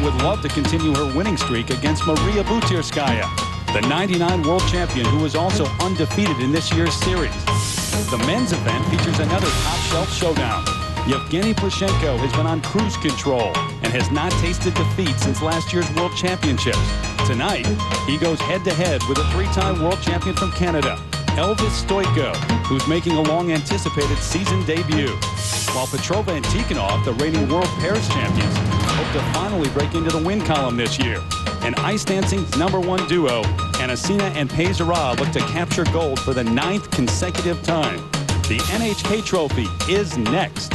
would love to continue her winning streak against Maria Butirskaya, the 99 world champion who was also undefeated in this year's series. The men's event features another top-shelf showdown. Evgeny Plushenko has been on cruise control and has not tasted defeat since last year's World Championships. Tonight, he goes head-to-head with a three-time world champion from Canada, Elvis Stoico, who's making a long-anticipated season debut. While Petrova and Tikhonov, the reigning world pairs champions, hope to finally break into the win column this year. And ice dancing's #1 duo, Anissina and Peizerat, look to capture gold for the 9th consecutive time. The NHK Trophy is next.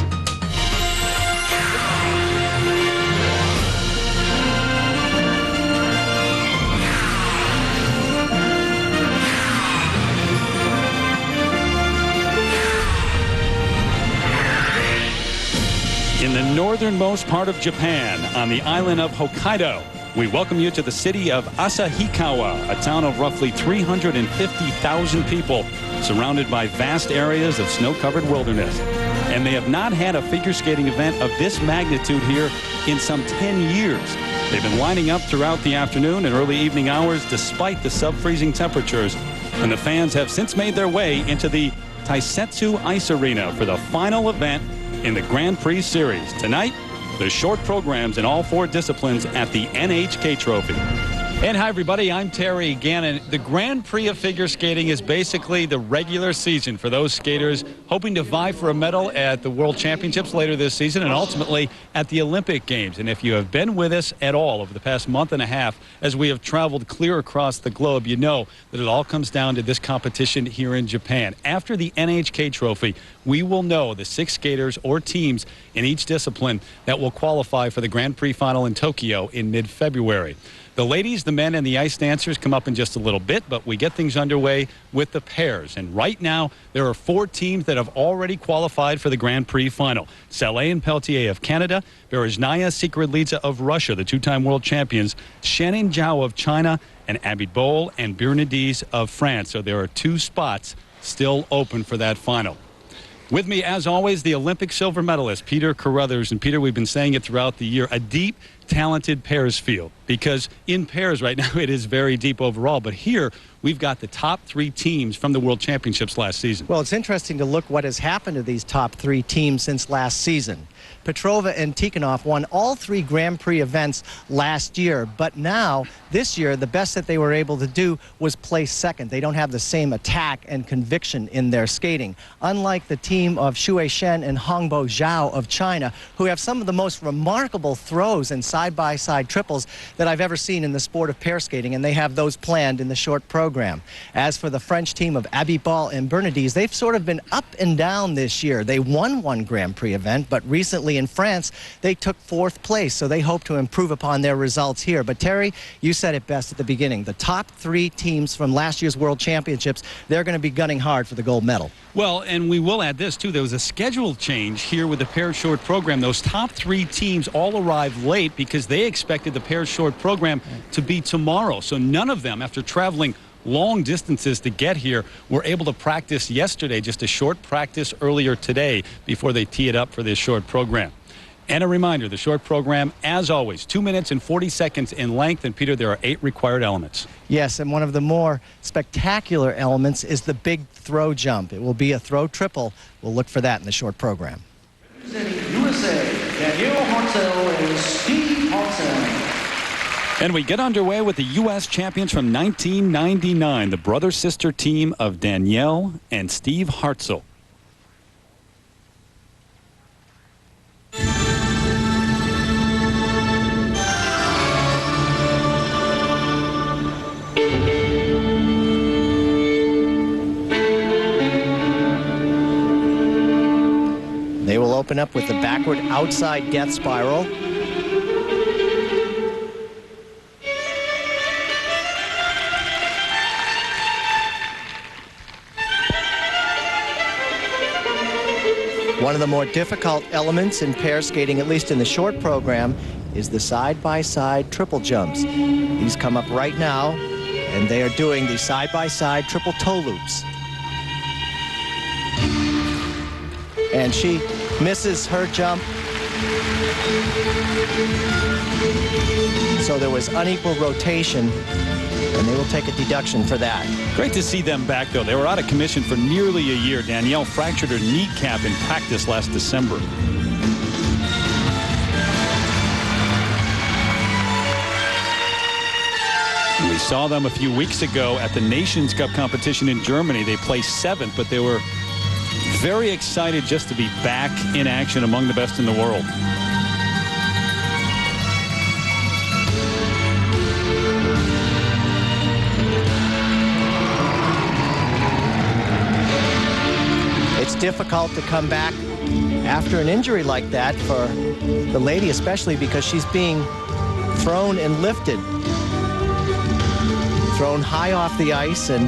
In the northernmost part of Japan, on the island of Hokkaido, we welcome you to the city of Asahikawa, a town of roughly 350,000 people, surrounded by vast areas of snow-covered wilderness. And they have not had a figure skating event of this magnitude here in some 10 years. They've been lining up throughout the afternoon and early evening hours despite the sub-freezing temperatures. And the fans have since made their way into the Taisetsu Ice Arena for the final event in the Grand Prix Series. Tonight, the short programs in all 4 disciplines at the NHK Trophy. And hi, everybody. I'm Terry Gannon. The Grand Prix of figure skating is basically the regular season for those skaters hoping to vie for a medal at the World Championships later this season and ultimately at the Olympic Games. And if you have been with us at all over the past month and a half as we have traveled clear across the globe, you know that it all comes down to this competition here in Japan. After the NHK Trophy, we will know the 6 skaters or teams in each discipline that will qualify for the Grand Prix final in Tokyo in mid-February. The ladies, the men, and the ice dancers come up in just a little bit, but we get things underway with the pairs. And right now, there are 4 teams that have already qualified for the Grand Prix final. Salé and Pelletier of Canada, Berezhnaya Sikridlidze of Russia, the 2-time world champions, Shannon Zhao of China, and Abid Bol and Bernadise of France. So there are 2 spots still open for that final. With me, as always, the Olympic silver medalist, Peter Carruthers. And Peter, we've been saying it throughout the year, a deep, talented pairs field, because in pairs right now it is very deep overall. But here we've got the top 3 teams from the World Championships last season. Well, it's interesting to look what has happened to these top 3 teams since last season. Petrova and Tikhonov won all 3 Grand Prix events last year, but now, this year, the best that they were able to do was place second. They don't have the same attack and conviction in their skating. Unlike the team of Xue Shen and Hongbo Zhao of China, who have some of the most remarkable throws and side-by-side triples that I've ever seen in the sport of pair skating, and they have those planned in the short program. As for the French team of Abid Bol and Bernadise, they've sort of been up and down this year. They won 1 Grand Prix event, but recently in France, they took 4th place, so they hope to improve upon their results here. But Terry, you said it best at the beginning. The top 3 teams from last year's World Championships, they're going to be gunning hard for the gold medal. Well, and we will add this, too. There was a schedule change here with the pair short program. Those top 3 teams all arrived late because they expected the pair short program to be tomorrow. So none of them, after traveling long distances to get here, were able to practice yesterday, just a short practice earlier today before they tee it up for this short program. And a reminder, the short program, as always, 2 minutes and 40 seconds in length. And Peter, there are 8 required elements. Yes, and one of the more spectacular elements is the big throw jump. It will be a throw triple. We'll look for that in the short program. USA, Danielle Hartzell and Steve Hartzell. And we get underway with the U.S. champions from 1999, the brother-sister team of Danielle and Steve Hartzell. They will open up with the backward outside death spiral. One of the more difficult elements in pair skating, at least in the short program, is the side-by-side triple jumps. These come up right now, and they are doing the side-by-side triple toe loops. And she misses her jump, So there was unequal rotation, and they will take a deduction for that. Great to see them back, though. They were out of commission for nearly a year. Danielle fractured her kneecap in practice last December. We saw them a few weeks ago at the Nations Cup competition in Germany. They placed 7th, but they were very excited just to be back in action among the best in the world. It's difficult to come back after an injury like that for the lady, especially because she's being thrown and lifted. Thrown high off the ice, and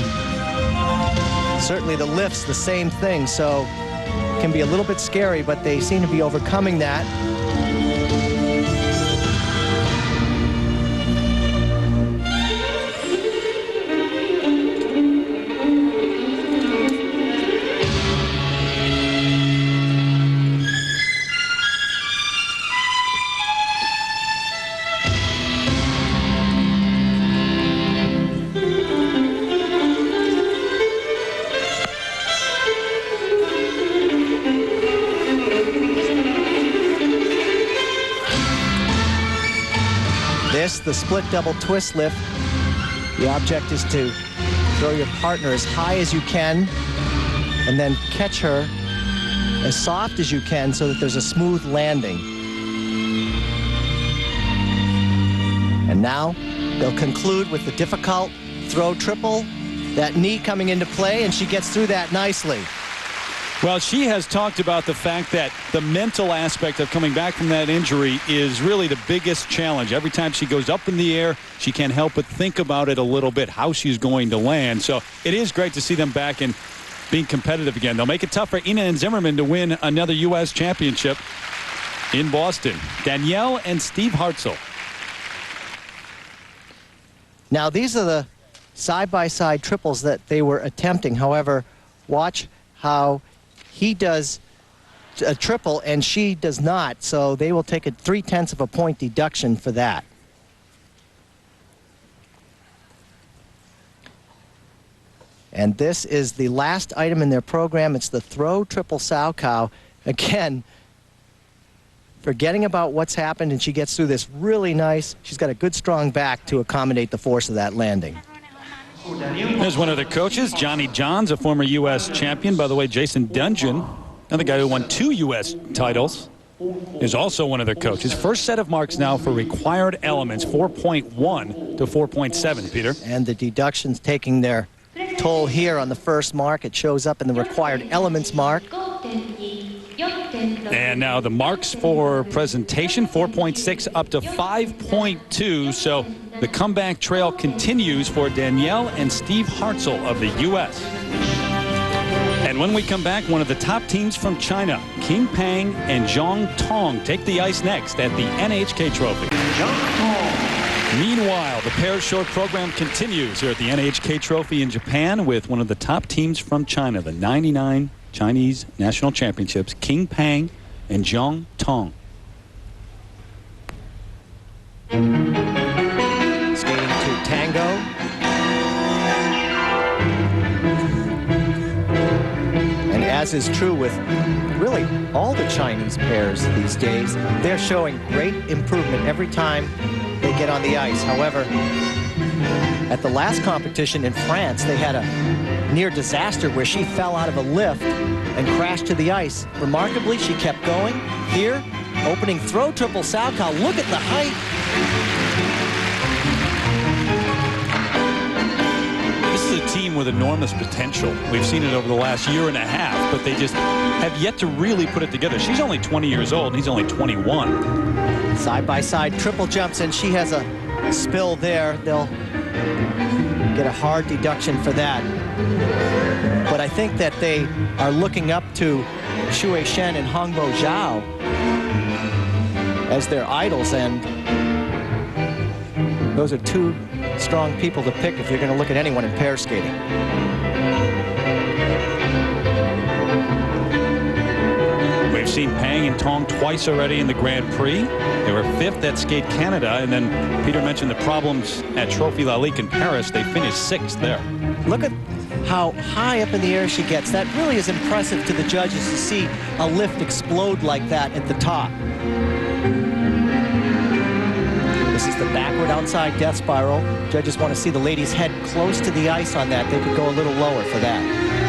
certainly the lift's the same thing, so it can be a little bit scary, but they seem to be overcoming that. The split double twist lift. The object is to throw your partner as high as you can and then catch her as soft as you can so that there's a smooth landing. And now they'll conclude with the difficult throw triple. That knee coming into play, and she gets through that nicely. Well, she has talked about the fact that the mental aspect of coming back from that injury is really the biggest challenge. Every time she goes up in the air, she can't help but think about it a little bit, how she's going to land. So it is great to see them back and being competitive again. They'll make it tough for Ina and Zimmerman to win another U.S. championship in Boston. Danielle and Steve Hartzell. Now, these are the side-by-side triples that they were attempting. However, watch how he does a triple and she does not, so they will take a 0.3 of a point deduction for that. And this is the last item in their program. It's the throw triple Salchow. Again, forgetting about what's happened, and she gets through this really nice. She's got a good strong back to accommodate the force of that landing. There's one of the coaches, Johnny Johns, a former U.S. champion. By the way, Jason Dungeon, another guy who won 2 U.S. titles, is also one of their coaches. First set of marks now for required elements, 4.1 to 4.7, Peter. And the deductions taking their toll here on the first mark. It shows up in the required elements mark. And now the marks for presentation, 4.6 up to 5.2. So the comeback trail continues for Danielle and Steve Hartzell of the U.S. And when we come back, one of the top teams from China, King Pang and Zhong Tong, take the ice next at the NHK Trophy. Meanwhile, the pairs short program continues here at the NHK Trophy in Japan with one of the top teams from China, the 99 Chinese National Championships, King Pang and Zhong Tong. Skating to tango. And as is true with really all the Chinese pairs these days, they're showing great improvement every time they get on the ice. However, at the last competition in France, they had a near disaster where she fell out of a lift and crashed to the ice. Remarkably, she kept going. Here, opening throw triple Salchow. Look at the height. This is a team with enormous potential. We've seen it over the last year and a half, but they just have yet to really put it together. She's only 20 years old, and he's only 21. Side-by-side triple jumps, and she has a spill there. They'll get a hard deduction for that. But I think that they are looking up to Shui Shen and Hongbo Zhao as their idols, and those are 2 strong people to pick if you're going to look at anyone in pair skating. We've seen Pang and Tong twice already in the Grand Prix. They were 5th at Skate Canada, and then Peter mentioned the problems at Trophy La Ligue in Paris. They finished 6th there. Look at how high up in the air she gets. That really is impressive to the judges to see a lift explode like that at the top. This is the backward outside death spiral. Judges want to see the lady's head close to the ice on that. They could go a little lower for that.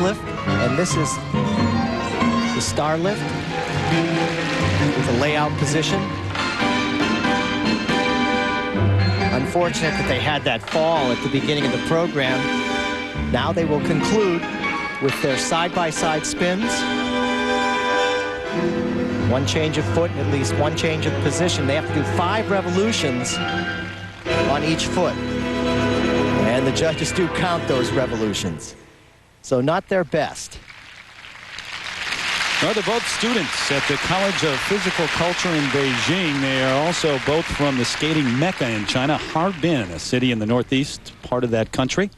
Lift, and this is the star lift with a layout position. Unfortunate that they had that fall at the beginning of the program. Now they will conclude with their side-by-side spins. One change of foot and at least one change of position. They have to do 5 revolutions on each foot, and the judges do count those revolutions. So not their best. Well, they're both students at the College of Physical Culture in Beijing. They are also both from the skating mecca in China, Harbin, a city in the northeast part of that country.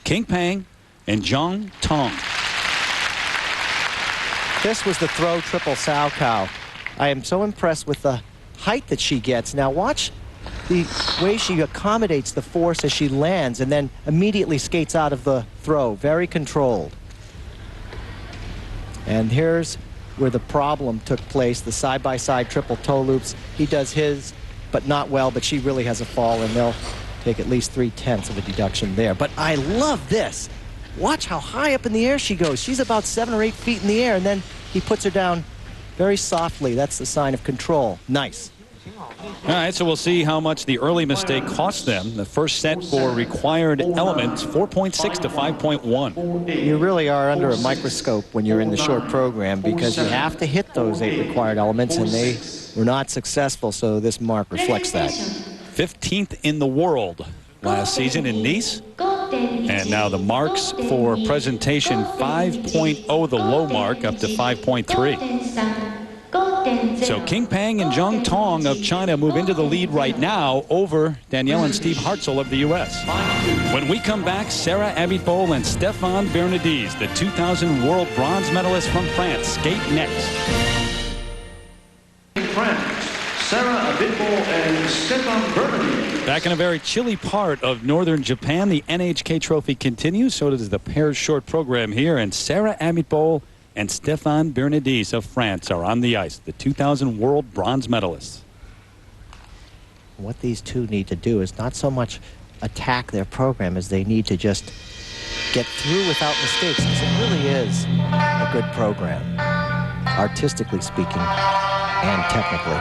King Pang and Zhang Tong. This was the throw triple sow cow. I am so impressed with the height that she gets. Now watch the way she accommodates the force as she lands and then immediately skates out of the throw. Very controlled. And here's where the problem took place. The side-by-side triple toe loops. He does his, but not well, but she really has a fall, and they'll take at least 3/10 of a deduction there. But I love this. Watch how high up in the air she goes. She's about 7 or 8 feet in the air, and then he puts her down very softly. That's the sign of control. Nice. All right, so we'll see how much the early mistake cost them. The first set for required elements, 4.6 to 5.1. You really are under a microscope when you're in the short program because you have to hit those 8 required elements, and they were not successful, so this mark reflects that. 15th in the world last season in Nice. And now the marks for presentation, 5.0 the low mark, up to 5.3. So King Pang and Zhang Tong of China move into the lead right now over Danielle and Steve Hartzell of the U.S. When we come back, Sarah Abitbol and Stéphane Bernardes, the 2000 world bronze medalists from France, skate next. France, Sarah Abitbol and Stéphane Bernardes. Back in a very chilly part of northern Japan, the NHK trophy continues. So does the pairs short program here, and Sarah Abitbol and Stéphane Bernardes of France are on the ice, the 2000 world bronze medalists. What these two need to do is not so much attack their program as they need to just get through without mistakes, because it really is a good program, artistically speaking and technically.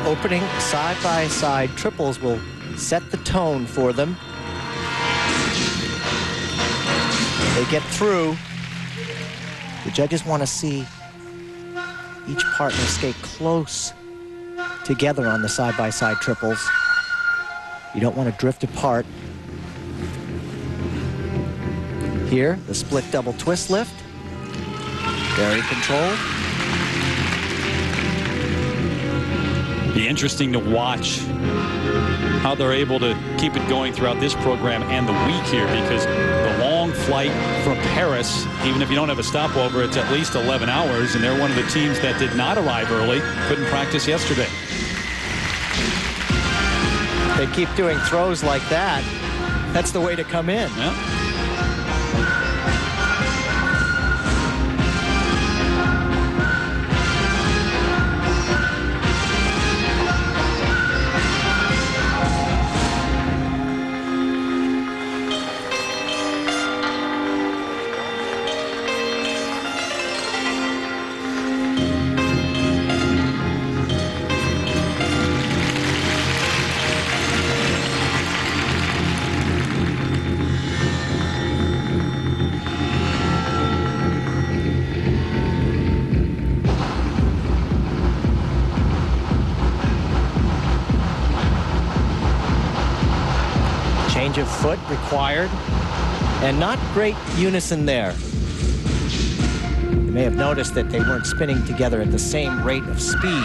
Opening side-by-side triples will set the tone for them. They get through. The judges want to see each partner skate close together on the side-by-side triples. You don't want to drift apart. Here, the split double twist lift. Very controlled. Be interesting to watch how they're able to keep it going throughout this program and the week here, because the long flight from Paris, even if you don't have a stopover, it's at least 11 hours, and they're one of the teams that did not arrive early, couldn't practice yesterday. They keep doing throws like that. That's the way to come in. Yeah. Change of foot required. And not great unison there. You may have noticed that they weren't spinning together at the same rate of speed.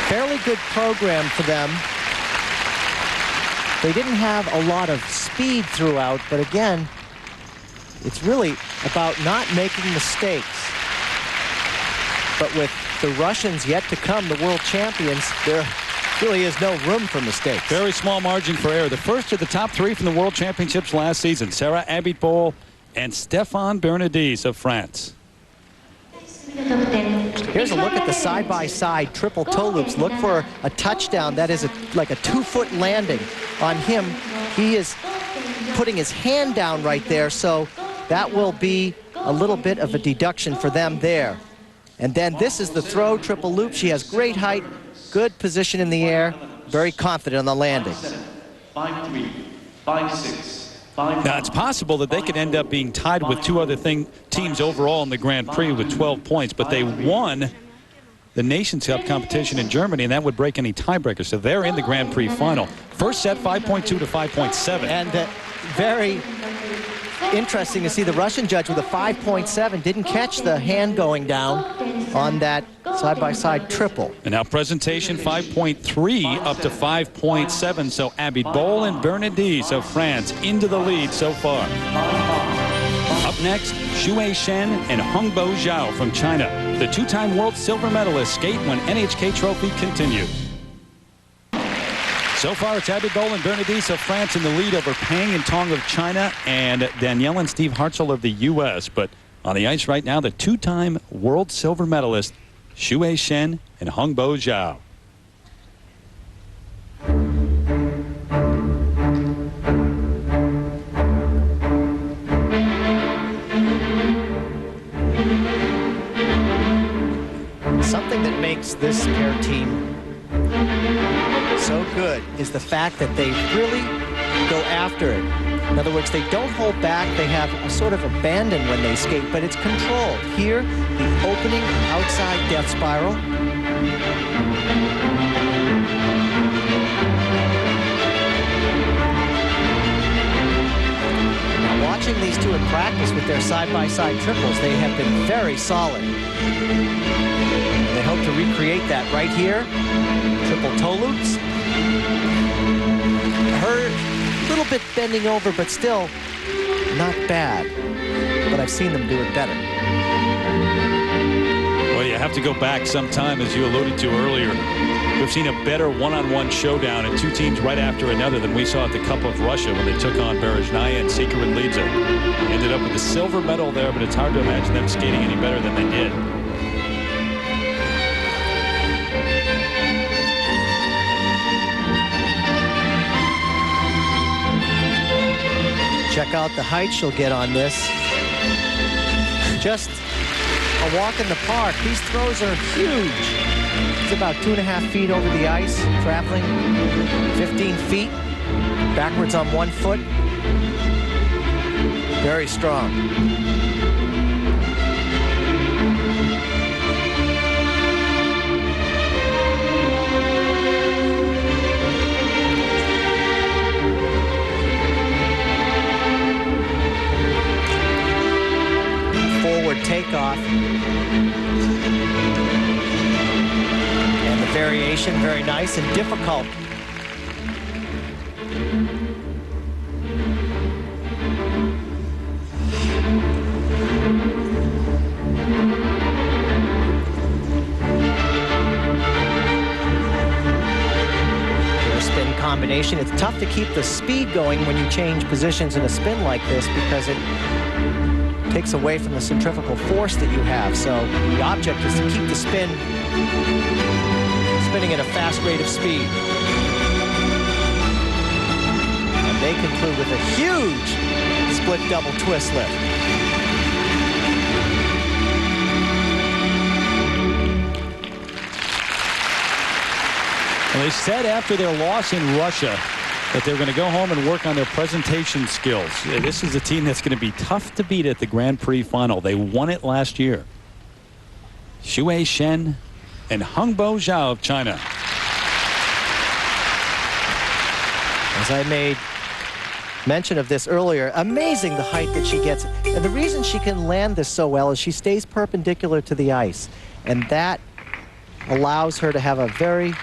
Fairly good program for them. They didn't have a lot of speed throughout, but again, it's really about not making mistakes. But with the Russians yet to come, the world champions, there really is no room for mistakes. Very small margin for error. The first of the top three from the World Championships last season, Sarah Abitbol and Stéphane Bernardis of France. Here's a look at the side-by-side triple toe loops. Look for a touchdown. That is like a 2-foot landing on him. He is putting his hand down right there, so that will be a little bit of a deduction for them there. And then this is the throw triple loop. She has great height, good position in the air, very confident on the landing. 5-3, 5-6. Now, it's possible that they could end up being tied with two other teams overall in the Grand Prix with 12 points, but they won the Nations Cup competition in Germany, and that would break any tiebreaker. So they're in the Grand Prix final. First set, 5.2 to 5.7. And very interesting to see the Russian judge with a 5.7 didn't catch the hand going down on that side-by-side triple. And now presentation 5.3 up to 5.7. So Abitbol and Bernardis of France into the lead so far. Up next, Xue Shen and Hongbo Zhao from China. The two-time world silver medalist skate when NHK trophy continues. So far, it's Abitbol and Bernardis of France in the lead over Peng and Tong of China and Danielle and Steve Hartzell of the U.S. But on the ice right now, the two-time world silver medalist, Xue Shen and Hongbo Zhao. Something that makes this pair team so good is the fact that they really go after it. In other words, they don't hold back. They have a sort of abandon when they skate, but it's controlled. Here, the opening outside death spiral. Now, watching these two in practice with their side-by-side triples, they have been very solid. They hope to recreate that right here. Triple toe loops. Her a little bit bending over, but still not bad. But I've seen them do it better. Well, you have to go back some time, as you alluded to earlier. We've seen a better one-on-one showdown and two teams right after another than we saw at the Cup of Russia when they took on Berezhnaya and Sikarin-Lidze. Ended up with a silver medal there, but it's hard to imagine them skating any better than they did. Check out the height she'll get on this. Just a walk in the park. These throws are huge. It's about 2.5 feet over the ice, traveling 15 feet, backwards on 1 foot. Very strong. Forward takeoff. And the variation, very nice and difficult. Spin combination. It's tough to keep the speed going when you change positions in a spin like this because it takes away from the centrifugal force that you have. So the object is to keep the spin spinning at a fast rate of speed. And they conclude with a huge split double twist lift. Well, they said after their loss in Russia that they're going to go home and work on their presentation skills. This is a team that's going to be tough to beat at the Grand Prix final. They won it last year. Xue Shen and Hongbo Zhao of China. As I made mention of this earlier, amazing the height that she gets. And the reason she can land this so well is she stays perpendicular to the ice. And that allows her to have a very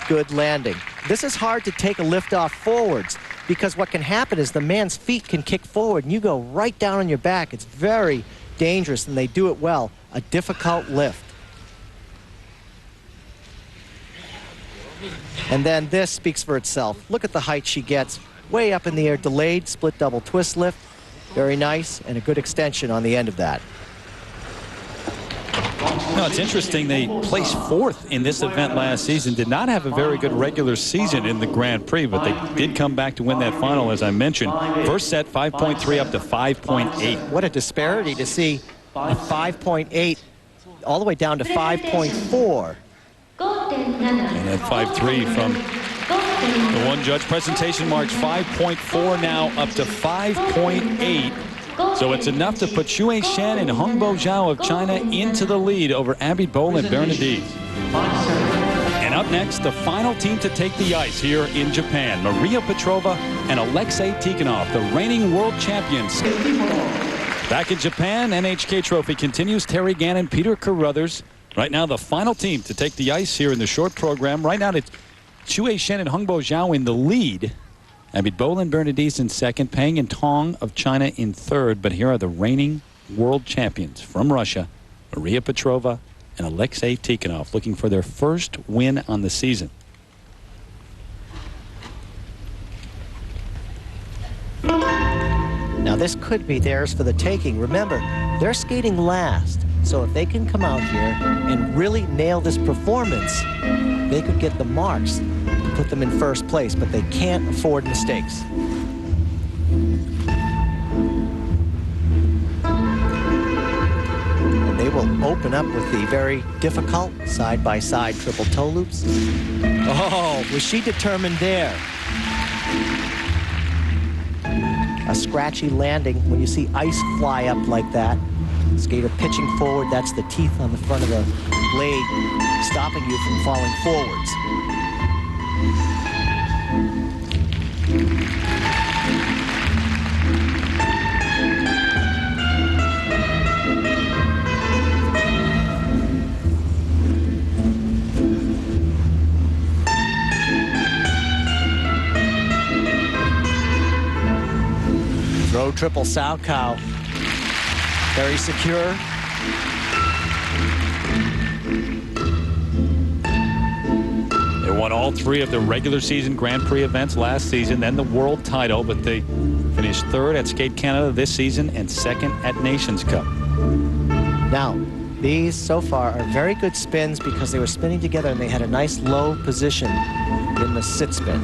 good landing. This is hard to take a lift off forwards because what can happen is the man's feet can kick forward and you go right down on your back. It's very dangerous, and they do it well. A difficult lift. And then this speaks for itself. Look at the height she gets. Way up in the air, delayed split double twist lift. Very nice, and a good extension on the end of that. No, it's interesting. They placed 4th in this event last season. Did not have a very good regular season in the Grand Prix, but they did come back to win that final, as I mentioned. First set, 5.3 up to 5.8. What a disparity to see a 5.8 all the way down to 5.4. And then 5.3 from the one judge. Presentation marks 5.4 now up to 5.8. So it's enough to put Xue Shen and Hongbo Zhao of China into the lead over Abitbol and Bernadette. And up next, the final team to take the ice here in Japan, Maria Petrova and Alexei Tikhonov, the reigning world champions. Back in Japan, NHK Trophy continues. Terry Gannon, Peter Carruthers. Right now, the final team to take the ice here in the short program. Right now, it's Xue Shen and Hongbo Zhao in the lead. Abitbol and Bernadette in second, Peng and Tong of China in third. But here are the reigning world champions from Russia, Maria Petrova and Alexei Tikhonov, looking for their first win on the season. Now this could be theirs for the taking. Remember, they're skating last. So if they can come out here and really nail this performance, they could get the marks to put them in first place, but they can't afford mistakes. And they will open up with the very difficult side-by-side triple toe loops. Oh, was she determined there? A scratchy landing when you see ice fly up like that. Skater pitching forward, that's the teeth on the front of the blade stopping you from falling forwards. Throw triple sow cow. Very secure. They won all 3 of the regular season Grand Prix events last season, then the world title, but they finished 3rd at Skate Canada this season and 2nd at Nations Cup. Now, these so far are very good spins because they were spinning together and they had a nice low position in the sit spin.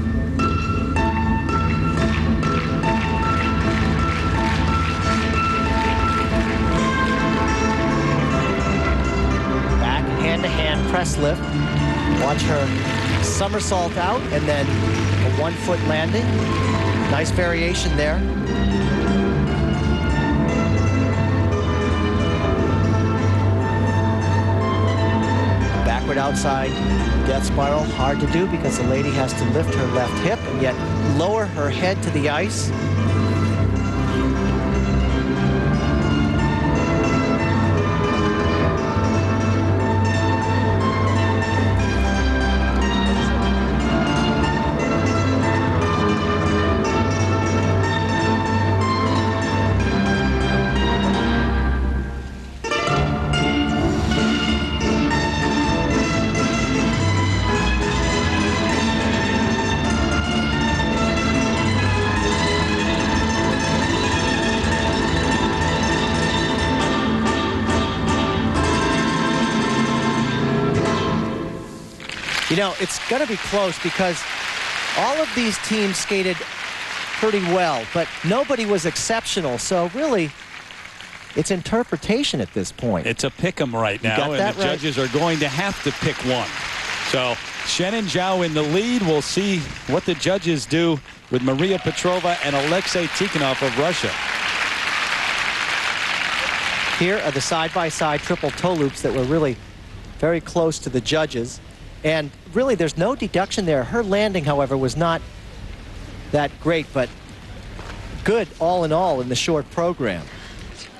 Press lift. Watch her somersault out and then a 1-foot landing. Nice variation there. Backward outside death spiral. Hard to do because the lady has to lift her left hip and yet lower her head to the ice. You know, it's going to be close because all of these teams skated pretty well, but nobody was exceptional. So really, it's interpretation at this point. It's a pick 'em right now, and the judges are going to have to pick one. So Shen and Zhao in the lead. We'll see what the judges do with Maria Petrova and Alexei Tikhonov of Russia. Here are the side-by-side triple toe loops that were really very close to the judges. And really, there's no deduction there. Her landing, however, was not that great, but good all in all in the short program.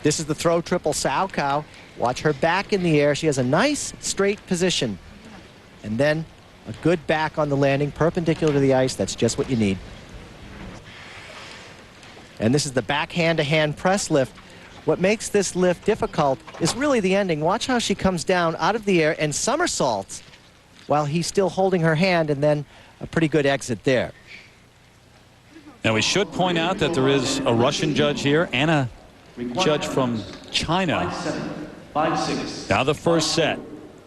This is the throw triple sow cow. Watch her back in the air. She has a nice straight position. And then a good back on the landing, perpendicular to the ice. That's just what you need. And this is the back hand-to-hand press lift. What makes this lift difficult is really the ending. Watch how she comes down out of the air and somersaults while he's still holding her hand, and then a pretty good exit there. Now we should point out that there is a Russian judge here and a judge from China. 5-6. Now the first set.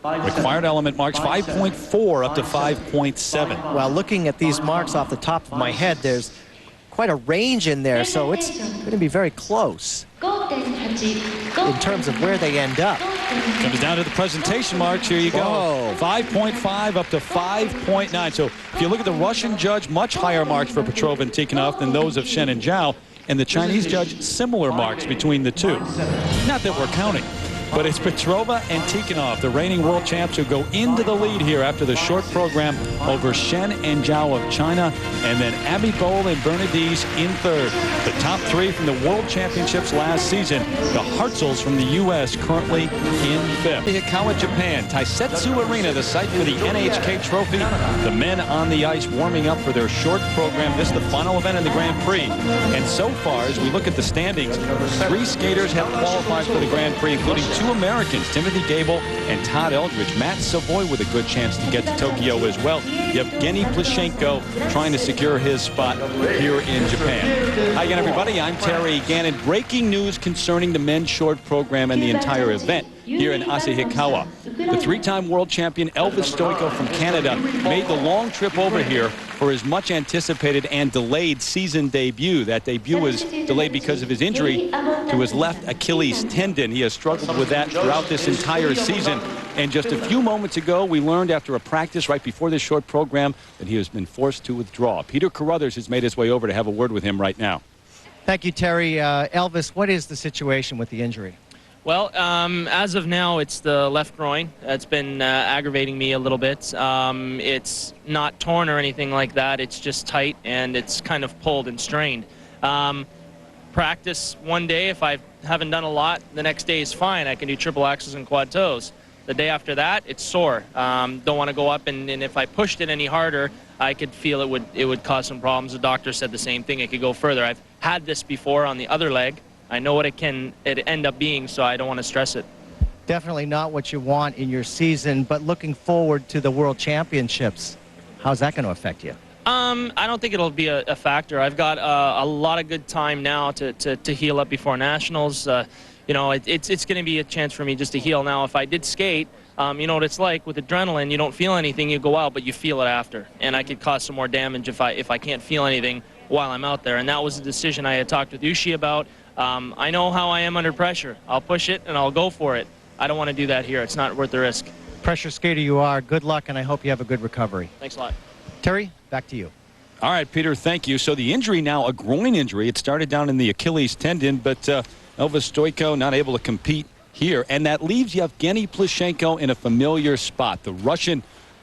Required element marks 5.4 up to 5.7. Well, looking at these marks off the top of my head, there's quite a range in there, so it's going to be very close in terms of where they end up. Comes down to the presentation marks. Here you go. 5.5 up to 5.9. So if you look at the Russian judge, much higher marks for Petrova and Tikhonov than those of Shen and Zhao. And the Chinese judge, similar marks between the two. Not that we're counting, but it's Petrova and Tikhonov, the reigning world champs, who go into the lead here after the short program over Shen and Zhao of China, and then Abby Bowl and Bernadise in third. The top three from the World Championships last season. The Hartzels from the U.S. currently in fifth. Hikawa, Japan, Taisetsu Arena, the site for the NHK Trophy. The men on the ice warming up for their short program. This is the final event in the Grand Prix. And so far, as we look at the standings, 3 skaters have qualified for the Grand Prix, including 2 Americans, Timothy Gable and Todd Eldridge. Matt Savoy with a good chance to get to Tokyo as well. Evgeny Plushenko trying to secure his spot here in Japan. Hi again, everybody. I'm Terry Gannon. Breaking news concerning the men's short program and the entire event here in Asahikawa. The 3-time world champion Elvis Stoico from Canada made the long trip over here for his much anticipated and delayed season debut. That debut was delayed because of his injury to his left Achilles tendon. He has struggled with that throughout this entire season. And just a few moments ago, we learned after a practice right before this short program that he has been forced to withdraw. Peter Carruthers has made his way over to have a word with him right now. Thank you, Terry. Elvis, what is the situation with the injury? Well, as of now, it's the left groin. It's been aggravating me a little bit. It's not torn or anything like that. It's just tight, and it's kind of pulled and strained. Practice one day, if I haven't done a lot, the next day is fine. I can do triple axels and quad toes. The day after that, it's sore. Don't want to go up, and if I pushed it any harder, I could feel it would cause some problems. The doctor said the same thing. It could go further. I've had this before on the other leg. I know what it end up being, so I don't want to stress it. Definitely not what you want in your season, but looking forward to the World Championships, how's that going to affect you? I don't think it'll be a factor. I've got a lot of good time now to heal up before nationals. You know, it's going to be a chance for me just to heal. Now, if I did skate, you know what it's like with adrenaline. You don't feel anything, you go out, but you feel it after. And I could cause some more damage if I can't feel anything while I'm out there. And that was a decision I had talked with Yushi about. I know how I am under pressure. I'll push it and I'll go for it. I don't want to do that here. It's not worth the risk. Pressure skater you are. Good luck, and I hope you have a good recovery. Thanks a lot. Terry, back to you. All right, Peter, thank you. So the injury now, a groin injury. It started down in the Achilles tendon, but Elvis Stoico not able to compete here. And that leaves Evgeny Plushenko in a familiar spot. The Russian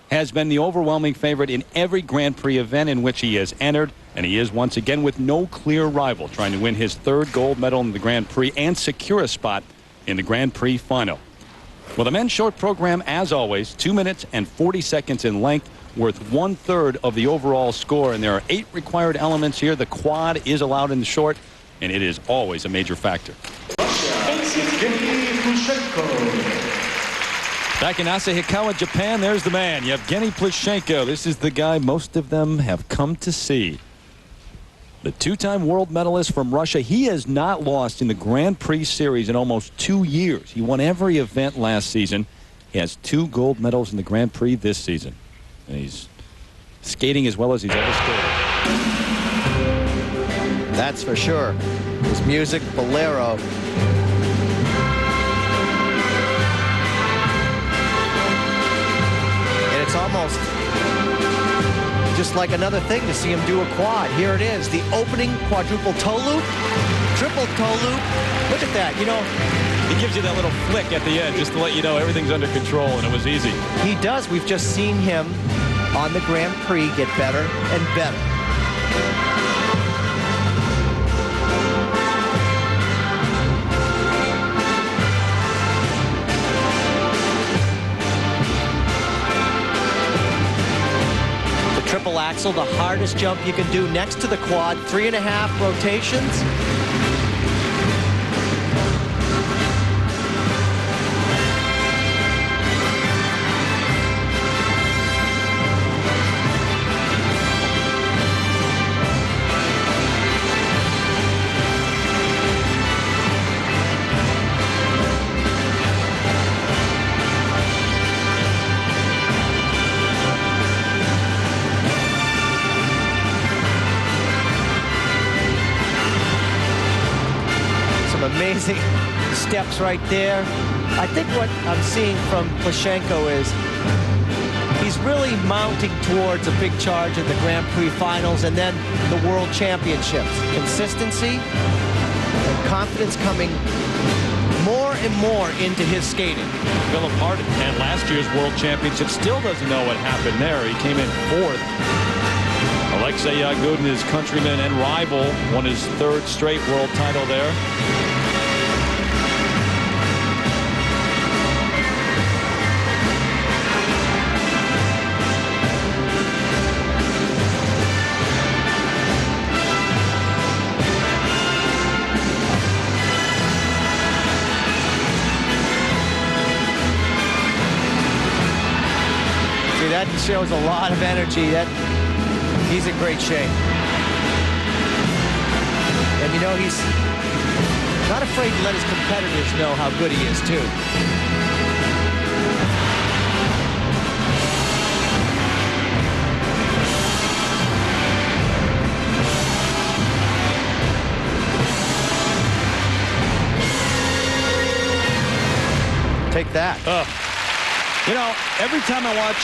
has been the overwhelming favorite in every Grand Prix event in which he has entered. And he is once again with no clear rival, trying to win his 3rd gold medal in the Grand Prix and secure a spot in the Grand Prix final. Well, the men's short program, as always, 2 minutes and 40 seconds in length, worth 1/3 of the overall score. And there are 8 required elements here. The quad is allowed in the short, and it is always a major factor. Evgeny Plushenko. Back in Asahikawa, Japan, there's the man, Evgeny Plushenko. This is the guy most of them have come to see. The 2-time world medalist from Russia. He has not lost in the Grand Prix series in almost 2 years. He won every event last season. He has 2 gold medals in the Grand Prix this season. And he's skating as well as he's ever skated. That's for sure. His music, Bolero. And it's almost just like another thing to see him do a quad. Here it is, the opening quadruple toe loop, triple toe loop. Look at that, you know. He gives you that little flick at the end just to let you know everything's under control, and it was easy. He does. We've just seen him on the Grand Prix get better and better. Triple axle, the hardest jump you can do next to the quad, 3.5 rotations. Amazing steps right there. I think what I'm seeing from Plushenko is he's really mounting towards a big charge in the Grand Prix finals and then the World Championships. Consistency and confidence coming more and more into his skating. Fell apart at last year's World Championship. Still doesn't know what happened there. He came in 4th. Alexei Yagudin, his countryman and rival, won his 3rd straight world title there. That shows a lot of energy. He's in great shape. And you know, he's not afraid to let his competitors know how good he is, too. Take that. You know, every time I watch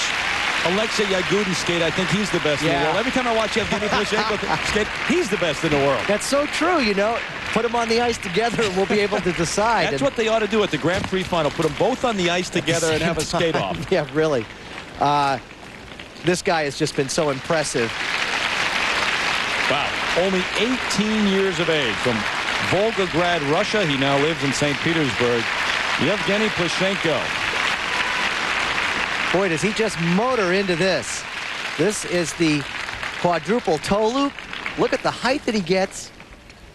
Alexei Yagudin skate, I think he's the best in the world. Every time I watch Evgeny Plushenko skate, he's the best in the world. That's so true, you know. Put them on the ice together and we'll be able to decide. That's what they ought to do at the Grand Prix final. Put them both on the ice together and have a skate-off. Yeah, really. This guy has just been so impressive. Wow. Only 18 years of age. From Volgograd, Russia. He now lives in St. Petersburg. Evgeny Plushenko. Boy, does he just motor into this. This is the quadruple toe loop. Look at the height that he gets.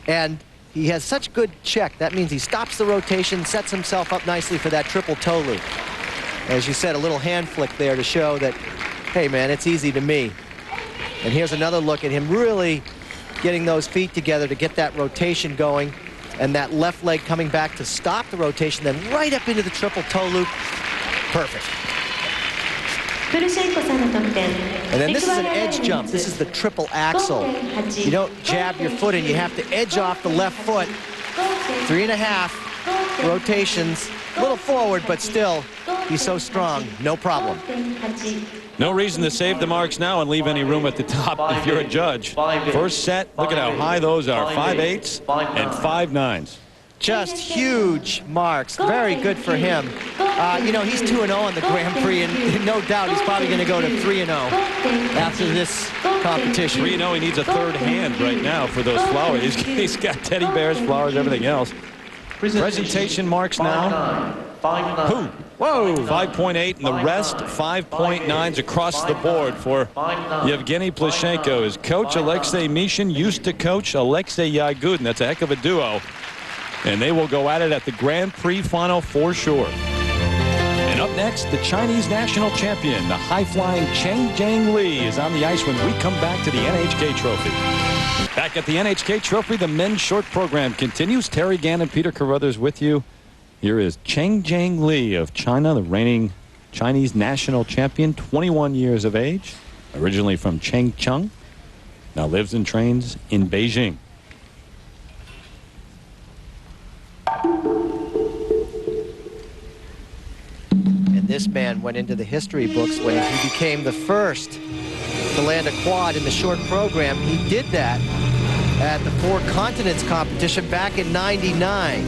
And he has such good check. That means he stops the rotation, sets himself up nicely for that triple toe loop. As you said, a little hand flick there to show that, hey, man, it's easy to me. And here's another look at him really getting those feet together to get that rotation going. And that left leg coming back to stop the rotation, then right up into the triple toe loop. Perfect. And then this is an edge jump. This is the triple axle. You don't jab your foot in. You have to edge off the left foot. 3.5 rotations. A little forward, but still, he's so strong. No problem. No reason to save the marks now and leave any room at the top if you're a judge. First set, look at how high those are. 5.8s and 5.9s. Just huge marks. Very good for him. You know, he's 2-0 on the Grand Prix, and no doubt he's probably going to go to 3-0 after this competition. 3-0, he needs a 3rd hand right now for those flowers. He's got teddy bears, flowers, everything else. Presentation marks now. Whoa! 5.8, and the rest 5.9s across the board for Evgeny Plushenko. His coach, Alexei Mishin, used to coach Alexei Yagudin. That's a heck of a duo. And they will go at it at the Grand Prix final for sure. And up next, the Chinese national champion, the high-flying Cheng Jiang Li, is on the ice when we come back to the NHK Trophy. Back at the NHK Trophy, the men's short program continues. Terry Gann and Peter Carruthers with you. Here is Cheng Jiang Li of China, the reigning Chinese national champion, 21 years of age, originally from Changchun, now lives and trains in Beijing. And this man went into the history books when he became the first to land a quad in the short program. He did that at the Four Continents competition back in '99.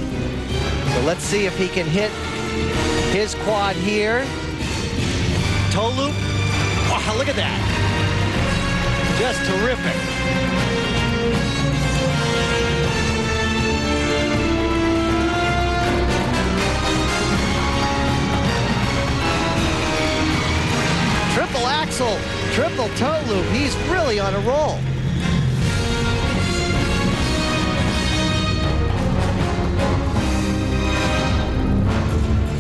So let's see if he can hit his quad here. Toe loop. Oh, look at that. Just terrific. Triple axle, triple toe loop. He's really on a roll.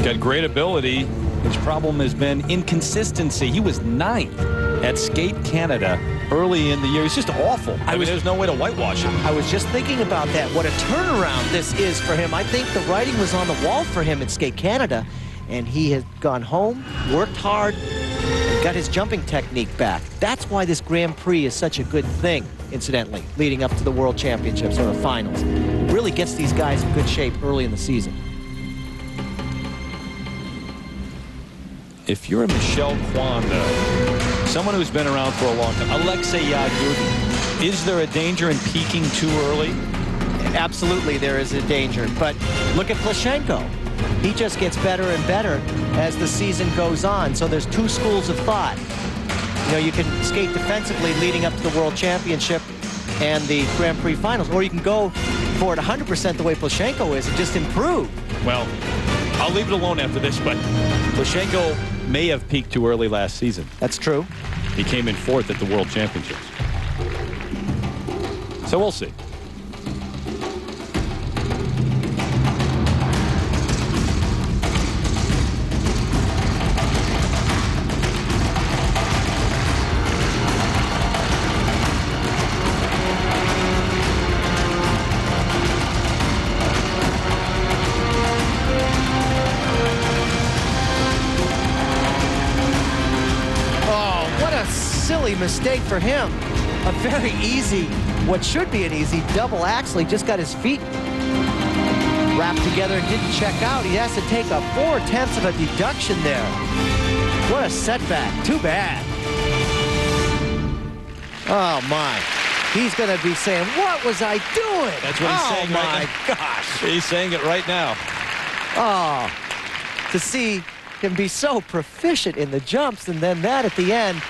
Got great ability. His problem has been inconsistency. He was 9th at Skate Canada early in the year. He's just awful. There's no way to whitewash him. I was just thinking about that. What a turnaround this is for him. I think the writing was on the wall for him at Skate Canada, and he has gone home, worked hard, and got his jumping technique back. That's why this Grand Prix is such a good thing, incidentally, leading up to the World Championships or the finals. It really gets these guys in good shape early in the season. If you're a Michel Kwan, though, someone who's been around for a long time, Alexei Yagudin, is there a danger in peaking too early? Absolutely, there is a danger. But look at Plushenko. He just gets better and better as the season goes on. So there's two schools of thought. You know, you can skate defensively leading up to the World Championship and the Grand Prix finals, or you can go for it 100% the way Plushenko is and just improve. Well, I'll leave it alone after this, but Plushenko may have peaked too early last season. That's true. He came in 4th at the World Championships. So we'll see. Mistake for him. A very easy, what should be an easy double axle. He just got his feet wrapped together and didn't check out. He has to take a 4/10 of a deduction there. What a setback. Too bad. Oh my. He's going to be saying, what was I doing? That's what he's saying right now. Oh my gosh. He's saying it right now. Oh, to see him be so proficient in the jumps and then that at the end.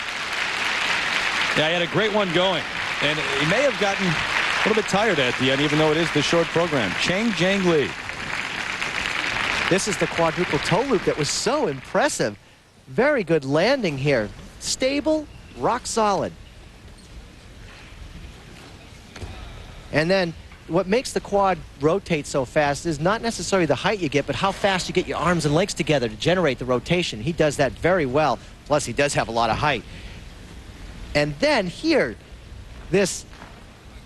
Yeah, he had a great one going, and he may have gotten a little bit tired at the end, even though it is the short program. Chang Jiang Li. This is the quadruple toe loop that was so impressive. Very good landing here. Stable, rock solid. And then what makes the quad rotate so fast is not necessarily the height you get, but how fast you get your arms and legs together to generate the rotation. He does that very well. Plus, he does have a lot of height. And then here, this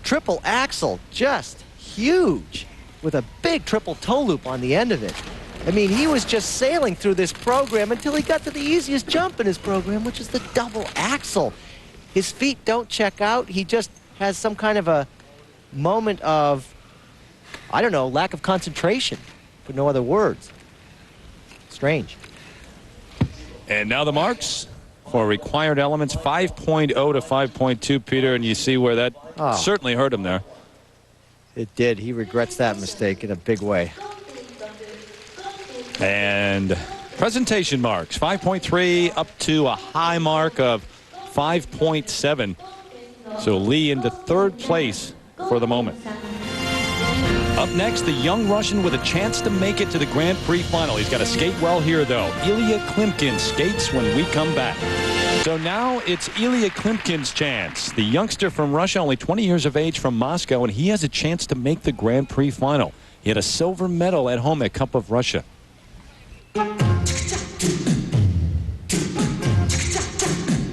triple axle, just huge, with a big triple toe loop on the end of it. I mean, he was just sailing through this program until he got to the easiest jump in his program, which is the double axle. His feet don't check out. He just has some kind of a moment of, I don't know, lack of concentration, for no other words. Strange. And now the marks for required elements, 5.0 to 5.2, Peter, and you see where that certainly hurt him there. It did. He regrets that mistake in a big way. And presentation marks, 5.3 up to a high mark of 5.7. So Lee into 3rd place for the moment. Up next, the young Russian with a chance to make it to the Grand Prix final. He's got to skate well here, though. Ilya Klimkin skates when we come back. So now it's Ilya Klimkin's chance. The youngster from Russia, only 20 years of age, from Moscow, and he has a chance to make the Grand Prix final. He had a silver medal at home at Cup of Russia.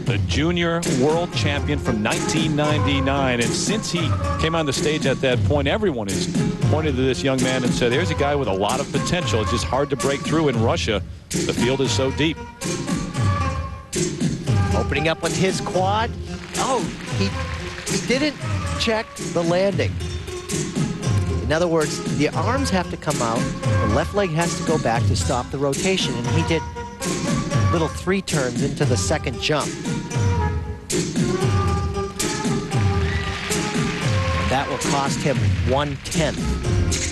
The junior world champion from 1999. And since he came on the stage at that point, everyone has pointed to this young man and said, there's a guy with a lot of potential. It's just hard to break through in Russia. The field is so deep. Opening up with his quad. Oh, he didn't check the landing. In other words, the arms have to come out, the left leg has to go back to stop the rotation, and he did little 3 turns into the second jump. That will cost him 1/10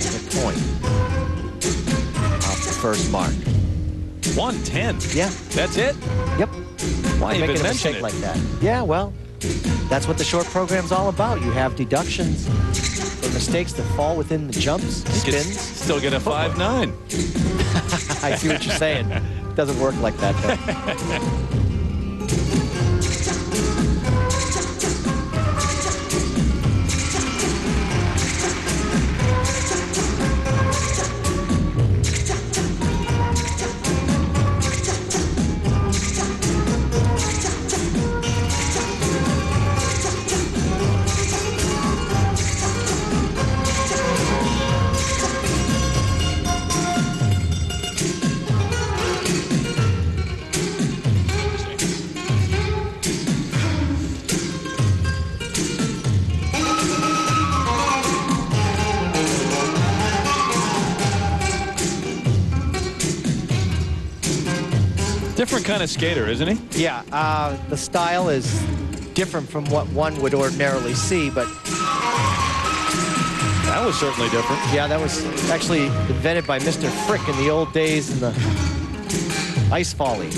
of a point off the first mark. 1/10? Yeah. That's it? Yep. Why even making a mention mistake it? like that? Yeah, well, that's what the short program's all about. You have deductions for mistakes that fall within the jumps, You could spins. still get a 5-9. I see what you're saying. It doesn't work like that, though. Different kind of skater, isn't he? Yeah, the style is different from what one would ordinarily see, but That was certainly different. yeah, that was actually invented by Mr. Frick in the old days in the ice volley.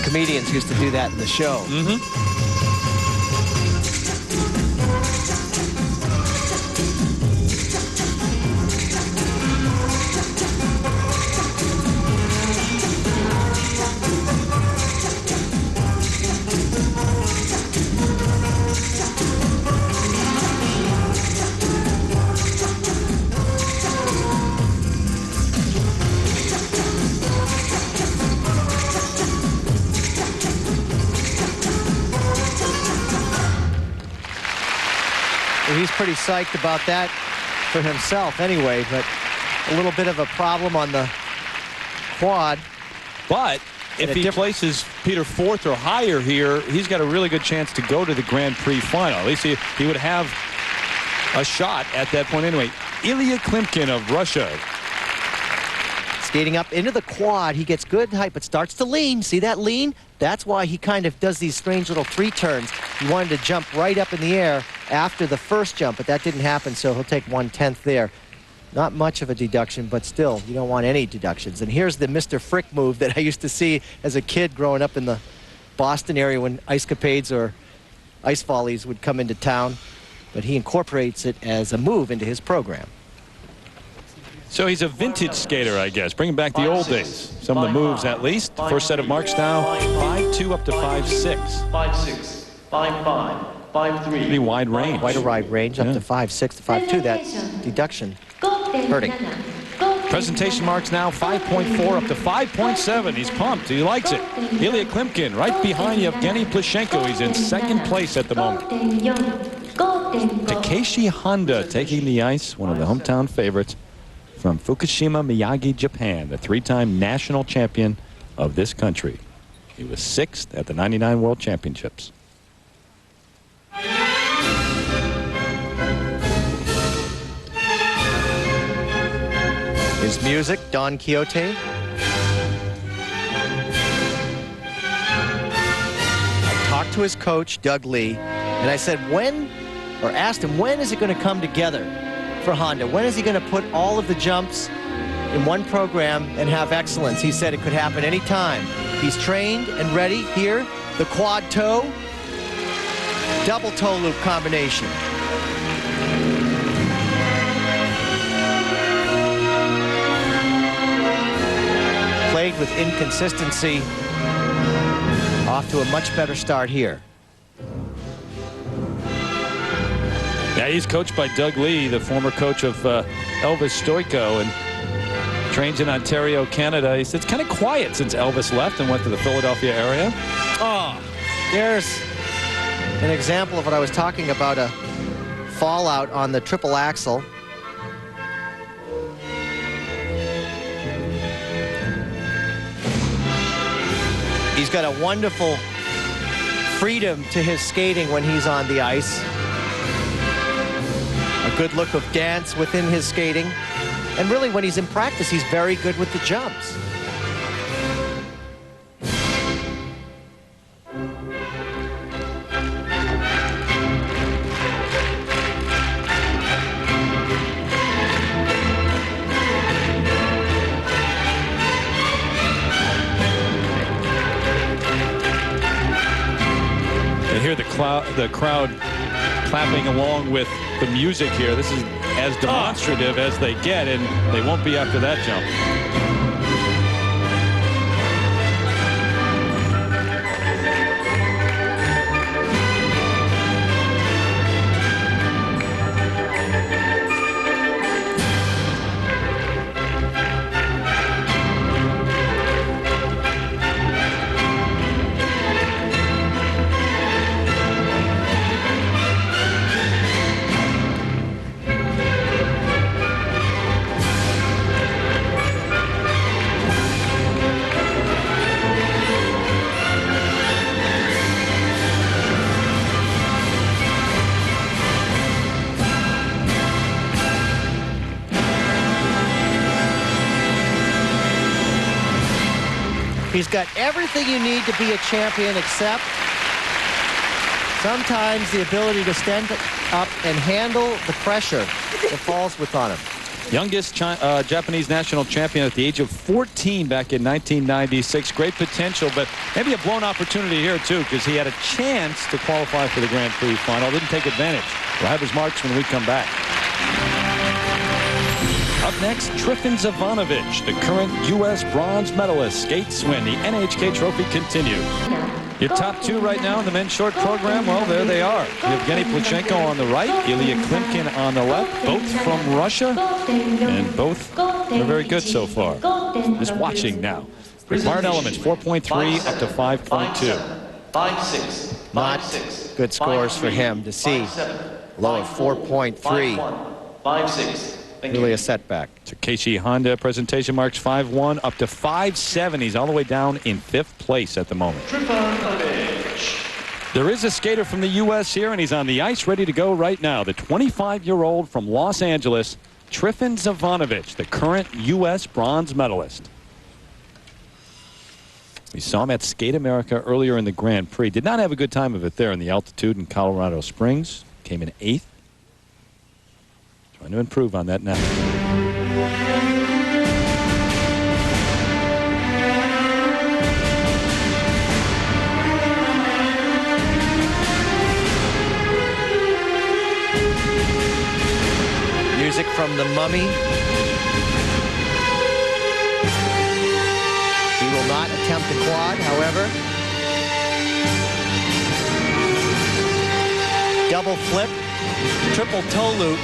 Comedians used to do that in the show. Mm-hmm. He's pretty psyched about that for himself anyway, but a little bit of a problem on the quad. But if he places Peter 4th or higher here, he's got a really good chance to go to the Grand Prix final. At least he would have a shot at that point anyway. Ilya Klimkin of Russia. Skating up into the quad, he gets good height, but starts to lean. See that lean? That's why he kind of does these strange little 3 turns. He wanted to jump right up in the air after the first jump, but that didn't happen, so he'll take 1/10 there. Not much of a deduction, but still, you don't want any deductions. And here's the Mr. Frick move that I used to see as a kid growing up in the Boston area when ice capades or ice volleys would come into town. But he incorporates it as a move into his program. So he's a vintage skater, I guess, bringing back the old days. Some of the moves, at least. First set of marks now, 5-2 up to 5-6. 5-6, 5-5, 5-3. Pretty wide range. Quite a wide range, up to 5-6 to 5-2. That deduction hurting. Presentation marks now, 5.4 up to 5.7. He's pumped. He likes it. Ilya Klimkin right behind Evgeny Plushenko. He's in second place at the moment. Takeshi Honda taking the ice, one of the hometown favorites from Fukushima, Miyagi, Japan, the 3-time national champion of this country. He was 6th at the '99 World Championships. His music, Don Quixote. I talked to his coach, Doug Lee, and I said, asked him, when is it going to come together for Honda? When is he going to put all of the jumps in one program and have excellence? He said it could happen anytime. He's trained and ready. Here, the quad toe, double toe loop combination. Played with inconsistency. Off to a much better start here. Yeah, he's coached by Doug Lee, the former coach of Elvis Stoico, and Trains in Ontario, Canada. He said it's kind of quiet since Elvis left and went to the Philadelphia area. Oh, there's an example of what I was talking about, a fallout on the triple axle. He's got a wonderful freedom to his skating when he's on the ice. A good look of dance within his skating. And really, when he's in practice, he's very good with the jumps. You hear the crowd clapping along with the music here. This is as demonstrative as they get, and they won't be after that jump. He's got everything you need to be a champion, except sometimes the ability to stand up and handle the pressure that falls on him. Youngest Japanese national champion at the age of 14 back in 1996. Great potential, but maybe a blown opportunity here, too, because he had a chance to qualify for the Grand Prix final. Didn't take advantage. We'll have his marks when we come back. Up next, Trifon Zivanovic, the current U.S. bronze medalist. Skates win. The NHK trophy continues. Your top two right now in the men's short program, well, there they are. Evgeny Plushenko on the right, Ilya Klimkin on the left, both from Russia, and both are very good so far. Just watching now. Required elements, 4.3 up to 5.2. 5.6. Not good scores for him to see. Low of 4.3. 5.6. Really a setback. Takeshi Honda presentation marks 5.1 up to 5.7. He's all the way down in 5th place at the moment. There is a skater from the U.S. here, and he's on the ice ready to go right now. The 25-year-old from Los Angeles, Trifon Zivanovic, the current U.S. bronze medalist. We saw him at Skate America earlier in the Grand Prix. Did not have a good time of it there in the altitude in Colorado Springs. Came in 8th. Trying to improve on that now. Music from The Mummy. He will not attempt a quad, however. Double flip, triple toe loop.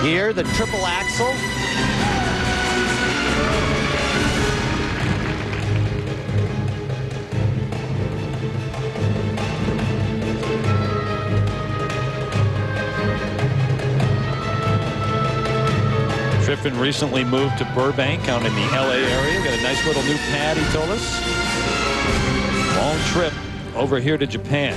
Here, the triple axle. Trifon recently moved to Burbank out in the LA area. Got a nice little new pad, he told us. Long trip over here to Japan.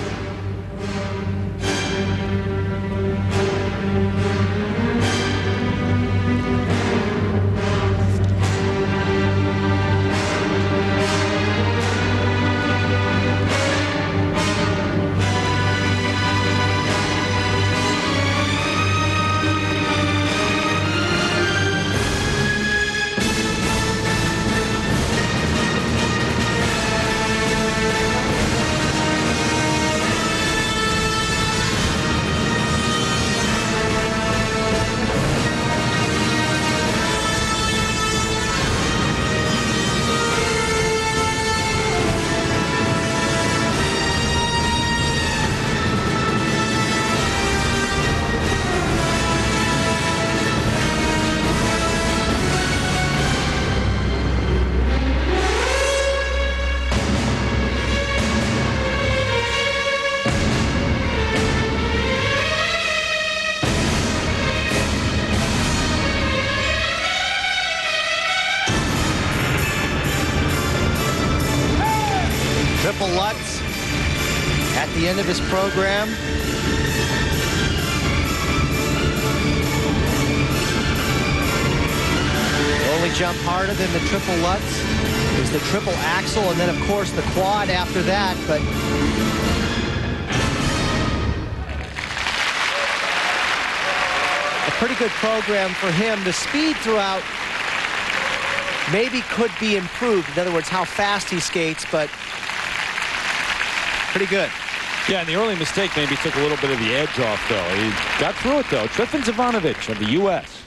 Lutz at the end of his program. The only jump harder than the triple Lutz is the triple axel, and then of course the quad after that. But a pretty good program for him. The speed throughout maybe could be improved. In other words, how fast he skates, but pretty good. Yeah, and the early mistake maybe took a little bit of the edge off, though. He got through it, though. Trifon Zivanovic of the U.S.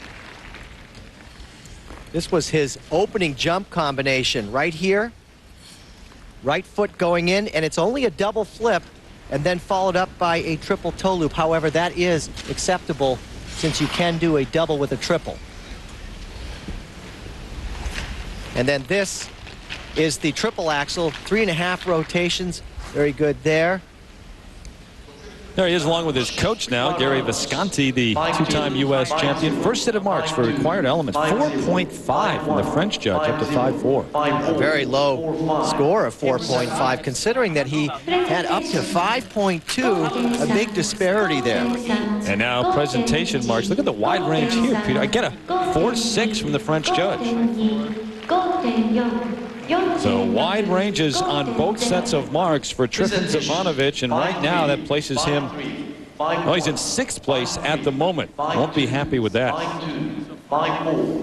This was his opening jump combination right here. Right foot going in, and it's only a double flip, and then followed up by a triple toe loop. However, that is acceptable since you can do a double with a triple. And then this is the triple axel, 3.5 rotations. Very good there. There he is along with his coach now, Gary Visconti, the two-time U.S. champion. First set of marks for required elements, 4.5 from the French judge, up to 5.4. A very low score of 4.5, considering that he had up to 5.2, a big disparity there. And now presentation marks. Look at the wide range here, Peter. I get a 4.6 from the French judge. So wide ranges on both sets of marks for Trifon Zivanovic, and right now that places him, well, he's in 6th place at the moment. Won't be happy with that.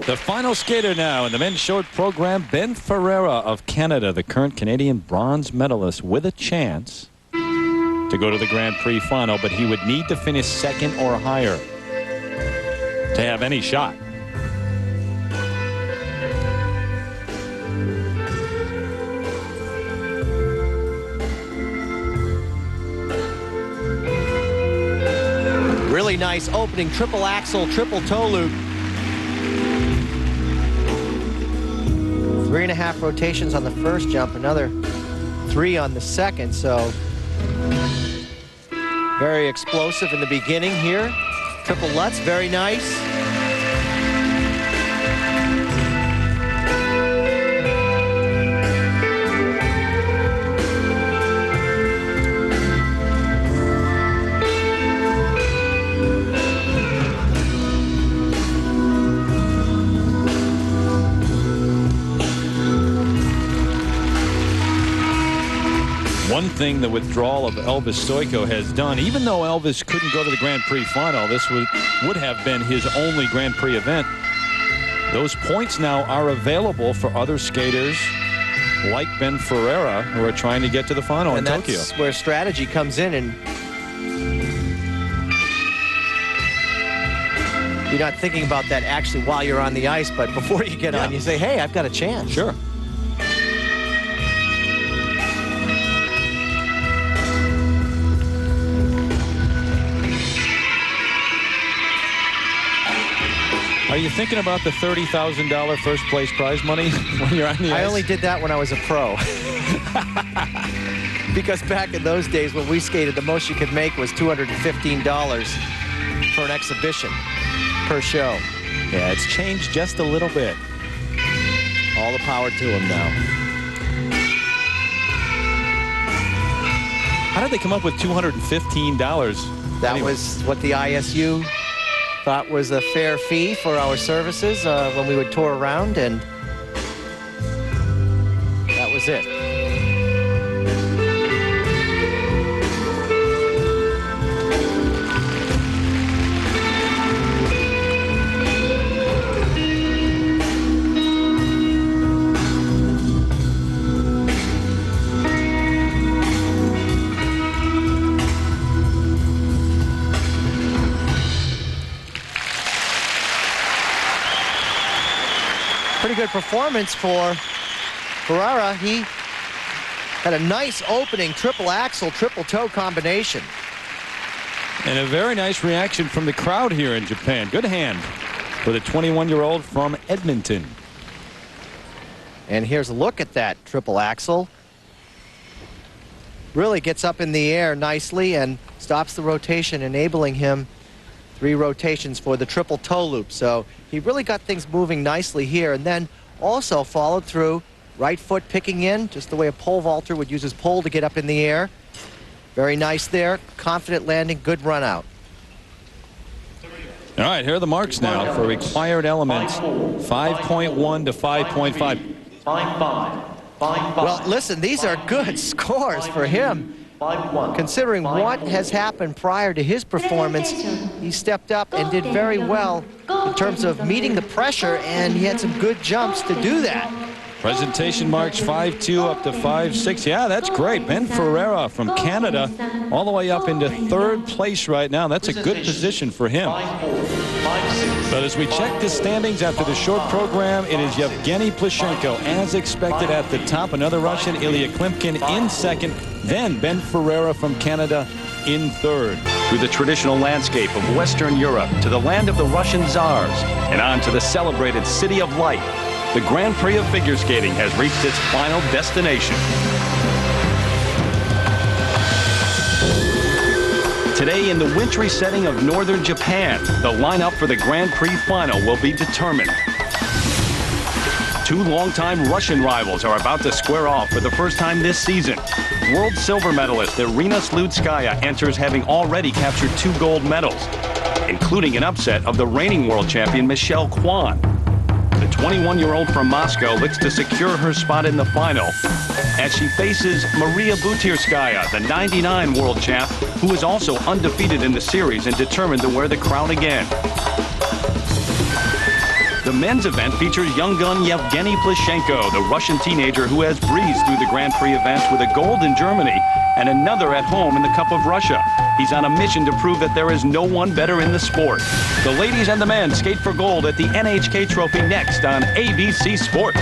The final skater now in the men's short program, Ben Ferreira of Canada, the current Canadian bronze medalist, with a chance to go to the Grand Prix final, but he would need to finish 2nd or higher to have any shot. Really nice opening triple axel, triple toe loop. 3.5 rotations on the first jump, another 3 on the second, so very explosive in the beginning here. Triple Lutz, very nice. One thing the withdrawal of Elvis Stojko has done, even though Elvis couldn't go to the Grand Prix final, this would have been his only Grand Prix event. Those points now are available for other skaters like Ben Ferreira who are trying to get to the final in Tokyo. That's where strategy comes in, and you're not thinking about that actually while you're on the ice, but before you get on, you say, hey, I've got a chance. Sure. Are you thinking about the $30,000 first place prize money when you're on the ice? I only did that when I was a pro. Because back in those days when we skated, the most you could make was $215 for an exhibition per show. Yeah, it's changed just a little bit. All the power to him now. How did they come up with $215? That was what the ISU thought was a fair fee for our services when we would tour around, and that was it. Pretty good performance for Ferreira. He had a nice opening triple axel, triple toe combination. And a very nice reaction from the crowd here in Japan. Good hand for the 21-year-old from Edmonton. And here's a look at that triple axel. Really gets up in the air nicely and stops the rotation, enabling him 3 rotations for the triple toe loop. So he really got things moving nicely here, and then also followed through Right foot picking in, just the way a pole vaulter would use his pole to get up in the air. Very nice there. Confident landing, good run out. All right, here are the marks now for required elements. 5.1 to 5.5. 5.5. Well, listen, these are good scores for him. Considering what has happened prior to his performance, he stepped up and did very well in terms of meeting the pressure, and he had some good jumps to do that. Presentation marks 5.2 up to 5.6. Yeah, that's great. Ben Ferreira from Canada all the way up into third place right now. That's a good position for him. But as we check the standings after the short program, it is Evgeny Plushenko, as expected, at the top. Another Russian, Ilya Klimkin, in second. Then Ben Ferreira from Canada in third. Through the traditional landscape of Western Europe to the land of the Russian Tsars and on to the celebrated City of Light, the Grand Prix of figure skating has reached its final destination. Today, in the wintry setting of northern Japan, the lineup for the Grand Prix final will be determined. Two longtime Russian rivals are about to square off for the first time this season. World silver medalist Irina Slutskaya enters having already captured 2 gold medals, including an upset of the reigning world champion Michelle Kwan. The 21-year-old from Moscow looks to secure her spot in the final as she faces Maria Butirskaya, the '99 world champ, who is also undefeated in the series and determined to wear the crown again. The men's event features young gun Evgeny Plushenko, the Russian teenager who has breezed through the Grand Prix events with a gold in Germany and another at home in the Cup of Russia. He's on a mission to prove that there is no one better in the sport. The ladies and the men skate for gold at the NHK Trophy next on ABC Sports.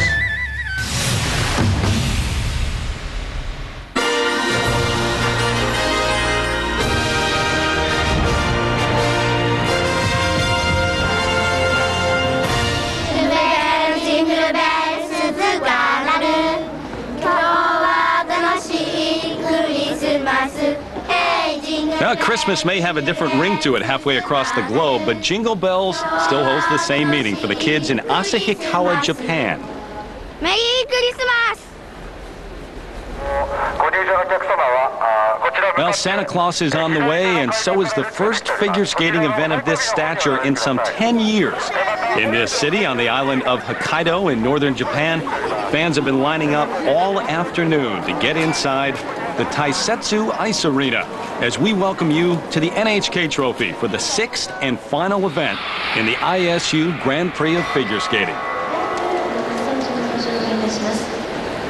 Now, Christmas may have a different ring to it halfway across the globe, but Jingle Bells still holds the same meaning for the kids in Asahikawa, Japan. Merry Christmas! Well, Santa Claus is on the way, and so is the first figure skating event of this stature in some 10 years. In this city on the island of Hokkaido in northern Japan, fans have been lining up all afternoon to get inside the Taisetsu Ice Arena as we welcome you to the NHK Trophy for the 6th and final event in the ISU Grand Prix of Figure Skating.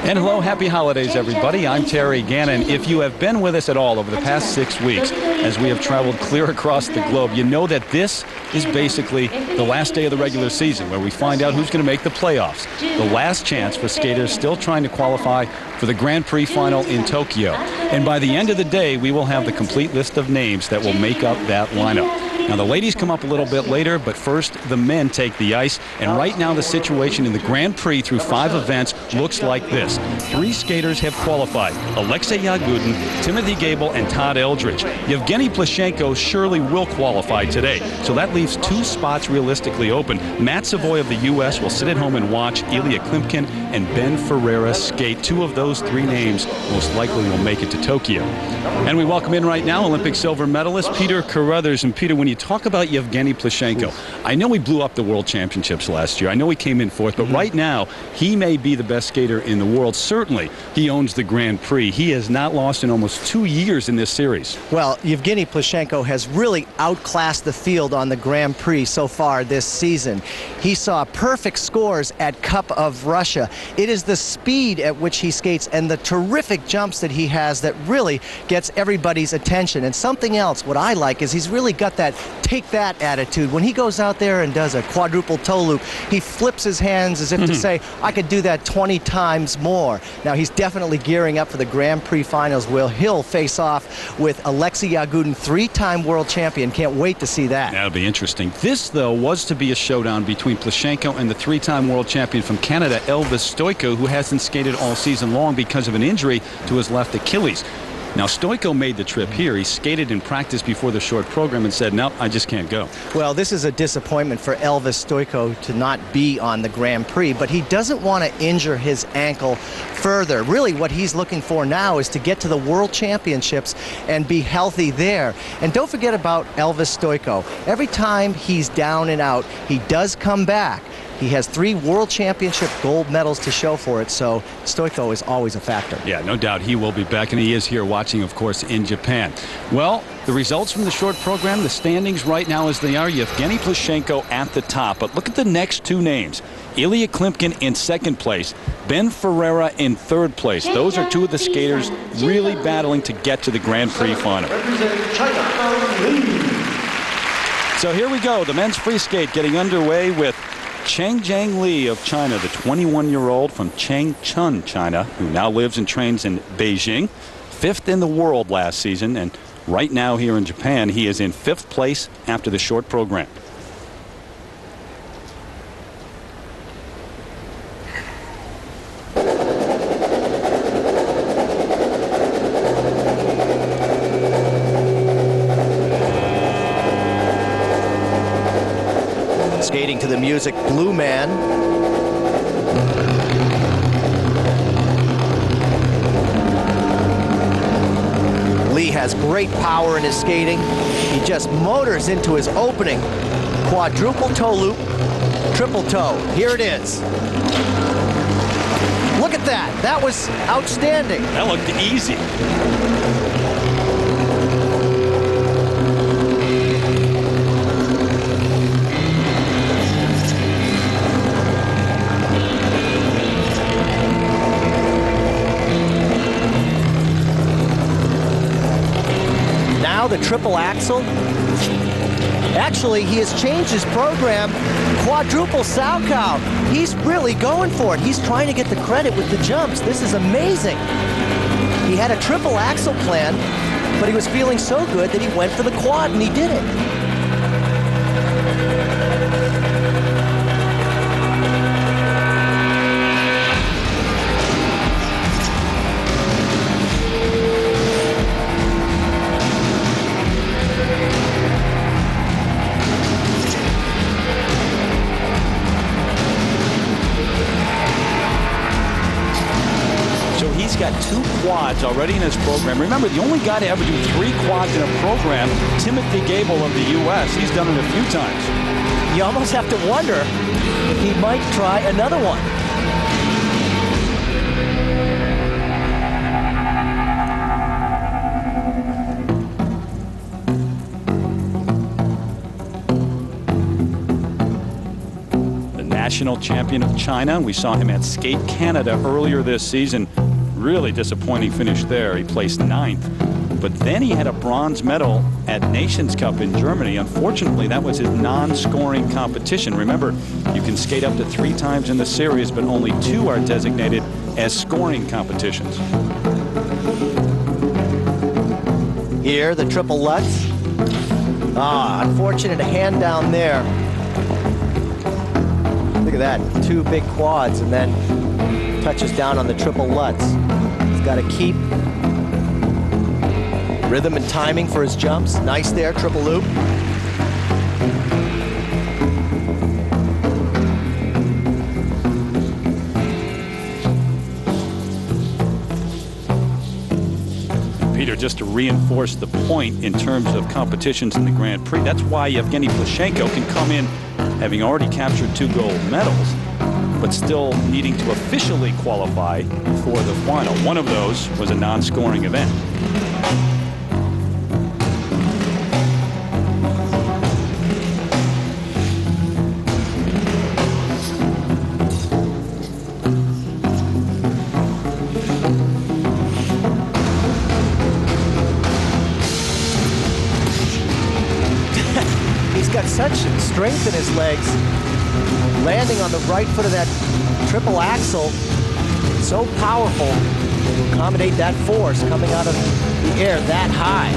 And hello, happy holidays, everybody. I'm Terry Gannon. If you have been with us at all over the past 6 weeks as we have traveled clear across the globe, you know that this is basically the last day of the regular season where we find out who's going to make the playoffs. The last chance for skaters still trying to qualify for the Grand Prix final in Tokyo. And by the end of the day, we will have the complete list of names that will make up that lineup. Now, the ladies come up a little bit later, but first, the men take the ice. And right now, the situation in the Grand Prix through 5 events looks like this. 3 skaters have qualified: Alexei Yagudin, Timothy Gable, and Todd Eldridge. Evgeny Plushenko surely will qualify today, so that leaves 2 spots realistically open. Matt Savoy of the U.S. will sit at home and watch Ilya Klimkin and Ben Ferreira skate. 2 of those 3 names most likely will make it to Tokyo. And we welcome in right now Olympic silver medalist Peter Carruthers. And Peter, when you talk about Evgeny Plushenko, I know he blew up the World Championships last year. I know he came in 4th, but right now he may be the best skater in the world. Certainly, he owns the Grand Prix. He has not lost in almost 2 years in this series. Well, Evgeny Plushenko has really outclassed the field on the Grand Prix so far this season. He saw perfect scores at Cup of Russia. It is the speed at which he skates and the terrific jumps that he has that really gets everybody's attention. And something else, what I like, is he's really got that take that attitude. When he goes out there and does a quadruple toe loop, he flips his hands as if to say, I could do that 20 times more. Now, he's definitely gearing up for the Grand Prix finals. He'll face off with Alexei Yagudin, 3-time world champion. Can't wait to see that. That'll be interesting. This, though, was to be a showdown between Plushenko and the 3-time world champion from Canada, Elvis Stoico, who hasn't skated all season long because of an injury to his left Achilles. Now, Stoico made the trip here. He skated in practice before the short program and said, no, I just can't go. Well, this is a disappointment for Elvis Stoico to not be on the Grand Prix, but he doesn't want to injure his ankle further. Really, what he's looking for now is to get to the World Championships and be healthy there. And don't forget about Elvis Stoico. Every time he's down and out, he does come back. He has 3 World Championship gold medals to show for it, so Stoico is always a factor. Yeah, no doubt he will be back, and he is here watching, of course, in Japan. Well, the results from the short program, the standings right now as they are, Evgeny Plushenko at the top. But look at the next 2 names. Ilya Klimpkin in 2nd place, Ben Ferreira in 3rd place. Those are 2 of the skaters really battling to get to the Grand Prix final. So here we go, the men's free skate getting underway with Changjiang Li of China, the 21-year-old from Changchun, China, who now lives and trains in Beijing. 5th in the world last season, and right now here in Japan, he is in 5th place after the short program. Skating to the music, Blue Man. Lee has great power in his skating. He just motors into his opening. Quadruple toe loop, triple toe. Here it is. Look at that. That was outstanding. That looked easy. The triple axel. Actually, he has changed his program. Quadruple Salchow. He's really going for it. He's trying to get the credit with the jumps. This is amazing. He had a triple axel plan, but he was feeling so good that he went for the quad, and he did it. Got 2 quads already in his program. Remember, the only guy to ever do 3 quads in a program, Timothy Gable of the U.S. He's done it a few times. You almost have to wonder if he might try another one. The national champion of China. We saw him at Skate Canada earlier this season. Really disappointing finish there. He placed 9th. But then he had a bronze medal at Nations Cup in Germany. Unfortunately, that was his non-scoring competition. Remember, you can skate up to 3 times in the series, but only 2 are designated as scoring competitions. Here, the triple Lutz. Unfortunate hand down there. Look at that, 2 big quads, and then touches down on the triple Lutz. He's got to keep rhythm and timing for his jumps. Nice there, triple loop. Peter, just to reinforce the point in terms of competitions in the Grand Prix, that's why Evgeny Plushenko can come in having already captured 2 gold medals, but still needing to officially qualify for the final. One of those was a non-scoring event. He's got such strength in his legs. Landing on the right foot of that triple axle, so powerful to accommodate that force coming out of the air that high.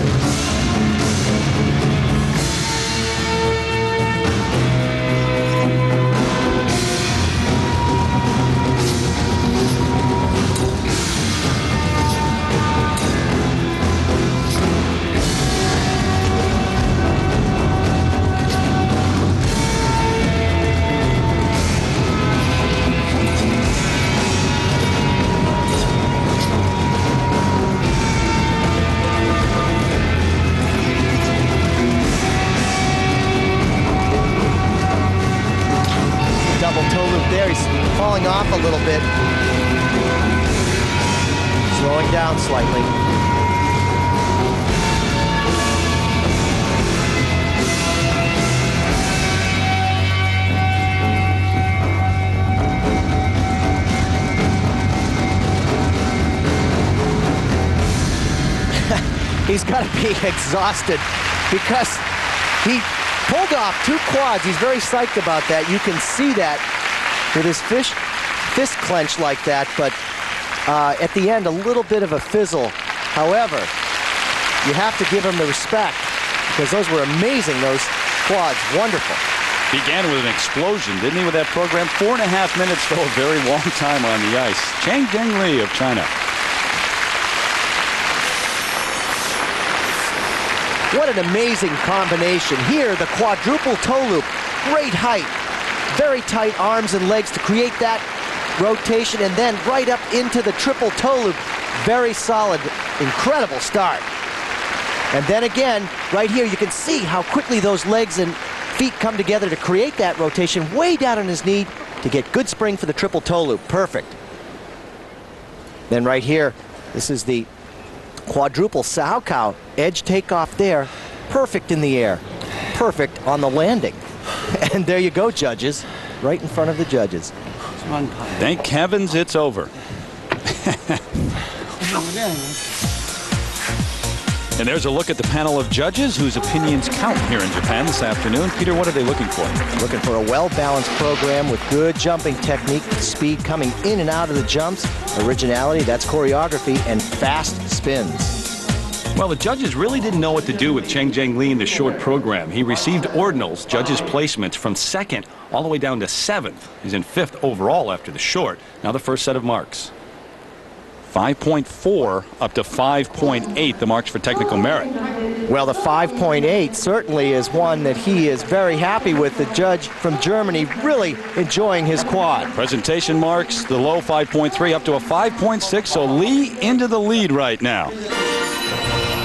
double toe loop there. He's falling off a little bit. Slowing down slightly. He's got to be exhausted because he pulled off 2 quads. He's very psyched about that. You can see that with his fist clenched like that, but at the end, a little bit of a fizzle. However, you have to give him the respect because those were amazing, those quads. Wonderful. Began with an explosion, didn't he, with that program? 4.5 minutes, though, a very long time on the ice. Chang Li of China. What an amazing combination. Here, the quadruple toe loop. Great height. Very tight arms and legs to create that rotation, and then right up into the triple toe loop. Very solid, incredible start. And then again, right here, you can see how quickly those legs and feet come together to create that rotation way down on his knee to get good spring for the triple toe loop. Perfect. Then right here, this is the quadruple Sao edge takeoff there. Perfect in the air. Perfect on the landing. And there you go, judges. Right in front of the judges. Thank heavens it's over. And there's a look at the panel of judges whose opinions count here in Japan this afternoon. Peter, what are they looking for? Looking for a well-balanced program with good jumping technique, speed coming in and out of the jumps, originality, that's choreography, and fast spins. Well, the judges really didn't know what to do with Chang Li in the short program. He received ordinals, judges' placements, from 2nd all the way down to 7th. He's in 5th overall after the short. Now the first set of marks. 5.4 up to 5.8, the marks for technical merit. Well, the 5.8 certainly is one that he is very happy with. The judge from Germany really enjoying his quad. Presentation marks, the low 5.3 up to a 5.6, so Li into the lead right now.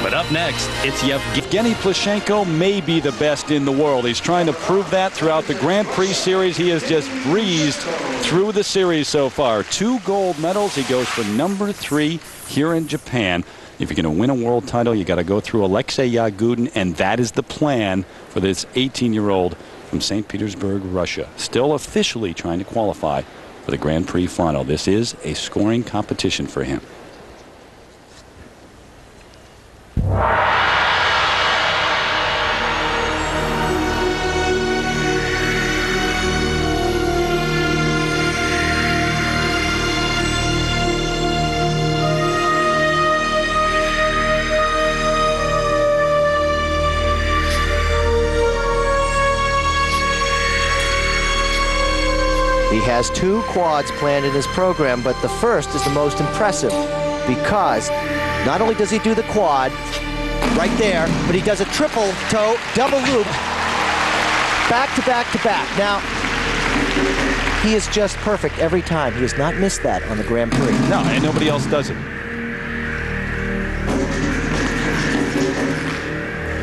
But up next, it's Evgeny Plushenko, may be the best in the world. He's trying to prove that throughout the Grand Prix series. He has just breezed through the series so far. 2 gold medals. He goes for number 3 here in Japan. If you're going to win a world title, you got to go through Alexei Yagudin, and that is the plan for this 18-year-old from St. Petersburg, Russia. Still officially trying to qualify for the Grand Prix final. This is a scoring competition for him. He has 2 quads planned in his program, but the first is the most impressive because not only does he do the quad right there, but he does a triple toe, double loop, back to back to back. Now, he is just perfect every time. He has not missed that on the Grand Prix. No, and nobody else does it.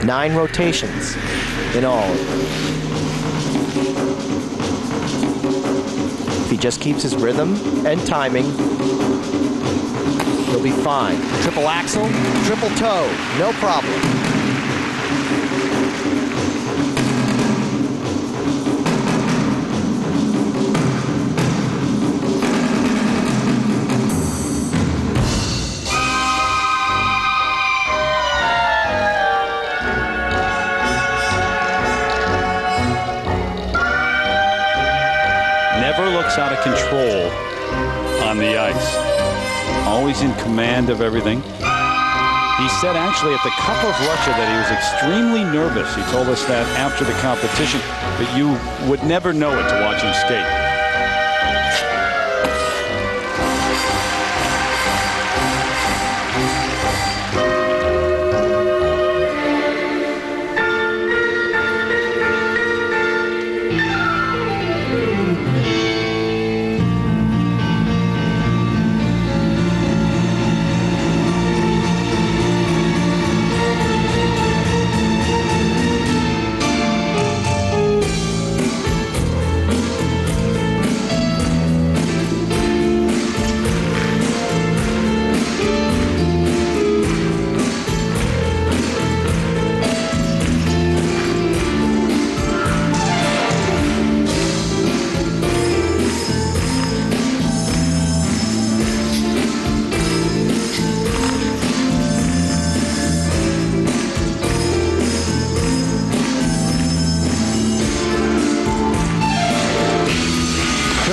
9 rotations in all. If he just keeps his rhythm and timing, he'll be fine. Triple axel, triple toe, no problem. Never looks out of control on the ice. Always in command of everything. He said actually at the Cup of Russia that he was extremely nervous. He told us that after the competition, but you would never know it to watch him skate.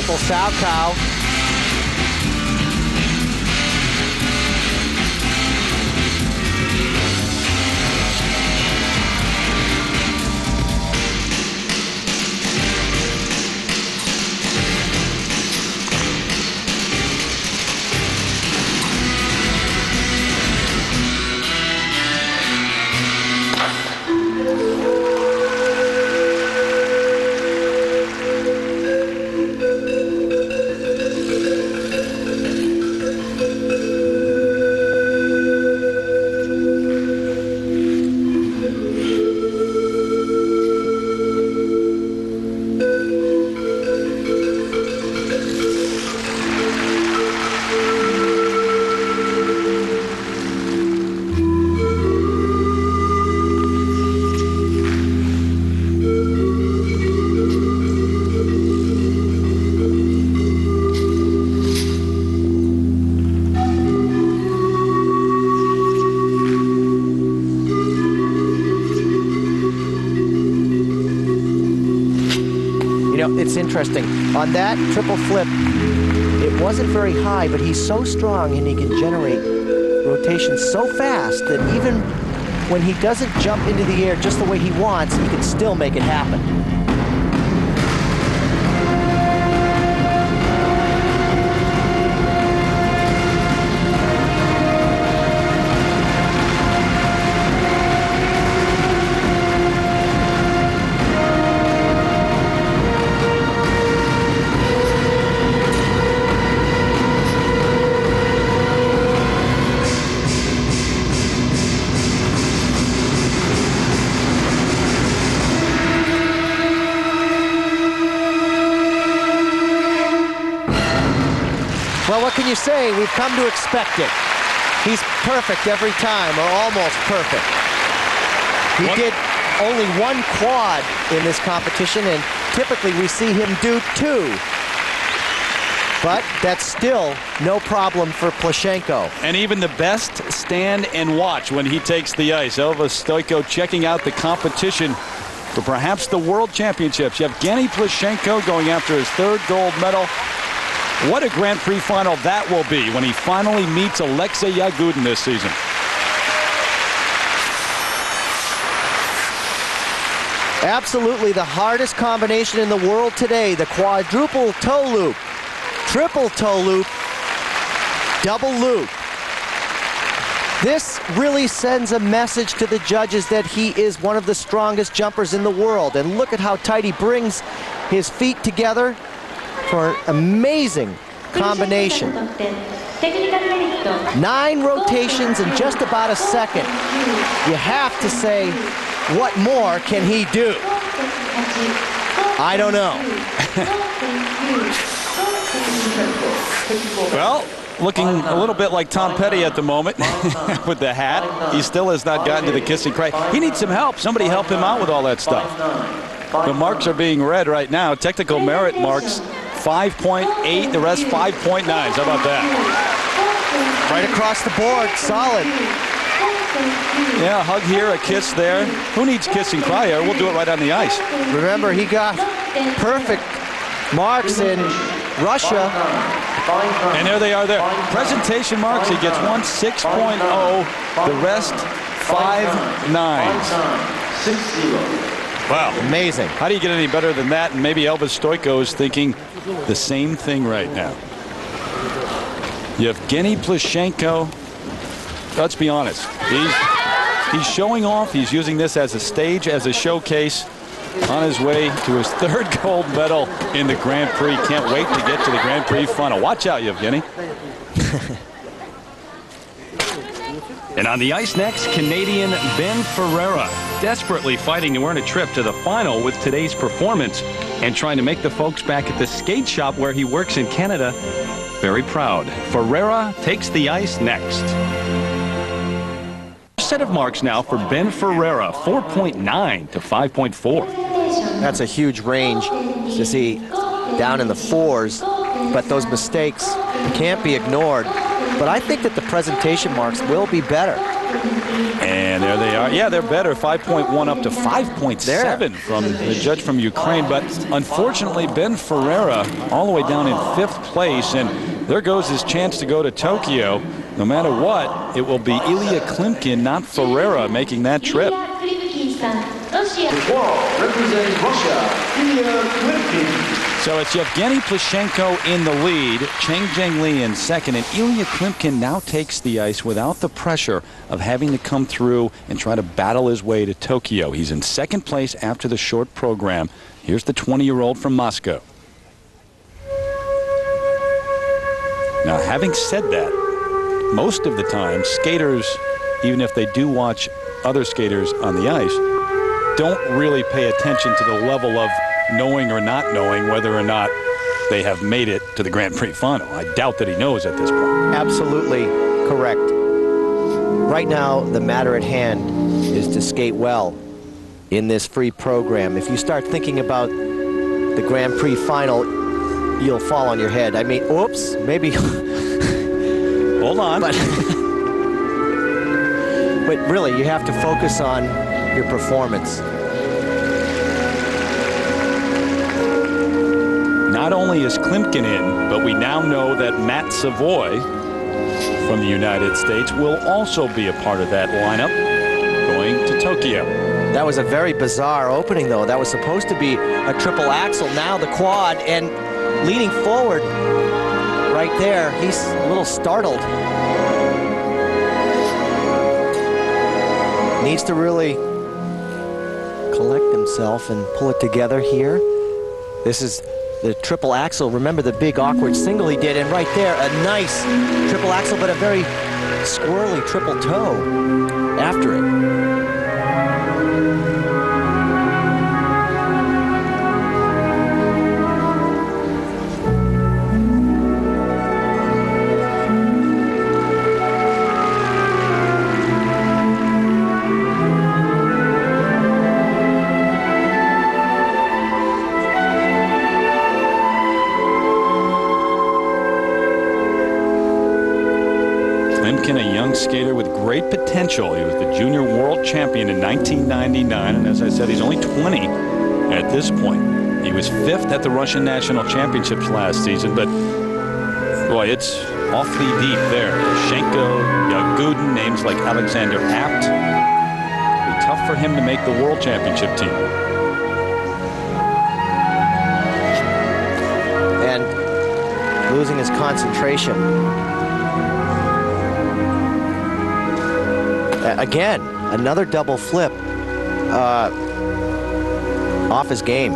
triple Salchow. It's interesting. On that triple flip, it wasn't very high, but he's so strong and he can generate rotations so fast that even when he doesn't jump into the air just the way he wants, he can still make it happen. Well, what can you say? We've come to expect it. He's perfect every time, or almost perfect. He did only one quad in this competition, and typically we see him do 2. But that's still no problem for Plushenko. And even the best stand and watch when he takes the ice. Elvis Stoiko checking out the competition for perhaps the World Championships. Evgeny Plushenko going after his 3rd gold medal. What a Grand Prix final that will be when he finally meets Alexei Yagudin this season. Absolutely the hardest combination in the world today, the quadruple toe loop, triple toe loop, double loop. This really sends a message to the judges that he is one of the strongest jumpers in the world. And look at how tight he brings his feet together for an amazing combination. 9 rotations in just about a second. You have to say, what more can he do? I don't know. Well, looking a little bit like Tom Petty at the moment with the hat. He still has not gotten to the kiss and cry. He needs some help. Somebody help him out with all that stuff. The marks are being read right now. Technical merit marks 5.8, the rest 5.9s. How about that? Right across the board, solid. Yeah, a hug here, a kiss there. Who needs kiss and cry here? We'll do it right on the ice. Remember, he got perfect marks in Russia. And there they are there. Presentation marks, he gets one 6.0, the rest 5.9s. Wow. Amazing. How do you get any better than that? And maybe Elvis Stoiko is thinking the same thing right now. Evgeny Plushenko, let's be honest, he's showing off. He's using this as a stage, as a showcase on his way to his 3rd gold medal in the Grand Prix. Can't wait to get to the Grand Prix final. Watch out, Evgeny. And on the ice next, Canadian Ben Ferreira, desperately fighting to earn a trip to the final with today's performance and trying to make the folks back at the skate shop where he works in Canada very proud. Ferreira takes the ice next. Set of marks now for Ben Ferreira, 4.9 to 5.4. That's a huge range to see down in the 4s, but those mistakes can't be ignored. But I think that the presentation marks will be better. And there they are. Yeah, they're better. 5.1 up to 5.7 from the judge from Ukraine. But unfortunately, Ben Ferreira all the way down in 5th place. And there goes his chance to go to Tokyo. No matter what, it will be Ilya Klimkin, not Ferreira, making that trip. Representing Russia, Ilya Klimkin. So it's Evgeny Plushenko in the lead, Cheng Zhengli in second, and Ilya Klimkin now takes the ice without the pressure of having to come through and try to battle his way to Tokyo. He's in second place after the short program. Here's the 20-year-old from Moscow. Now, having said that, most of the time, skaters, even if they do watch other skaters on the ice, don't really pay attention to the level of knowing or not knowing whether or not they have made it to the Grand Prix final. I doubt that he knows at this point. Absolutely correct. Right now, the matter at hand is to skate well in this free program. If you start thinking about the Grand Prix final, you'll fall on your head. I mean, oops, maybe. Hold on. But really, you have to focus on your performance. Not only is Klimkin in, but we now know that Matt Savoy from the United States will also be a part of that lineup going to Tokyo. That was a very bizarre opening, though. That was supposed to be a triple axel. Now the quad, and leaning forward right there, he's a little startled. Needs to really collect himself and pull it together here. This is the triple axel. Remember the big awkward single he did, and right there, a nice triple axel, but a very squirrely triple toe after it. Klimkin, a young skater with great potential. He was the junior world champion in 1999, and as I said, he's only 20 at this point. He was 5th at the Russian National Championships last season, but boy, it's awfully deep there. Plushenko, Yagudin, names like Alexander Apt. It'll be tough for him to make the World Championship team. And losing his concentration. Again, another double flip off his game.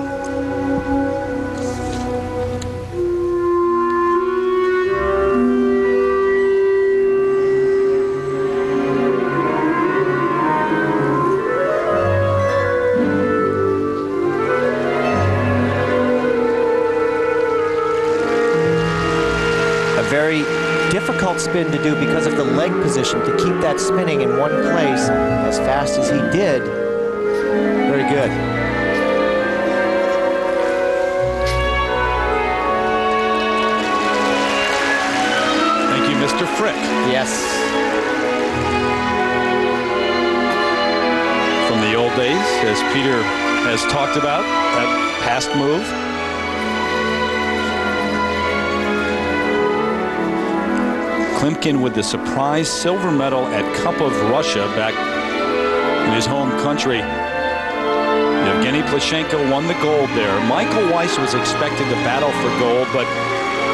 A very difficult spin to do because of the leg position, to keep that spinning in one place as fast as he did. Very good. Thank you, Mr. Frick. Yes. From the old days, as Peter has talked about, that past move. Klimkin with the surprise silver medal at Cup of Russia back in his home country. Evgeny Plushenko won the gold there. Michael Weiss was expected to battle for gold, but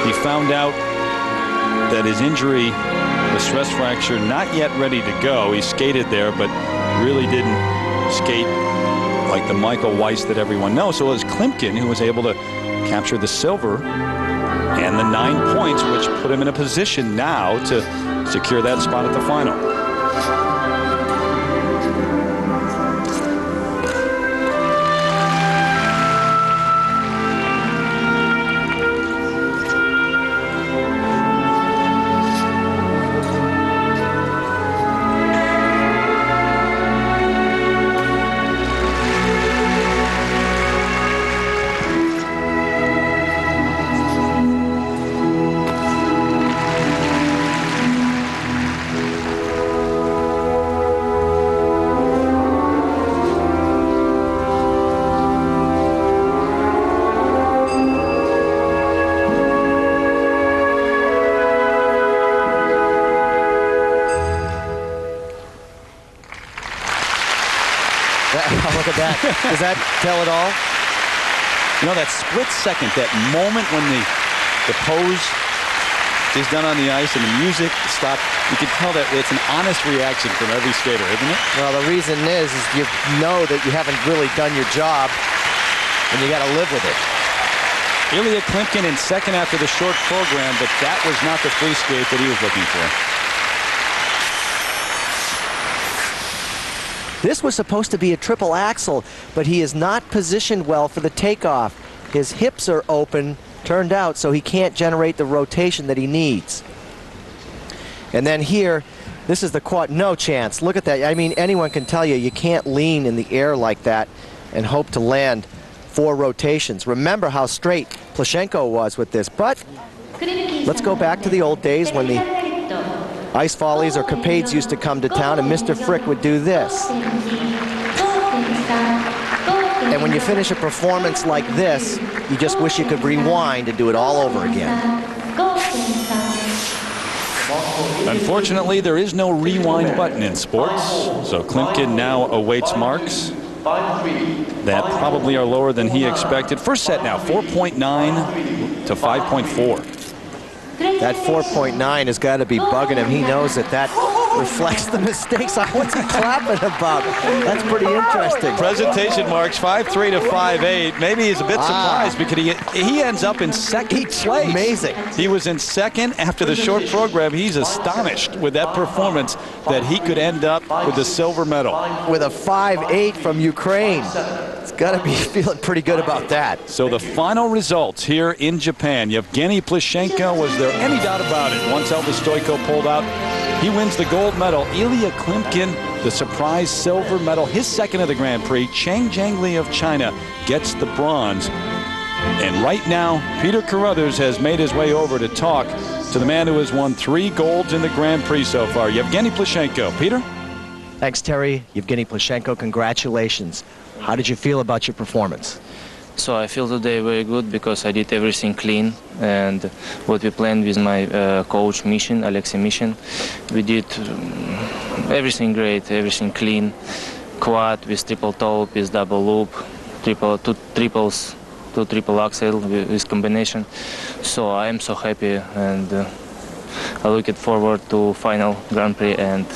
he found out that his injury, the stress fracture, not yet ready to go. He skated there, but really didn't skate like the Michael Weiss that everyone knows. So it was Klimkin who was able to capture the silver and the 9 points, which put him in a position now to secure that spot at the final. Does that tell it all? You know, that split second, that moment when the pose is done on the ice and the music stopped, you can tell that it's an honest reaction from every skater, isn't it? Well, the reason is you know that you haven't really done your job, and you got to live with it. Ilya Klimpkin in second after the short program, but that was not the free skate that he was looking for. This was supposed to be a triple axel, but he is not positioned well for the takeoff. His hips are open, turned out, so he can't generate the rotation that he needs. And then here, this is the quad. No chance. Look at that. I mean, anyone can tell you can't lean in the air like that and hope to land 4 rotations. Remember how straight Plushenko was with this. But let's go back to the old days when the ice volleys or capades used to come to town, and Mr. Frick would do this. And when you finish a performance like this, you just wish you could rewind and do it all over again. Unfortunately, there is no rewind button in sports, so Klimpkin now awaits marks that probably are lower than he expected. First set now, 4.9 to 5.4. That 4.9 has got to be bugging him. He knows that reflects the mistakes. What's he clapping about? That's pretty interesting. Presentation marks 5.3 to 5.8. Maybe he's a bit surprised because he ends up in second place. Amazing. He was in second after the short program. He's astonished with that performance that he could end up with the silver medal. With a 5.8 from Ukraine. It's got to be feeling pretty good about that. So the final results here in Japan. Evgeny Plushenko, was there any doubt about it? Once Elvis Stoico pulled out, he wins the gold medal. Ilya Klimpkin, the surprise silver medal, his second of the Grand Prix. Cheng Zhangli of China gets the bronze. And right now, Peter Carruthers has made his way over to talk to the man who has won 3 golds in the Grand Prix so far, Evgeny Plushenko. Peter? Thanks, Terry. Evgeny Plushenko, congratulations. How did you feel about your performance? So I feel today very good because I did everything clean, and what we planned with my coach Mishin, Alexei Mishin, we did everything great, everything clean. Quad with triple toe, with double loop, two triple axel with combination. So I am so happy, and I looking forward to final Grand Prix, and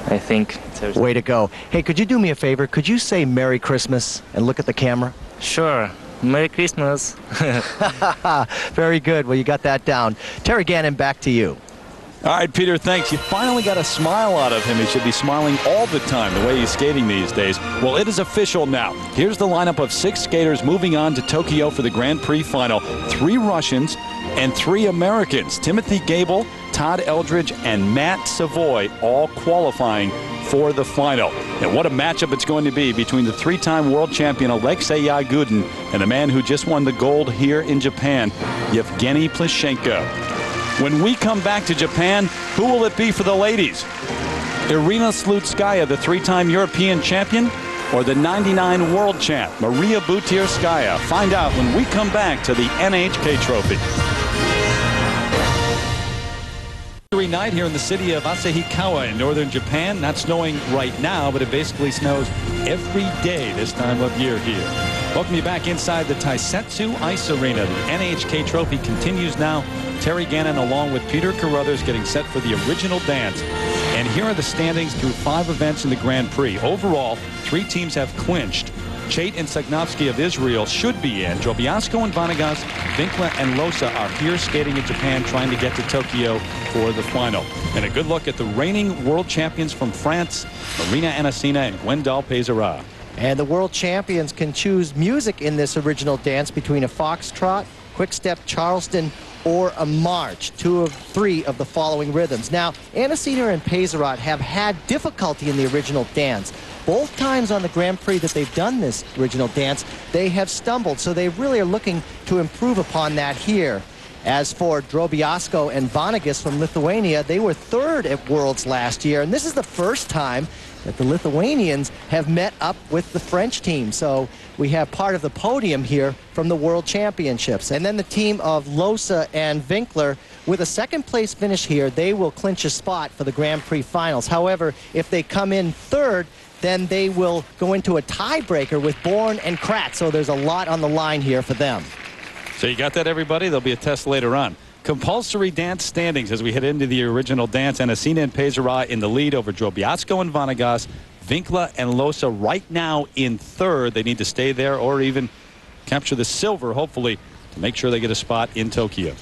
I think it's everything. Way to go. Hey, could you do me a favor? Could you say Merry Christmas and look at the camera? Sure. Merry Christmas. Very good. Well, you got that down. Terry Gannon, back to you. All right, Peter, thanks. You finally got a smile out of him. He should be smiling all the time, the way he's skating these days. Well, it is official now. Here's the lineup of 6 skaters moving on to Tokyo for the Grand Prix final. 3 Russians and 3 Americans. Timothy Gable, Todd Eldridge, and Matt Savoy all qualifying for the final. And what a matchup it's going to be between the 3-time world champion Alexei Yagudin and the man who just won the gold here in Japan, Evgeny Plushenko. When we come back to Japan, who will it be for the ladies? Irina Slutskaya, the 3-time European champion, or the 99 world champ, Maria Butirskaya? Find out when we come back to the NHK Trophy. Night here in the city of Asahikawa in northern Japan. Not snowing right now, but it basically snows every day this time of year here. Welcome you back inside the Taisetsu Ice Arena. The NHK Trophy continues now. Terry Gannon along with Peter Carruthers getting set for the original dance. And here are the standings through 5 events in the Grand Prix. Overall, 3 teams have clinched. Chait and Sagnovsky of Israel should be in. Drobiazko and Vanegas, Winkler and Losa are here skating in Japan, trying to get to Tokyo for the final. And a good look at the reigning world champions from France, Marina Anissina and Gwendal Peizerat. And the world champions can choose music in this original dance between a foxtrot, quick-step Charleston, or a march, 2 of 3 of the following rhythms. Now, Anissina and Peizerat have had difficulty in the original dance. Both times on the Grand Prix that they've done this original dance, they have stumbled, so they really are looking to improve upon that here. As for Drobiazko and Vanegas from Lithuania, they were 3rd at Worlds last year, and this is the first time that the Lithuanians have met up with the French team. So we have part of the podium here from the World Championships. And then the team of Losa and Winkler, with a 2nd place finish here, they will clinch a spot for the Grand Prix finals. However, if they come in 3rd, then they will go into a tiebreaker with Bourne and Kratz. So there's a lot on the line here for them. So you got that, everybody? There'll be a test later on. Compulsory dance standings as we head into the original dance. Anissina and Peizerat in the lead over Drobiazko and Vanagas. Winkler and Losa right now in third. They need to stay there or even capture the silver, hopefully, to make sure they get a spot in Tokyo.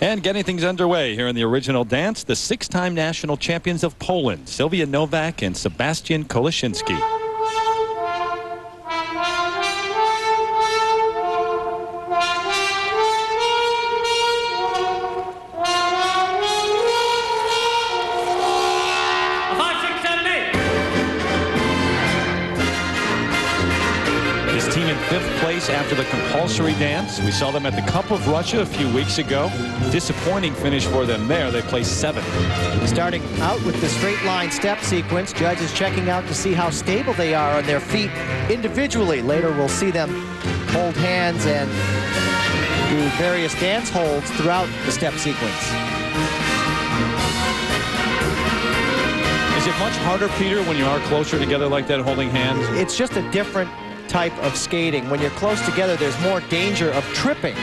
And getting things underway here in the original dance, the 6-time national champions of Poland, Sylwia Nowak and Sebastian Koleszyński. Team in 5th place after the compulsory dance. We saw them at the Cup of Russia a few weeks ago. Disappointing finish for them there. They placed 7th. Starting out with the straight line step sequence, judges checking out to see how stable they are on their feet individually. Later we'll see them hold hands and do various dance holds throughout the step sequence. Is it much harder, Peter, when you are closer together like that, holding hands? It's just a different type of skating. When you're close together, there's more danger of tripping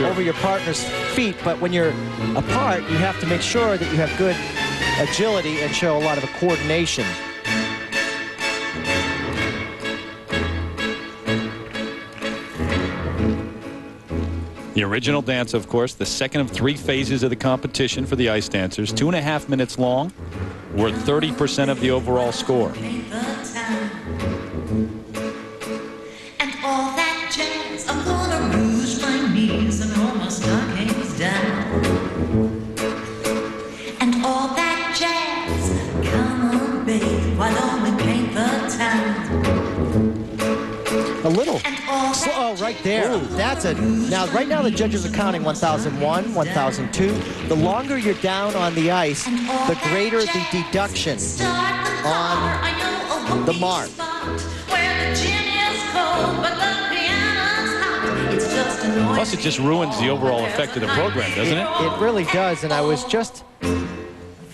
over your partner's feet, but when you're apart, you have to make sure that you have good agility and show a lot of coordination. The original dance, of course, the second of 3 phases of the competition for the ice dancers, 2.5 minutes long, worth 30% of the overall score. A little slow right there. Ooh. That's a now. Right now the judges are counting 1001, 1002. The longer you're down on the ice, the greater the deduction on the mark. Plus, it just ruins the overall effect of the program, doesn't it? It really does. And I was just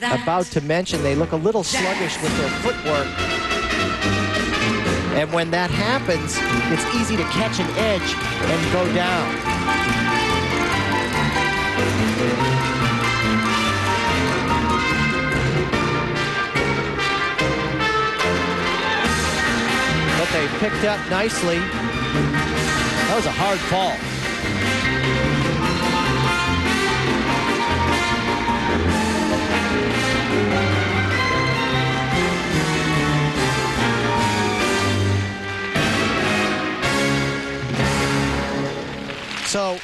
about to mention they look a little sluggish with their footwork. And when that happens, it's easy to catch an edge and go down. But they picked up nicely. That was a hard fall. So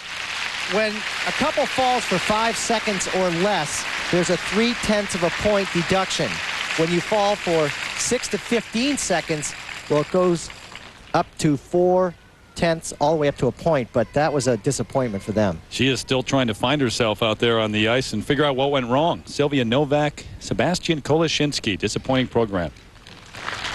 when a couple falls for 5 seconds or less, there's a 0.3 of a point deduction. When you fall for 6 to 15 seconds, well, it goes up to 4/10, all the way up to a point, but that was a disappointment for them. She is still trying to find herself out there on the ice and figure out what went wrong. Sylwia Nowak, Sebastian Koleszyński, disappointing program.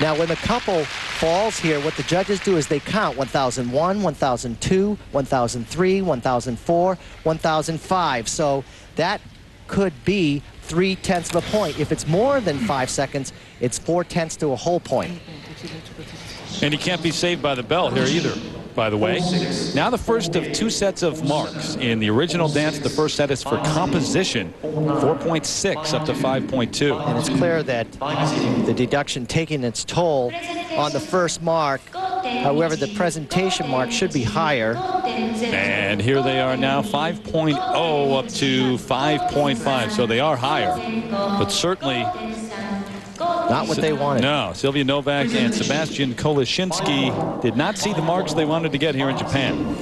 Now, when the couple falls here, what the judges do is they count 1001, 1002, 1003, 1004, 1005. So that could be 0.3 of a point. If it's more than 5 seconds, it's 0.4 to a whole point. And he can't be saved by the bell here either, by the way. Now the first of 2 sets of marks. In the original dance, the first set is for composition, 4.6 up to 5.2. And it's clear that the deduction taking its toll on the first mark. However, the presentation mark should be higher. And here they are now, 5.0 up to 5.5. So they are higher, but certainly not what they wanted. No, Sylwia Nowak and Sebastian Koleszyński did not see the marks they wanted to get here in Japan.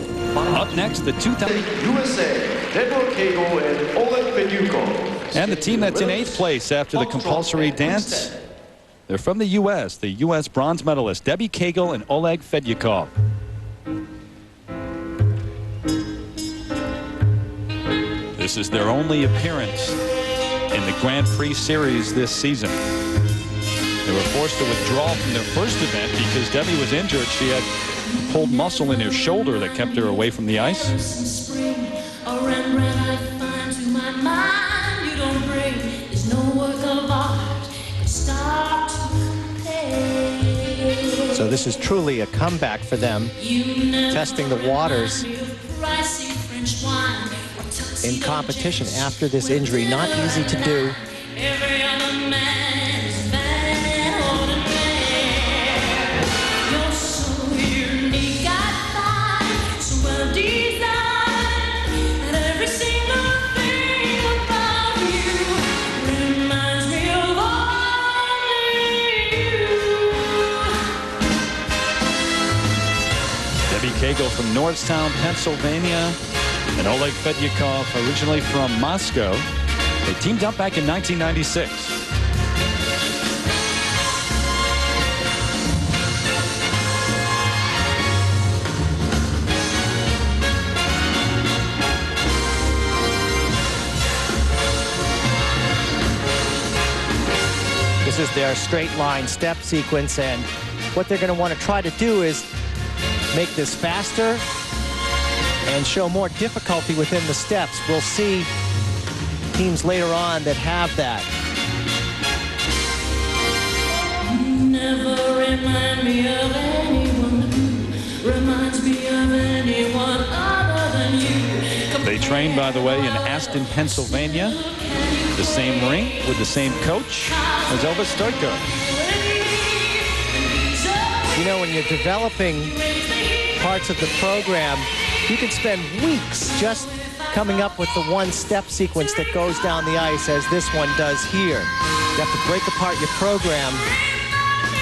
Up next, the 2000 USA, Edward Kegel and Oleg Fedyukov. And the team that's in 8th place after the compulsory dance. They're from the U.S., the U.S. bronze medalists, Debbie Kegel and Oleg Fedyukov. This is their only appearance in the Grand Prix Series this season. They were forced to withdraw from their first event because Debbie was injured. She had a pulled muscle in her shoulder that kept her away from the ice. this is truly a comeback for them, testing the waters in competition after this injury. Not easy to do. Kegel from Norristown, Pennsylvania, and Oleg Fedyakov, originally from Moscow. They teamed up back in 1996. This is their straight line step sequence, and what they're going to want to try to do is make this faster and show more difficulty within the steps. We'll see teams later on that have that. Never remind me of anyone who reminds me of anyone other than you. They train, by the way, in Aston, Pennsylvania. The same rink with the same coach as Elvis Stoico. You know, when you're developing parts of the program, you can spend weeks just coming up with the one step sequence that goes down the ice, as this one does here. You have to break apart your program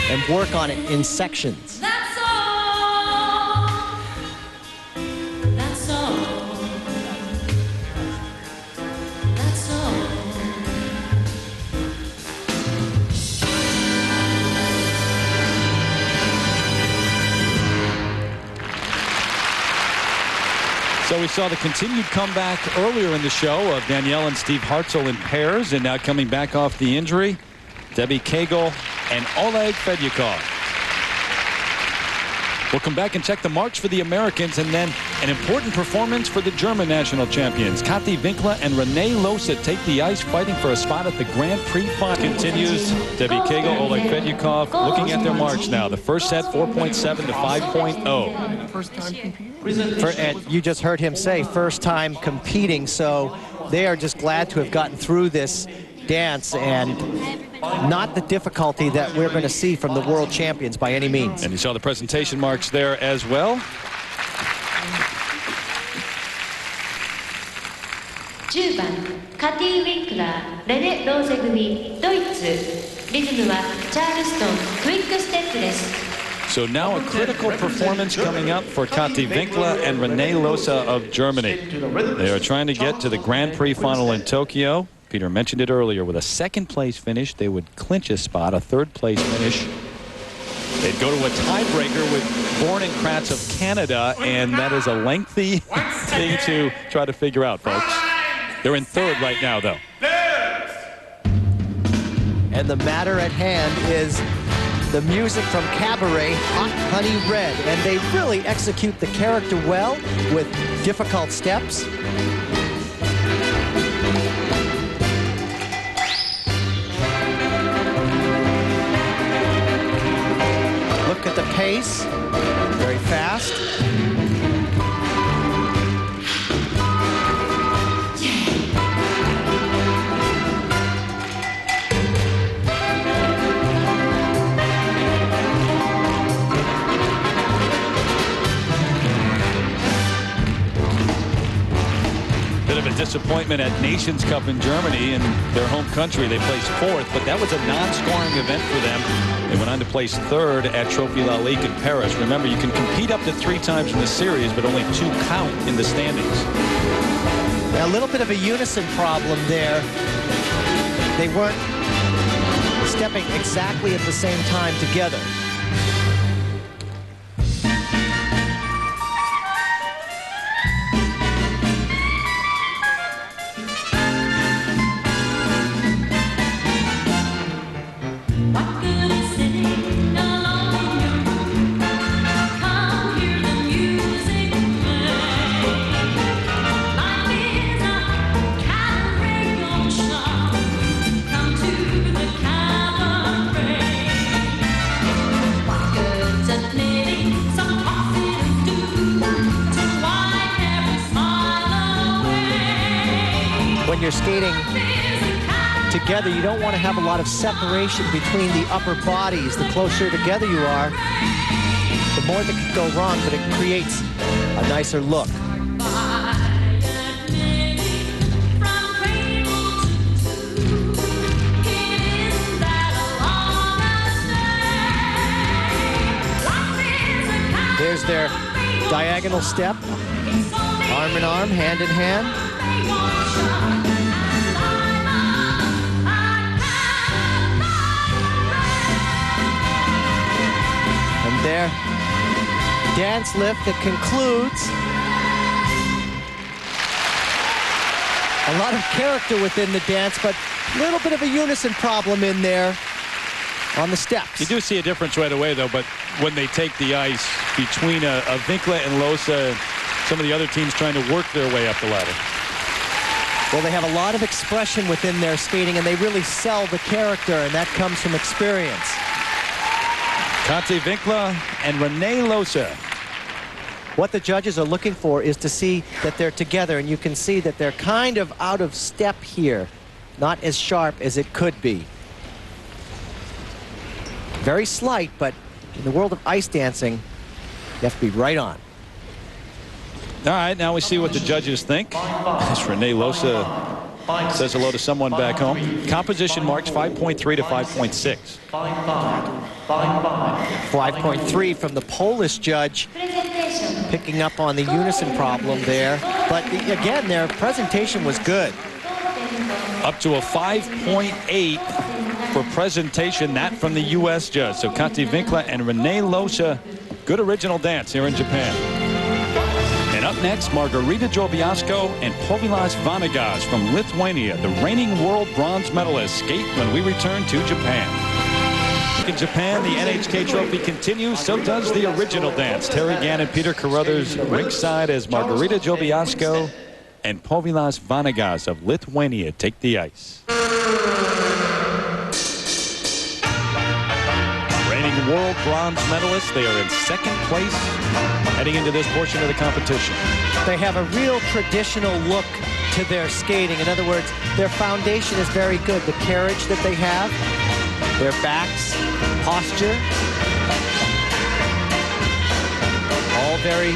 and work on it in sections. That's all. That's all. That's all. So we saw the continued comeback earlier in the show of Danielle and Steve Hartzell in pairs, and now coming back off the injury, Debbie Kegel and Oleg Fedyakov. We'll come back and check the marks for the Americans, and then an important performance for the German national champions. Kathi Winkler and Renee Losa take the ice, fighting for a spot at the Grand Prix final. Continues Debbie Kegel, Oleg Fedyakov, looking at their marks now. The first set, 4.7 to 5.0. And you just heard him say first time competing, so they are just glad to have gotten through this dance, and not the difficulty that we're going to see from the world champions by any means. And you saw the presentation marks there as well. 10番カティ・ウィンクラー、レネ・ローゼ組、ドイツ。リズムはチャールストン、クイックステップです。 So now a critical performance coming up for Kathi Winkler and Renee Losa of Germany. They are trying to get to the Grand Prix final in Tokyo. Peter mentioned it earlier. With a second place finish, they would clinch a spot. A third place finish, they'd go to a tiebreaker with Born and Kratz of Canada, and that is a lengthy thing to try to figure out, folks. They're in third right now, though. And the matter at hand is the music from Cabaret, Hot Honey Red, and they really execute the character well with difficult steps. Look at the pace, very fast. Bit of a disappointment at Nations Cup in Germany. In their home country, they placed fourth, but that was a non-scoring event for them. They went on to place third at Trophy La Ligue in Paris. Remember, you can compete up to 3 times in the series, but only 2 count in the standings. A little bit of a unison problem there. They weren't stepping exactly at the same time together. when you're skating together, you don't want to have a lot of separation between the upper bodies. The closer together you are, the more that can go wrong, but it creates a nicer look. There's their diagonal step, arm in arm, hand in hand. And their dance lift that concludes. A lot of character within the dance, but a little bit of a unison problem in there on the steps. You do see a difference right away, though, but when they take the ice between a Winkler and Losa, some of the other teams trying to work their way up the ladder. Well, they have a lot of expression within their skating, and they really sell the character, and that comes from experience. Kate Winkler and Rene Losa. What the judges are looking for is to see that they're together, and you can see that they're kind of out of step here, not as sharp as it could be. Very slight, but in the world of ice dancing, you have to be right on. All right, now we see what the judges think. As Rene Losa says hello to someone back home. Composition marks 5.3 to 5.6. 5.3 from the Polish judge, picking up on the unison problem there. But again, their presentation was good. Up to a 5.8 for presentation, that from the U.S. judge. So Kate Winkler and Rene Losa, good original dance here in Japan. And up next, Margarita Drobiazko and Povilas Vanagas from Lithuania, the reigning world bronze medalists, skate when we return to Japan. In Japan, the NHK trophy continues, so does the original dance. Terry Gann and Peter Carruthers ringside as Margarita Drobiazko and Povilas Vanagas of Lithuania take the ice. Reigning world bronze medalists, they are in second place heading into this portion of the competition. They have a real traditional look to their skating. In other words, their foundation is very good. The carriage that they have, their backs, posture, all very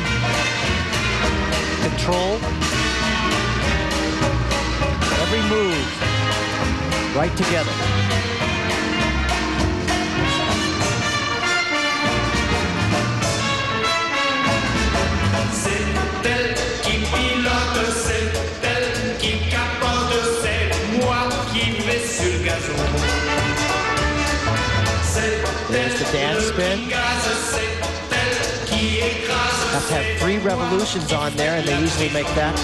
controlled. Every move right together. There's the dance spin. Have to have 3 revolutions on there, and they usually make that.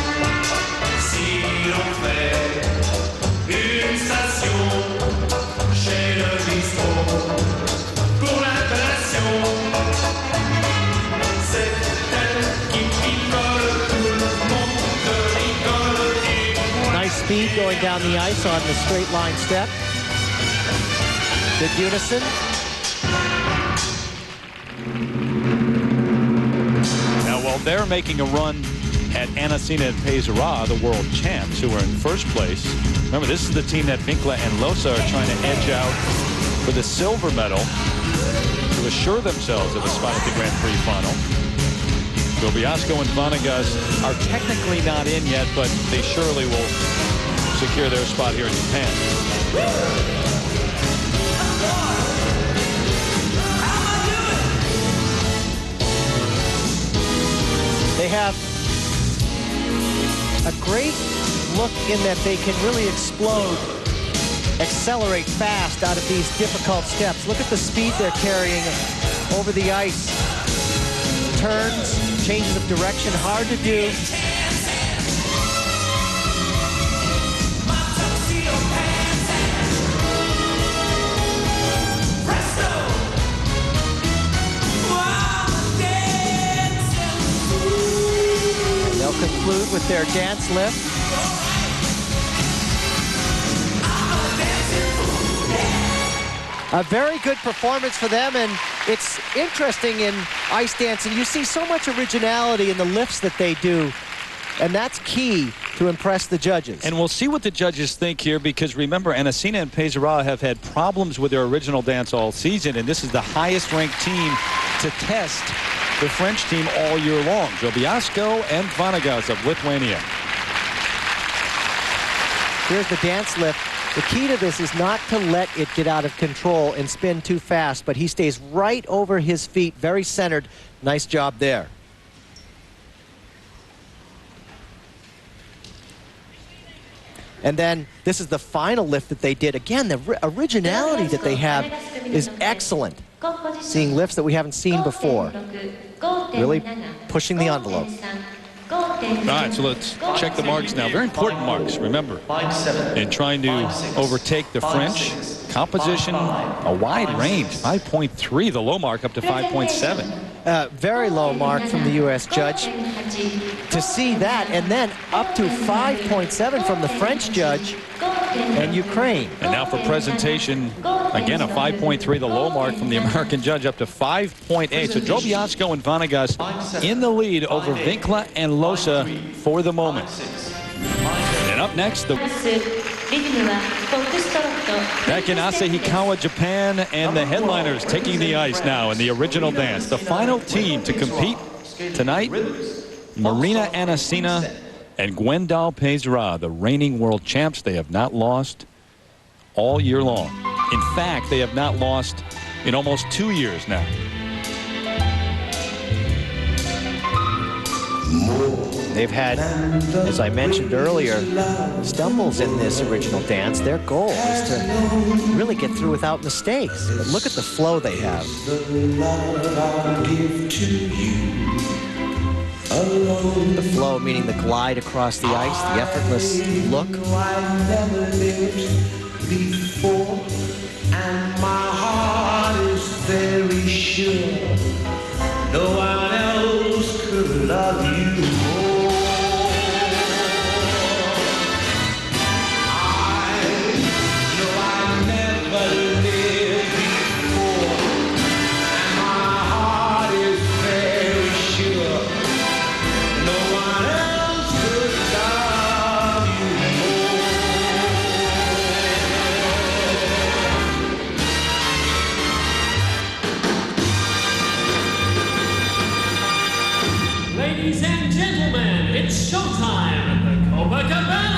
Nice speed going down the ice on the straight line step. Good unison. Now, while they're making a run at Anissina and Peizerat, the world champs, who are in first place. Remember, this is the team that Winkler and Losa are trying to edge out for the silver medal to assure themselves of a spot at the Grand Prix final. Drobiazko and Vanagas are technically not in yet, but they surely will secure their spot here in Japan. They have a great look in that they can really explode, accelerate fast out of these difficult steps. Look at the speed they're carrying over the ice. Turns, changes of direction, hard to do. Conclude with their dance lift. A very good performance for them, and it's interesting in ice dancing. You see so much originality in the lifts that they do, and that's key. to impress the judges. And we'll see what the judges think here, because remember, Anissina and Peizerat have had problems with their original dance all season, and this is the highest ranked team to test the French team all year long. Drobiazko and Vanagas of Lithuania. Here's the dance lift. The key to this is not to let it get out of control and spin too fast, but he stays right over his feet, very centered. Nice job there. And then this is the final lift that they did. Again, the originality that they have is excellent. Seeing lifts that we haven't seen before. Really pushing the envelope. All right, so let's check the marks now. Very important marks, remember, in trying to overtake the French. Composition, a wide range, 5.3, the low mark up to 5.7. Very low mark from the U.S. judge. To see that, and then up to 5.7 from the French judge and Ukraine. And now for presentation, again, a 5.3, the low mark from the American judge, up to 5.8. So Drobiazko and Vanagas in the lead over Winkler and Losa for the moment. And up next, back in Asahikawa, Japan, and the headliners taking the ice now in the original dance. The final team to compete tonight, Marina Anissina and Gwendal Peizerat, the reigning world champs. They have not lost all year long. In fact, they have not lost in almost 2 years now. They've had, as I mentioned earlier, stumbles in this original dance. Their goal is to really get through without mistakes. But look at the flow they have. The flow meaning the glide across the ice, the effortless look. And my heart is very sure no one else could love you more. I know I never lived before, and my heart is very sure no one else could love you Ladies and gentlemen, it's showtime at the Copacabana!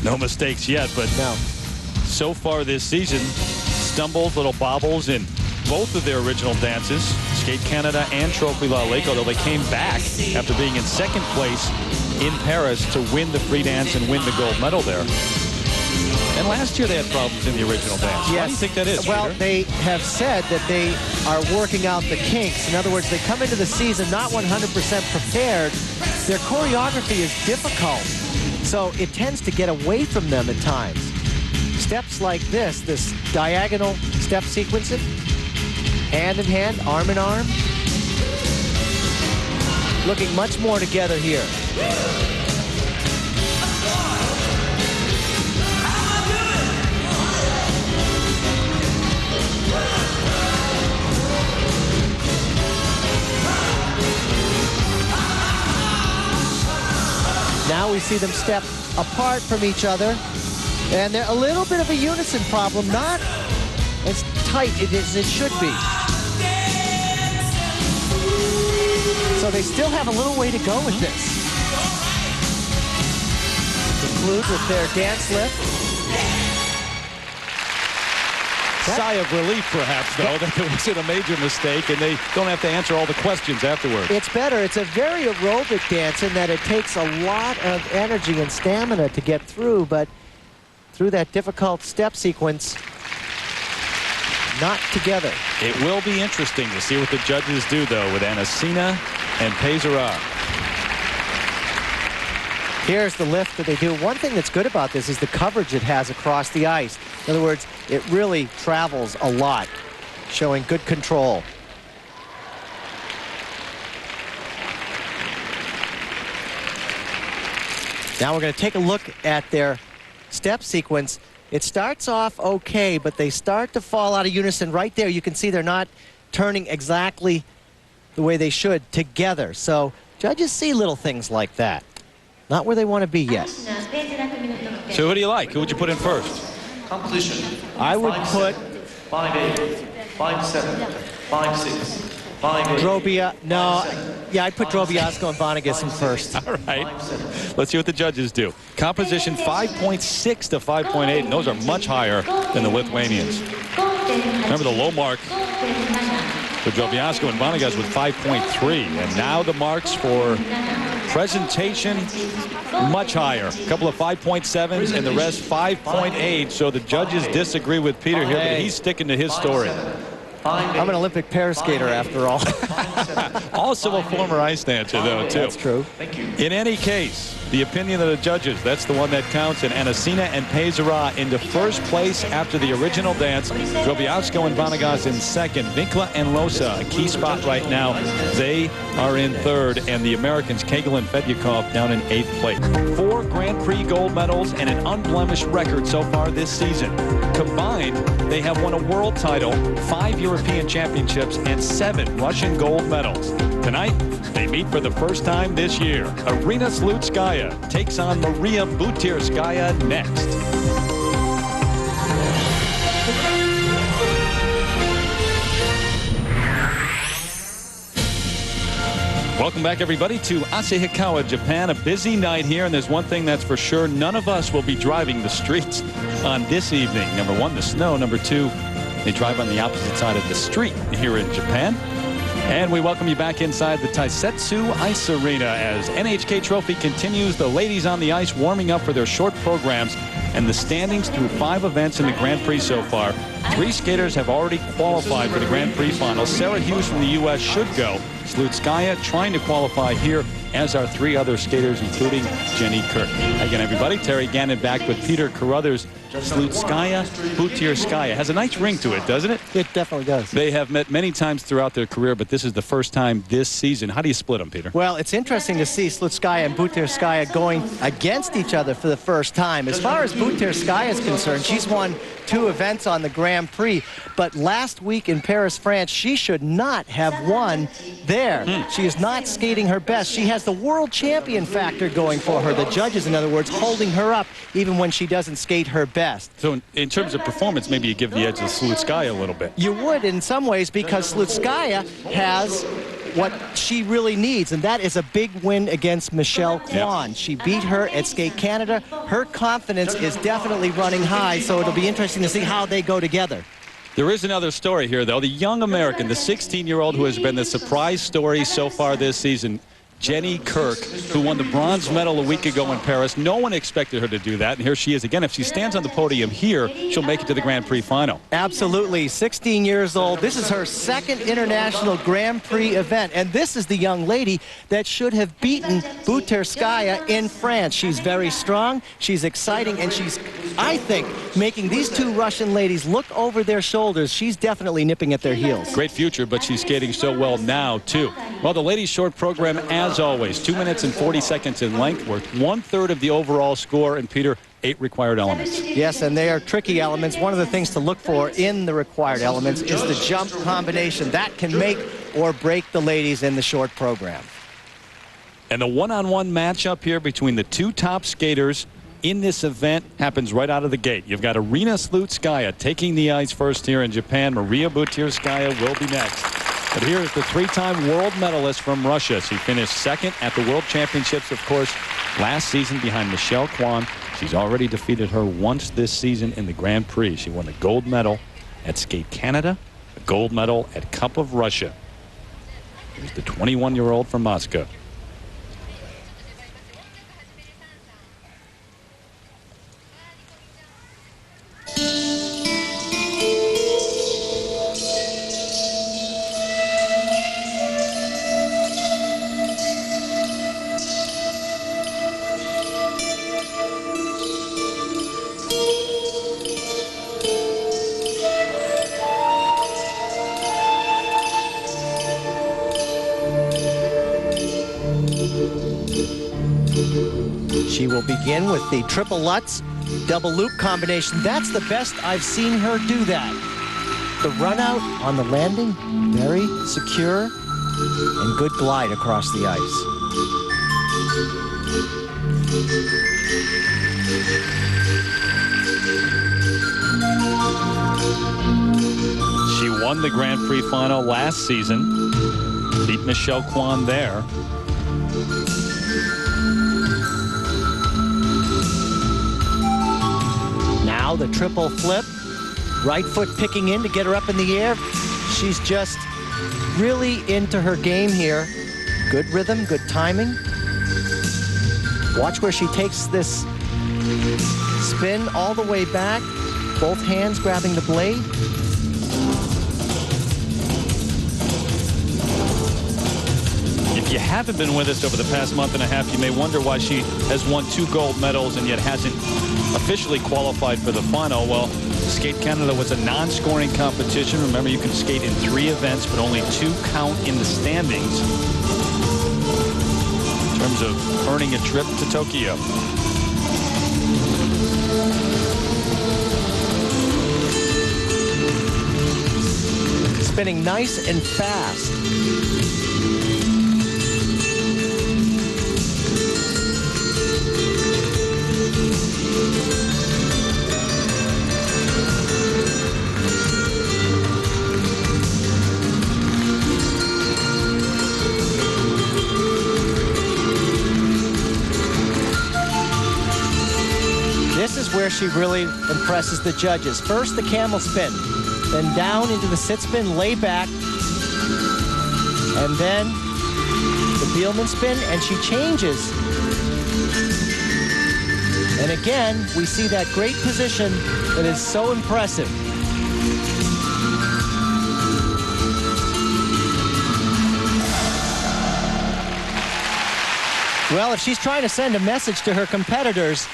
No mistakes yet, but no. So far this season, stumbles, little bobbles in both of their original dances, Skate Canada and Trophy La Leko, though they came back after being in second place in Paris to win the free dance and win the gold medal there. And last year they had problems in the original dance. Yes. Why do you think that is, Well, Peter? they have said that they are working out the kinks. In other words, they come into the season not 100% prepared. Their choreography is difficult, so it tends to get away from them at times. Steps like this diagonal step sequencing, hand in hand, arm in arm, looking much more together here. Now we see them step apart from each other, and they're a little bit of a unison problem, not as tight as it should be. So they still have a little way to go with this. Conclude with their dance lift. Sigh of relief, perhaps, though, that there wasn't a major mistake and they don't have to answer all the questions afterwards. It's better. It's a very aerobic dance in that it takes a lot of energy and stamina to get through, but through that difficult step sequence, not together. It will be interesting to see what the judges do, though, with Anissina and Peizerat. Here's the lift that they do. One thing that's good about this is the coverage it has across the ice. In other words, it really travels a lot, showing good control. Now we're going to take a look at their step sequence. It starts off okay, but they start to fall out of unison right there. You can see they're not turning exactly the way they should together. So Judges see little things like that. Not where they want to be yet. So who do you like? Who would you put in first? Competition. I would put 5-8, 5-7, 5-6, 5-8. Drobia. No, yeah, I'd put Drobiazko and Vanegas in first. All right. Let's see what the judges do. Composition 5.6 to 5.8, and those are much higher than the Lithuanians. Remember the low mark for Drobiazko and Vanegas with 5.3, and now the marks for presentation much higher. A couple of 5.7s and the rest 5.8. So the judges disagree with Peter here, but he's sticking to his story. I'm an Olympic pair skater after all. Also a former ice dancer, though, too. That's true. In any case, the opinion of the judges, that's the one that counts. And Anissina and Peizerat into first place after the original dance. Drobiazko and Vanegas in second. Winkler and Losa, a key spot right now. They are in third. And the Americans, Kegel and Fedyukov, down in 8th place. 4 Grand Prix gold medals and an unblemished record so far this season. Combined, they have won a world title, 5 European championships, and 7 Russian gold medals. Tonight, they meet for the first time this year. Arina Slutskaya takes on Maria Butirskaya next. Welcome back, everybody, to Asahikawa, Japan. A busy night here, and there's one thing that's for sure. None of us will be driving the streets on this evening. Number 1, the snow. Number 2, they drive on the opposite side of the street here in Japan. And we welcome you back inside the Taisetsu Ice Arena as NHK Trophy continues. The ladies on the ice warming up for their short programs, and the standings through 5 events in the Grand Prix so far. 3 skaters have already qualified for the Grand Prix finals. Sarah Hughes from the U.S. should go. Slutskaya trying to qualify here, as are 3 other skaters, including Jenny Kirk. Again, everybody, Terry Gannon back with Peter Carruthers. Slutskaya, Butirskaya. Has a nice ring to it, doesn't it? It definitely does. They have met many times throughout their career, but this is the first time this season. How do you split them, Peter? Well, it's interesting to see Slutskaya and Butirskaya going against each other for the first time. As far as Butirskaya is concerned, she's won 2 events on the Grand Prix, but last week in Paris, France, she should not have won there. She is not skating her best. She has the world champion factor going for her. The judges, in other words, holding her up even when she doesn't skate her best. So in terms of performance, maybe you give the edge to Slutskaya a little bit. You would in some ways, because Slutskaya has what she really needs, and that is a big win against Michelle Kwan. Yep. She beat her at Skate Canada. Her confidence is definitely running high, so it'll be interesting to see how they go together. There is another story here, though. The young American, the 16-year-old who has been the surprise story so far this season, Jenny Kirk, who won the bronze medal a week ago in Paris. No one expected her to do that, and here she is again. If she stands on the podium here, she'll make it to the Grand Prix final. Absolutely. 16 years old. This is her 2nd international Grand Prix event, and this is the young lady that should have beaten Butirskaya in France. She's very strong, she's exciting, and she's, I think, making these 2 Russian ladies look over their shoulders. She's definitely nipping at their heels. Great future, but she's skating so well now, too. Well, the ladies' short program, as always, 2 minutes and 40 seconds in length, worth 1/3 of the overall score. And Peter, 8 required elements. Yes, and they are tricky elements. One of the things to look for in the required elements is the jump combination. That can make or break the ladies in the short program. And the one-on-one matchup here between the 2 top skaters in this event happens right out of the gate. You've got Arina Slutskaya taking the ice first here in Japan. Maria Butirskaya will be next. But here is the 3-time world medalist from Russia. She finished 2nd at the World Championships, of course, last season behind Michelle Kwan. She's already defeated her once this season in the Grand Prix. She won the gold medal at Skate Canada, a gold medal at Cup of Russia. Here's the 21-year-old from Moscow. She will begin with the triple Lutz double loop combination. That's the best I've seen her do that. The run out on the landing, very secure and good glide across the ice. She won the Grand Prix final last season. Beat Michelle Kwan there. Now the triple flip. Right foot picking in to get her up in the air. She's just really into her game here. Good rhythm, good timing. Watch where she takes this spin all the way back. Both hands grabbing the blade. If you haven't been with us over the past month and a half, you may wonder why she has won 2 gold medals and yet hasn't officially qualified for the final. Well, Skate Canada was a non-scoring competition. Remember, you can skate in 3 events, but only 2 count in the standings in terms of earning a trip to Tokyo. Spinning nice and fast. This is where she really impresses the judges. First, the camel spin, then down into the sit spin, lay back, and then the Bielman spin, and she changes. And again, we see that great position that is so impressive. Well, if she's trying to send a message to her competitors,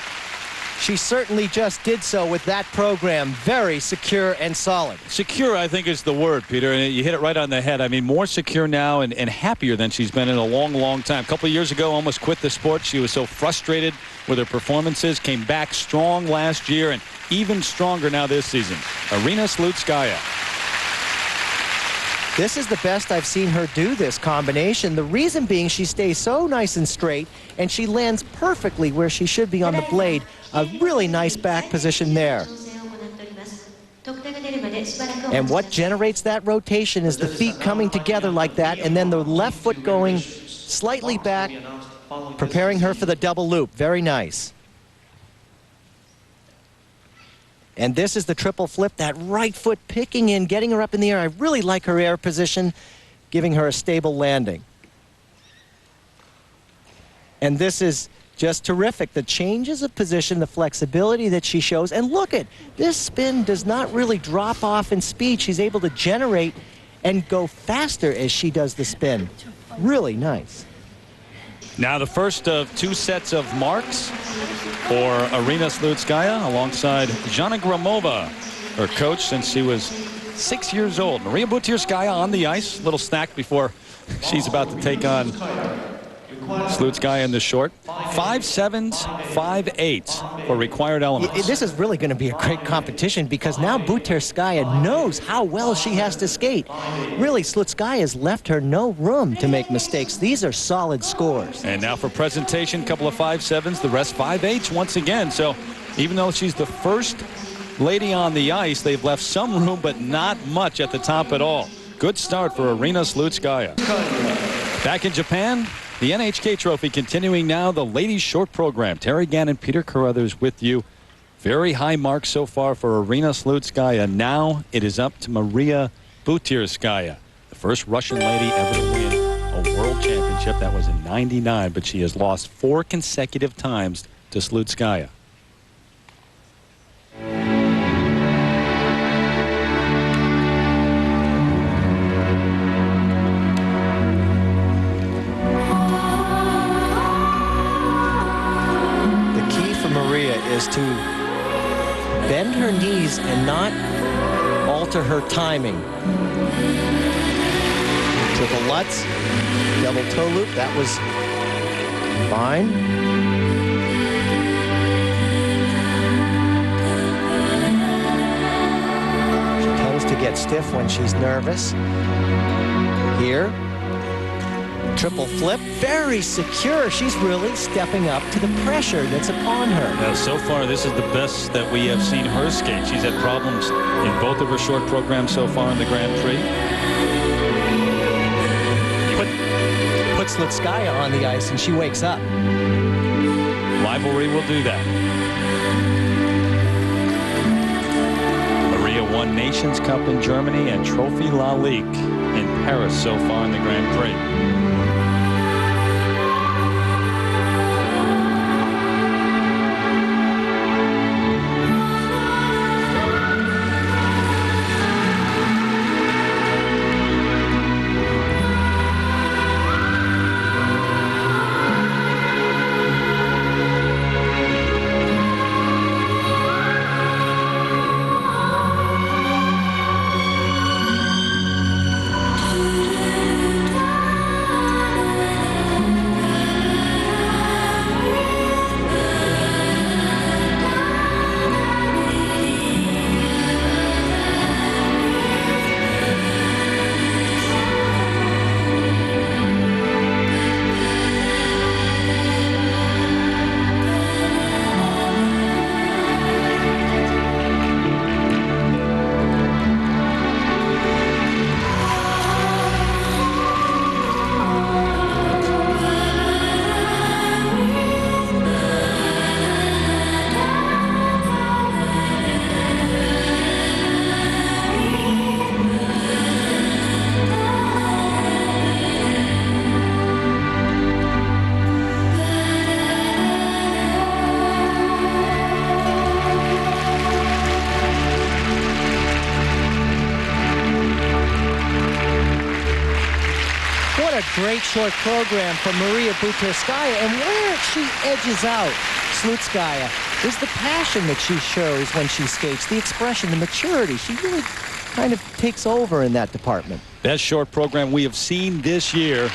she certainly just did so with that program. Very secure and solid. Secure, I think, is the word, Peter, and you hit it right on the head. I mean, more secure now and happier than she's been in a long, long time. A couple of years ago, almost quit the sport. She was so frustrated with her performances, came back strong last year and even stronger now this season. Aryna Slutskaya. This is the best I've seen her do this combination. The reason being she stays so nice and straight, and she lands perfectly where she should be on the blade. A really nice back position there. And what generates that rotation is the feet coming together like that, and then the left foot going slightly back, preparing her for the double loop. Very nice. And this is the triple flip, that right foot picking in, getting her up in the air. I really like her air position, giving her a stable landing. And this is just terrific. The changes of position, the flexibility that she shows. And look at this spin does not really drop off in speed. She's able to generate and go faster as she does the spin. Really nice. Now the first of 2 sets of marks for Aryna Slutskaya alongside Zhana Gromova, her coach since she was 6 years old. Maria Butirskaya on the ice. Little snack before she's about to take on Slutskaya in the short. 5.7s, 5.8s for required elements. This is really going to be a great competition because now Butirskaya knows how well she has to skate. Really, Slutskaya has left her no room to make mistakes. These are solid scores. And now for presentation, couple of 5.7s, the rest 5.8s once again. So even though she's the first lady on the ice, they've left some room, but not much at the top at all. Good start for Aryna Slutskaya. Back in Japan, the NHK Trophy continuing now, the ladies short program. Terry Gannon, Peter Carruthers with you. Very high marks so far for Aryna Slutskaya. Now it is up to Maria Butirskaya, the first Russian lady ever to win a world championship. That was in '99, but she has lost 4 consecutive times to Slutskaya. Is to bend her knees and not alter her timing. Triple Lutz, double toe loop, that was fine. She tends to get stiff when she's nervous. Here, Triple flip, very secure. She's really stepping up to the pressure that's upon her. So far, this is the best that we have seen her skate. She's had problems in both of her short programs so far in the Grand Prix. Puts Slutskaya on the ice and she wakes up. Rivalry will do that. Maria won Nations Cup in Germany and Trophy La Ligue in Paris so far in the Grand Prix. Great short program from Maria Buterskaya, and where she edges out Slutskaya is the passion that she shows when she skates, the expression, the maturity. She really kind of takes over in that department. Best short program we have seen this year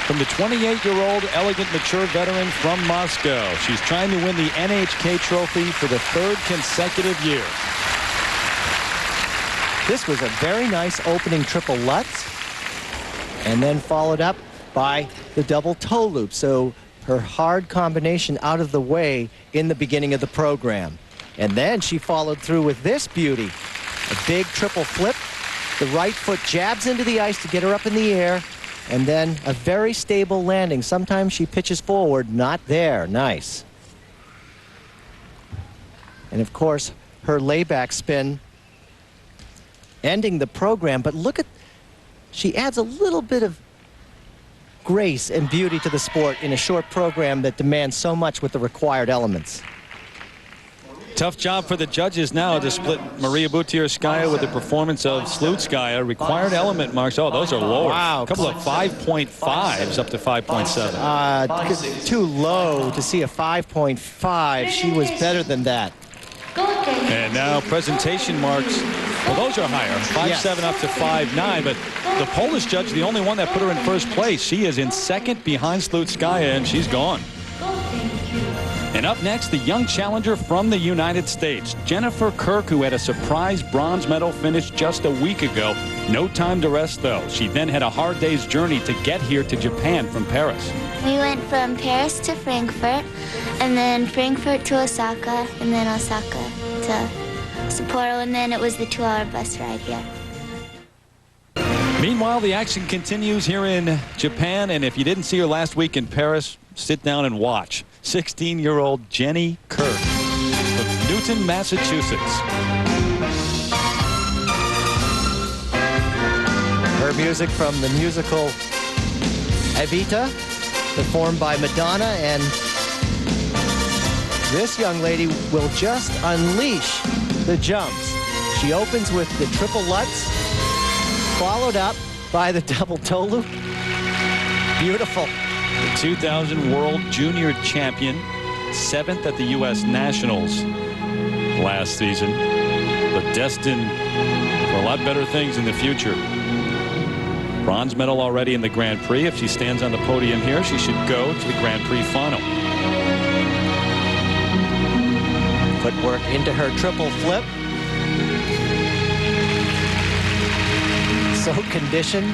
from the 28-year-old elegant mature veteran from Moscow. She's trying to win the NHK trophy for the third consecutive year. This was a very nice opening triple Lutz, and then followed up by the double toe loop. So her hard combination out of the way in the beginning of the program. And then she followed through with this beauty. A big triple flip. The right foot jabs into the ice to get her up in the air. And then a very stable landing. Sometimes she pitches forward, not there. Nice. And of course, her layback spin ending the program. But look at, she adds a little bit of grace and beauty to the sport in a short program that demands so much with the required elements. Tough job for the judges now to split Maria Buterskaya with the performance of Slutskaya. Required element marks. Oh, those are lower. Wow. A couple of 5.5s up to 5.7. Too low to see a 5.5. She was better than that. And now presentation marks. Well, those are higher. 5.7 up to 5.9. But the Polish judge, the only one that put her in first place. She is in second behind Slutskaya, and she's gone. And up next, the young challenger from the United States, Jennifer Kirk, who had a surprise bronze medal finish just a week ago. No time to rest, though. She then had a hard day's journey to get here to Japan from Paris. We went from Paris to Frankfurt, and then Frankfurt to Osaka, and then Osaka to Sapporo, and then it was the 2-hour bus ride here. Meanwhile, the action continues here in Japan, and if you didn't see her last week in Paris, sit down and watch. 16-year-old Jenny Kirk of Newton, Massachusetts. Her music from the musical Evita, performed by Madonna, and this young lady will just unleash the jumps. She opens with the triple Lutz, followed up by the double toe loop. Beautiful. The 2000 World Junior Champion, 7th at the U.S. Nationals last season, but destined for a lot better things in the future. Bronze medal already in the Grand Prix. If she stands on the podium here, she should go to the Grand Prix final. Footwork into her triple flip. So conditioned.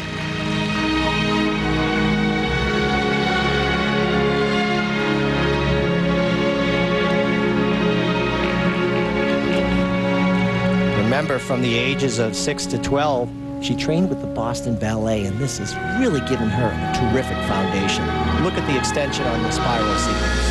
Remember, from the ages of 6 to 12, she trained with the Boston Ballet, and this has really given her a terrific foundation. Look at the extension on the spiral sequence.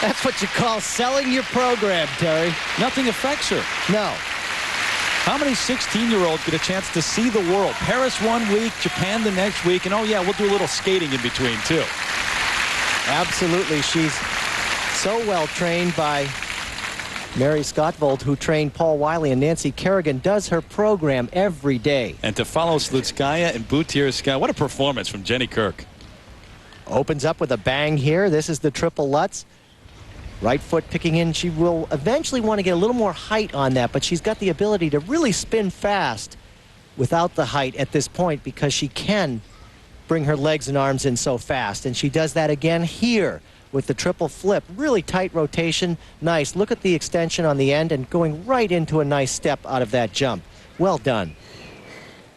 That's what you call selling your program, Terry. Nothing affects her. No. How many 16-year-olds get a chance to see the world? Paris one week, Japan the next week, and oh yeah, we'll do a little skating in between too. Absolutely. She's so well trained by Mary Scottvold, who trained Paul Wiley, and Nancy Kerrigan does her program every day. And to follow Slutskaya and Butyrskaya, what a performance from Jenny Kirk. Opens up with a bang here. This is the triple Lutz. Right foot picking in. She will eventually want to get a little more height on that, but she's got the ability to really spin fast without the height at this point because she can bring her legs and arms in so fast. And she does that again here with the triple flip. Really tight rotation. Nice. Look at the extension on the end and going right into a nice step out of that jump. Well done.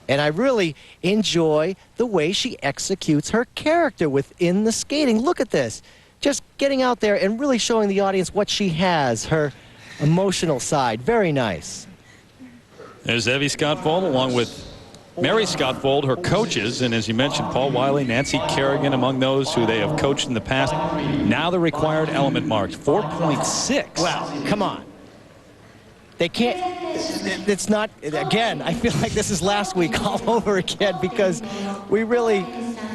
And I really enjoy the way she executes her character within the skating. Look at this. Just getting out there and really showing the audience what she has, her emotional side. Very nice. There's Evie Scottvold along with Mary Scottvold, her coaches, and as you mentioned, Paul Wiley, Nancy Kerrigan, among those who they have coached in the past. Now the required element marks, 4.6. Well, come on. They can't, it's not, again, I feel like this is last week all over again because we really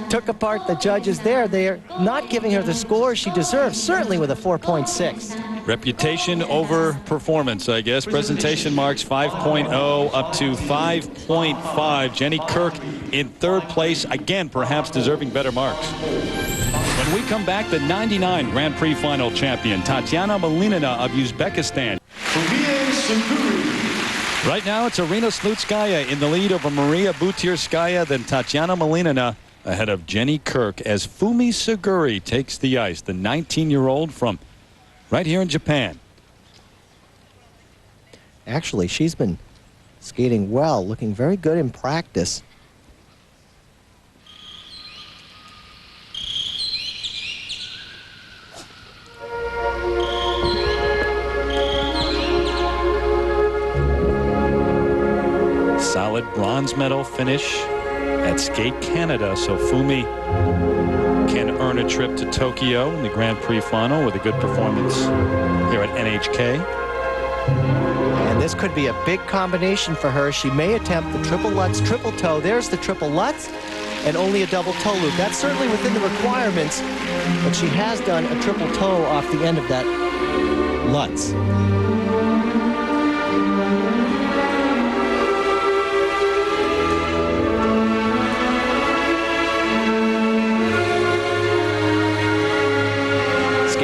took apart the judges there. They are not giving her the score she deserves, certainly with a 4.6. Reputation over performance, I guess. Presentation marks 5.0 up to 5.5. Jenny Kirk in third place, again, perhaps deserving better marks. When we come back, the 99 Grand Prix final champion, Tatiana Malinina of Uzbekistan. Fumie Suguri. Right now, it's Arina Slutskaya in the lead over Maria Butyrskaya, then Tatiana Malinina ahead of Jenny Kirk as Fumie Suguri takes the ice, the 19-year-old from right here in Japan. Actually, she's been skating well, looking very good in practice. Solid bronze medal finish at Skate Canada, so Fumie can earn a trip to Tokyo in the Grand Prix final with a good performance here at NHK. And this could be a big combination for her. She may attempt the triple Lutz, triple toe. There's the triple Lutz and only a double toe loop. That's certainly within the requirements, but she has done a triple toe off the end of that Lutz.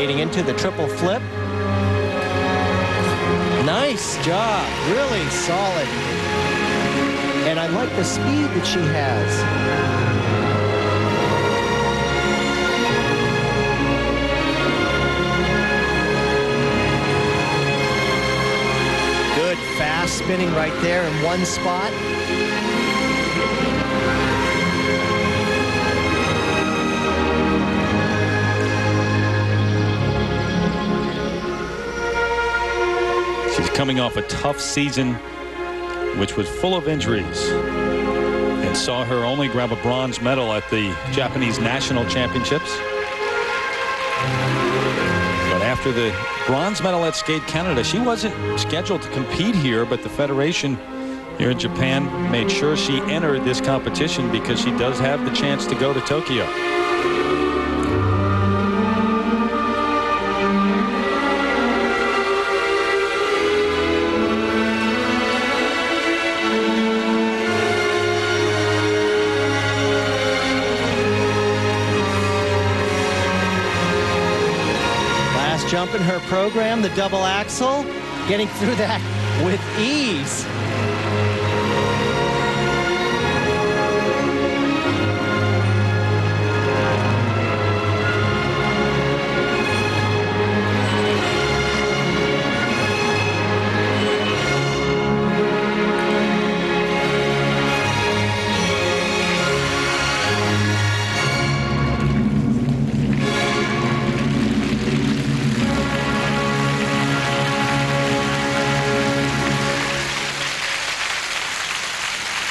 Into the triple flip. Nice job, really solid. And I like the speed that she has. Good fast spinning right there in one spot. coming off a tough season, which was full of injuries, and saw her only grab a bronze medal at the Japanese National Championships. But after the bronze medal at Skate Canada, she wasn't scheduled to compete here, but the federation here in Japan made sure she entered this competition because she does have the chance to go to Tokyo. Last jump in her program, the double axel, getting through that with ease.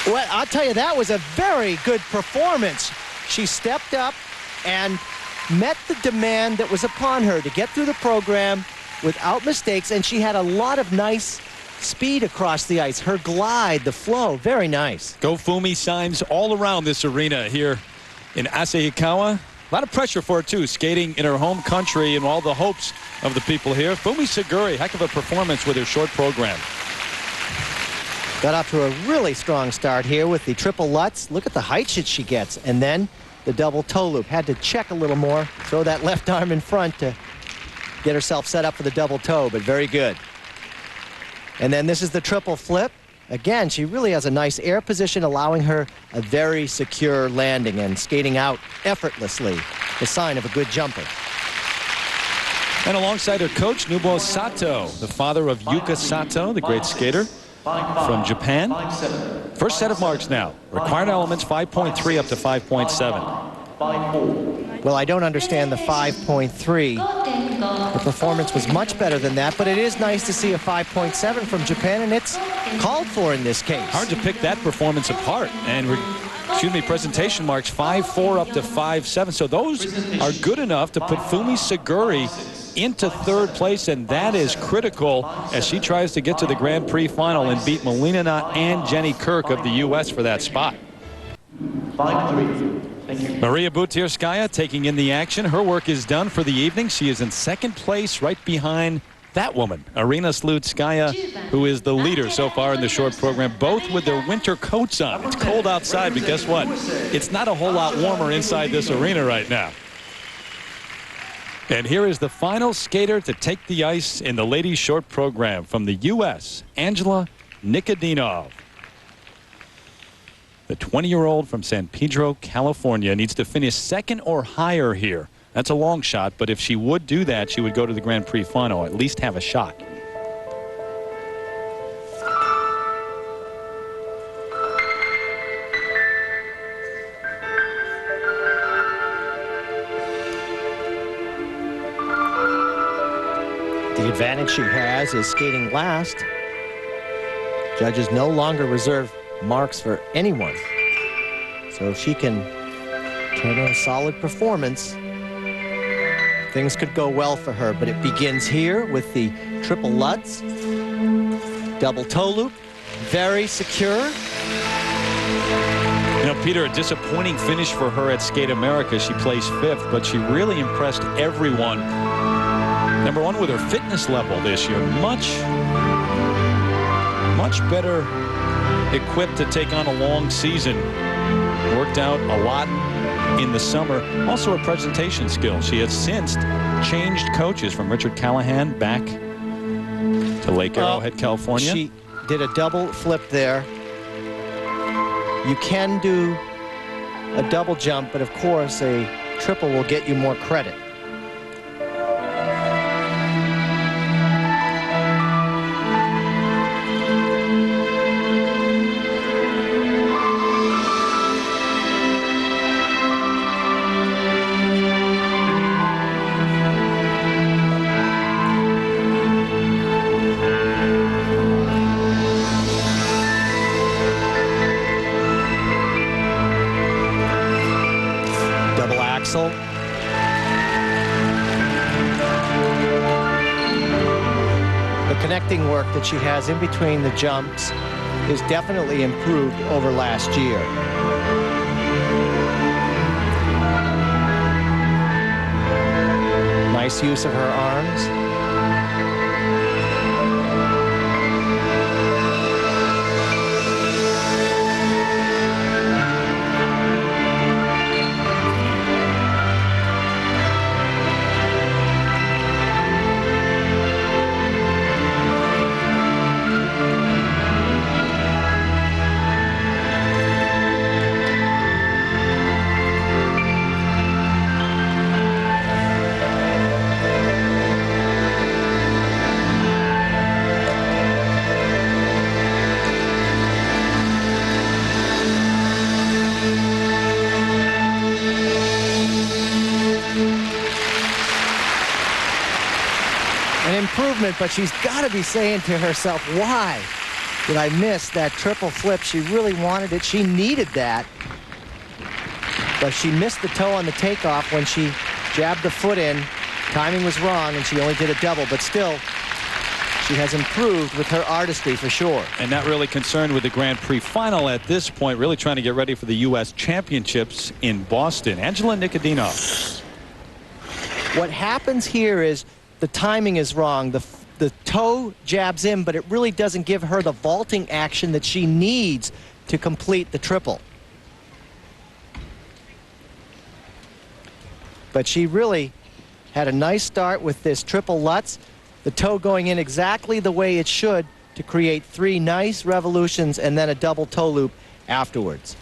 Well, I'll tell you, that was a very good performance. She stepped up and met the demand that was upon her to get through the program without mistakes, and she had a lot of nice speed across the ice. Her glide, the flow, very nice. Go Fumie signs all around this arena here in Asahikawa. A lot of pressure for her, too, skating in her home country and all the hopes of the people here. Fumie Suguri, heck of a performance with her short program. Got off to a really strong start here with the triple Lutz. Look at the height that she gets. And then the double toe loop. Had to check a little more, throw that left arm in front to get herself set up for the double toe, but very good. And then this is the triple flip. Again, she really has a nice air position, allowing her a very secure landing and skating out effortlessly, the sign of a good jumper. And alongside her coach, Nobuo Sato, the father of Yuka Sato, the great skater from Japan. First set of marks now. Required elements 5.3 up to 5.7. Well, I don't understand the 5.3. The performance was much better than that, but it is nice to see a 5.7 from Japan, and it's called for in this case. Hard to pick that performance apart. And presentation marks 5.4 up to 5.7. So those are good enough to put Fumie Suguri into third place, and that is critical as she tries to get to the Grand Prix final and beat Malinina and Jenny Kirk of the U.S. for that spot. 5-3. Thank you. Maria Butyrskaya taking in the action. Her work is done for the evening. She is in second place right behind that woman, Arina Slutskaya, who is the leader so far in the short program, both with their winter coats on. It's cold outside, but guess what? It's not a whole lot warmer inside this arena right now. And here is the final skater to take the ice in the ladies' short program from the U.S., Angela Nikodinov. The 20-year-old from San Pedro, California, needs to finish second or higher here. That's a long shot, but if she would do that, she would go to the Grand Prix final, at least have a shot. The advantage she has is skating last. Judges no longer reserve marks for anyone. So if she can turn in a solid performance, things could go well for her. But it begins here with the triple Lutz, double toe loop, very secure. You know, Peter, a disappointing finish for her at Skate America. She placed 5th, but she really impressed everyone. Number one with her fitness level this year. Much better equipped to take on a long season. Worked out a lot in the summer. Also her presentation skills. She has since changed coaches from Richard Callahan back to Lake Arrowhead, California. She did a double flip there. You can do a double jump, but of course a triple will get you more credit. footwork that she has in between the jumps is definitely improved over last year. Nice use of her arms. But she's got to be saying to herself, why did I miss that triple flip? She really wanted it. She needed that. But she missed the toe on the takeoff when she jabbed the foot in. Timing was wrong, and she only did a double. But still, she has improved with her artistry for sure. And not really concerned with the Grand Prix final at this point, really trying to get ready for the U.S. Championships in Boston. Angela Nikodinov. What happens here is the timing is wrong. The toe jabs in, but it really doesn't give her the vaulting action that she needs to complete the triple. But she really had a nice start with this triple Lutz. The toe going in exactly the way it should to create 3 nice revolutions and then a double toe loop afterwards.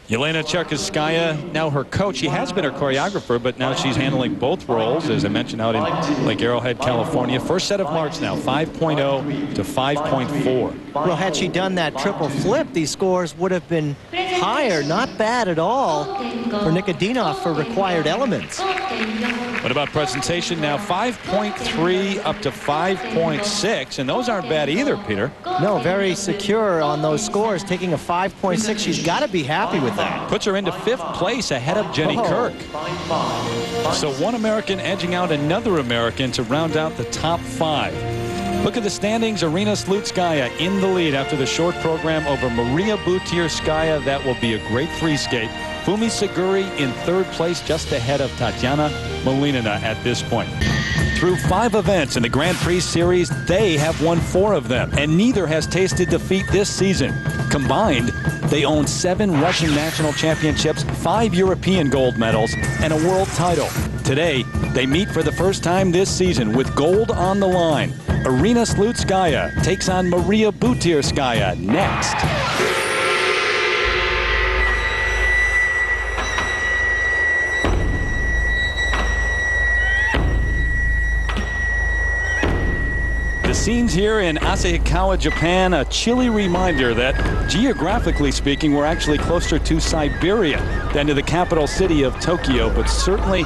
Yelena Cherkasskaya, now her coach. She has been her choreographer, but now she's handling both roles, as I mentioned, out in Lake Arrowhead, California. First set of marks now, 5.0 to 5.4. Well, had she done that triple flip, these scores would have been higher. Not bad at all for Nikodinov for required elements. What about presentation now? 5.3 up to 5.6, and those aren't bad either, Peter. No, very secure on those scores. Taking a 5.6, she's got to be happy with that. Puts her into 5th place ahead of Jenny Kirk. So one American edging out another American to round out the top 5. Look at the standings. Arina Slutskaya in the lead after the short program over Maria Butirskaya. That will be a great free skate. Fumie Suguri in 3rd place, just ahead of Tatiana Malinina at this point. Through 5 events in the Grand Prix Series, they have won 4 of them, and neither has tasted defeat this season. Combined, they own 7 Russian national championships, 5 European gold medals, and a world title. Today, they meet for the first time this season with gold on the line. Arina Slutskaya takes on Maria Butirskaya next. Scenes here in Asahikawa, Japan, a chilly reminder that, geographically speaking, we're actually closer to Siberia than to the capital city of Tokyo, but certainly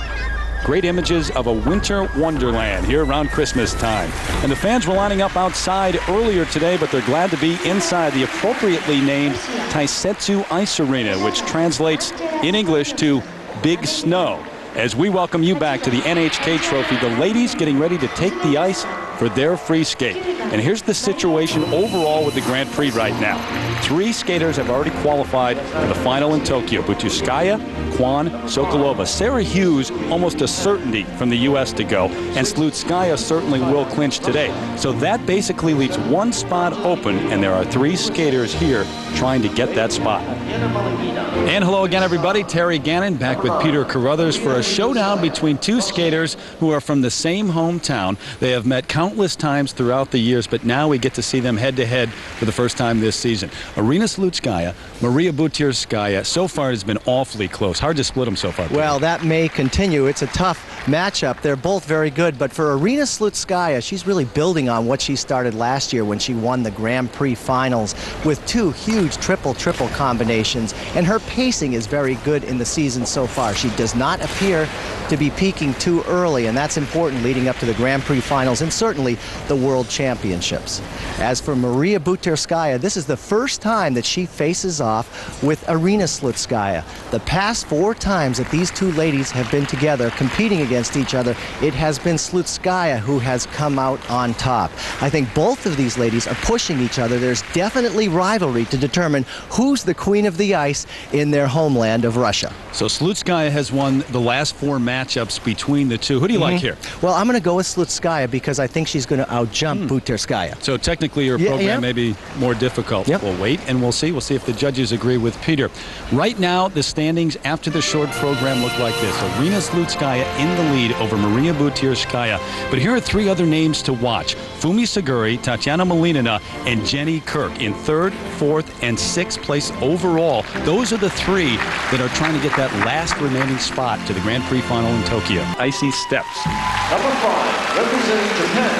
great images of a winter wonderland here around Christmas time. And the fans were lining up outside earlier today, but they're glad to be inside the appropriately named Taisetsu Ice Arena, which translates in English to Big Snow. As we welcome you back to the NHK Trophy, the ladies getting ready to take the ice for their free skate. And here's the situation overall with the Grand Prix right now. 3 skaters have already qualified for the final in Tokyo. Butirskaya, Kwan, Sokolova. Sarah Hughes, almost a certainty from the U.S. to go. And Slutskaya certainly will clinch today. So that basically leaves 1 spot open, and there are 3 skaters here trying to get that spot. And hello again, everybody. Terry Gannon back with Peter Carruthers for a showdown between 2 skaters who are from the same hometown. They have met countless times throughout the years, but now we get to see them head-to-head for the first time this season. Arina Slutskaya, Maria Butirskaya. So far, it's been awfully close. Hard to split them so far. Well, that may continue. It's a tough matchup. They're both very good, but for Arina Slutskaya, she's really building on what she started last year when she won the Grand Prix finals with 2 huge triple-triple combinations, and her pacing is very good in the season so far. She does not appear to be peaking too early, and that's important leading up to the Grand Prix finals and certainly certainly the World Championships. As for Maria Buterskaya, this is the first time that she faces off with Arina Slutskaya. The past 4 times that these two ladies have been together competing against each other, it has been Slutskaya who has come out on top. I think both of these ladies are pushing each other. There's definitely rivalry to determine who's the queen of the ice in their homeland of Russia. So Slutskaya has won the last 4 matchups between the two. Who do you like here? Well, I'm going to go with Slutskaya because I think she's going to outjump Buterskaya. So technically your program may be more difficult. Yep. We'll wait and we'll see. We'll see if the judges agree with Peter. Right now, the standings after the short program look like this. Arina Slutskaya in the lead over Maria Buterskaya. But here are 3 other names to watch. Fumie Suguri, Tatiana Malinina, and Jenny Kirk in 3rd, 4th, and 6th place overall. Those are the 3 that are trying to get that last remaining spot to the Grand Prix final in Tokyo. Icy steps. Number 5, represents Japan,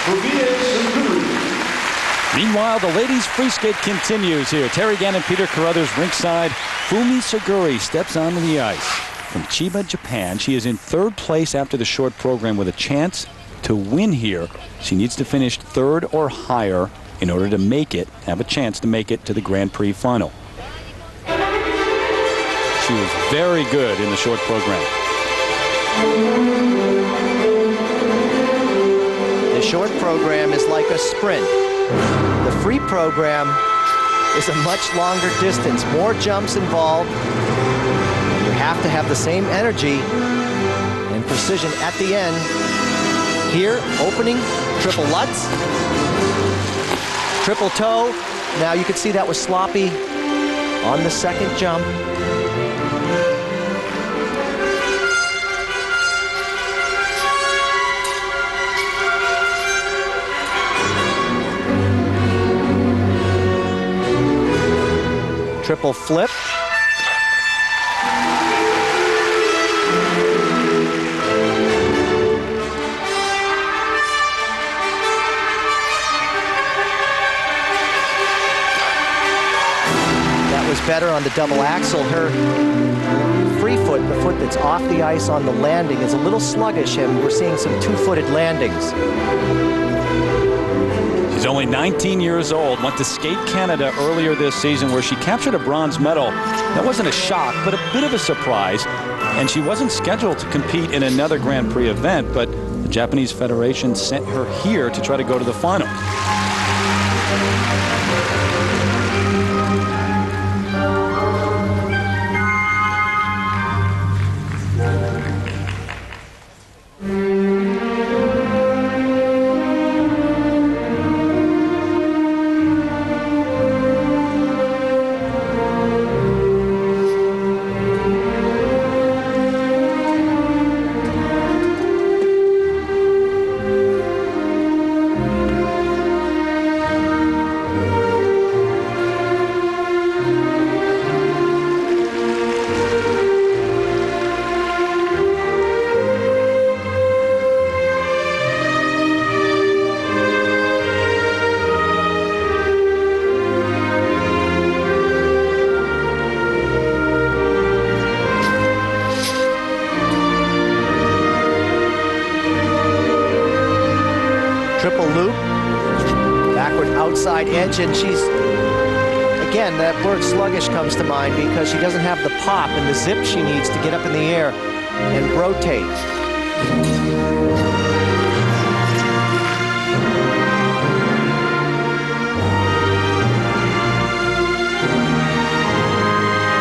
Fumie Suguri. Meanwhile, the ladies' free skate continues here. Terry Gann and Peter Carruthers ringside. Fumie Suguri steps onto the ice from Chiba, Japan. She is in 3rd place after the short program with a chance to win here. She needs to finish 3rd or higher in order to make it, have a chance to make it to the Grand Prix final. She was very good in the short program. The short program is like a sprint. The free program is a much longer distance, more jumps involved. You have to have the same energy and precision at the end. Here, opening, triple Lutz, triple toe. Now you can see that was sloppy on the second jump. Triple flip. That was better on the double axel. Her free foot, the foot that's off the ice on the landing, is a little sluggish, and we're seeing some two-footed landings. She's only 19 years old, went to Skate Canada earlier this season where she captured a bronze medal. That wasn't a shock, but a bit of a surprise. And she wasn't scheduled to compete in another Grand Prix event, but the Japanese Federation sent her here to try to go to the final. Triple loop, backward outside edge, and she's, again, that word sluggish comes to mind because she doesn't have the pop and the zip she needs to get up in the air and rotate.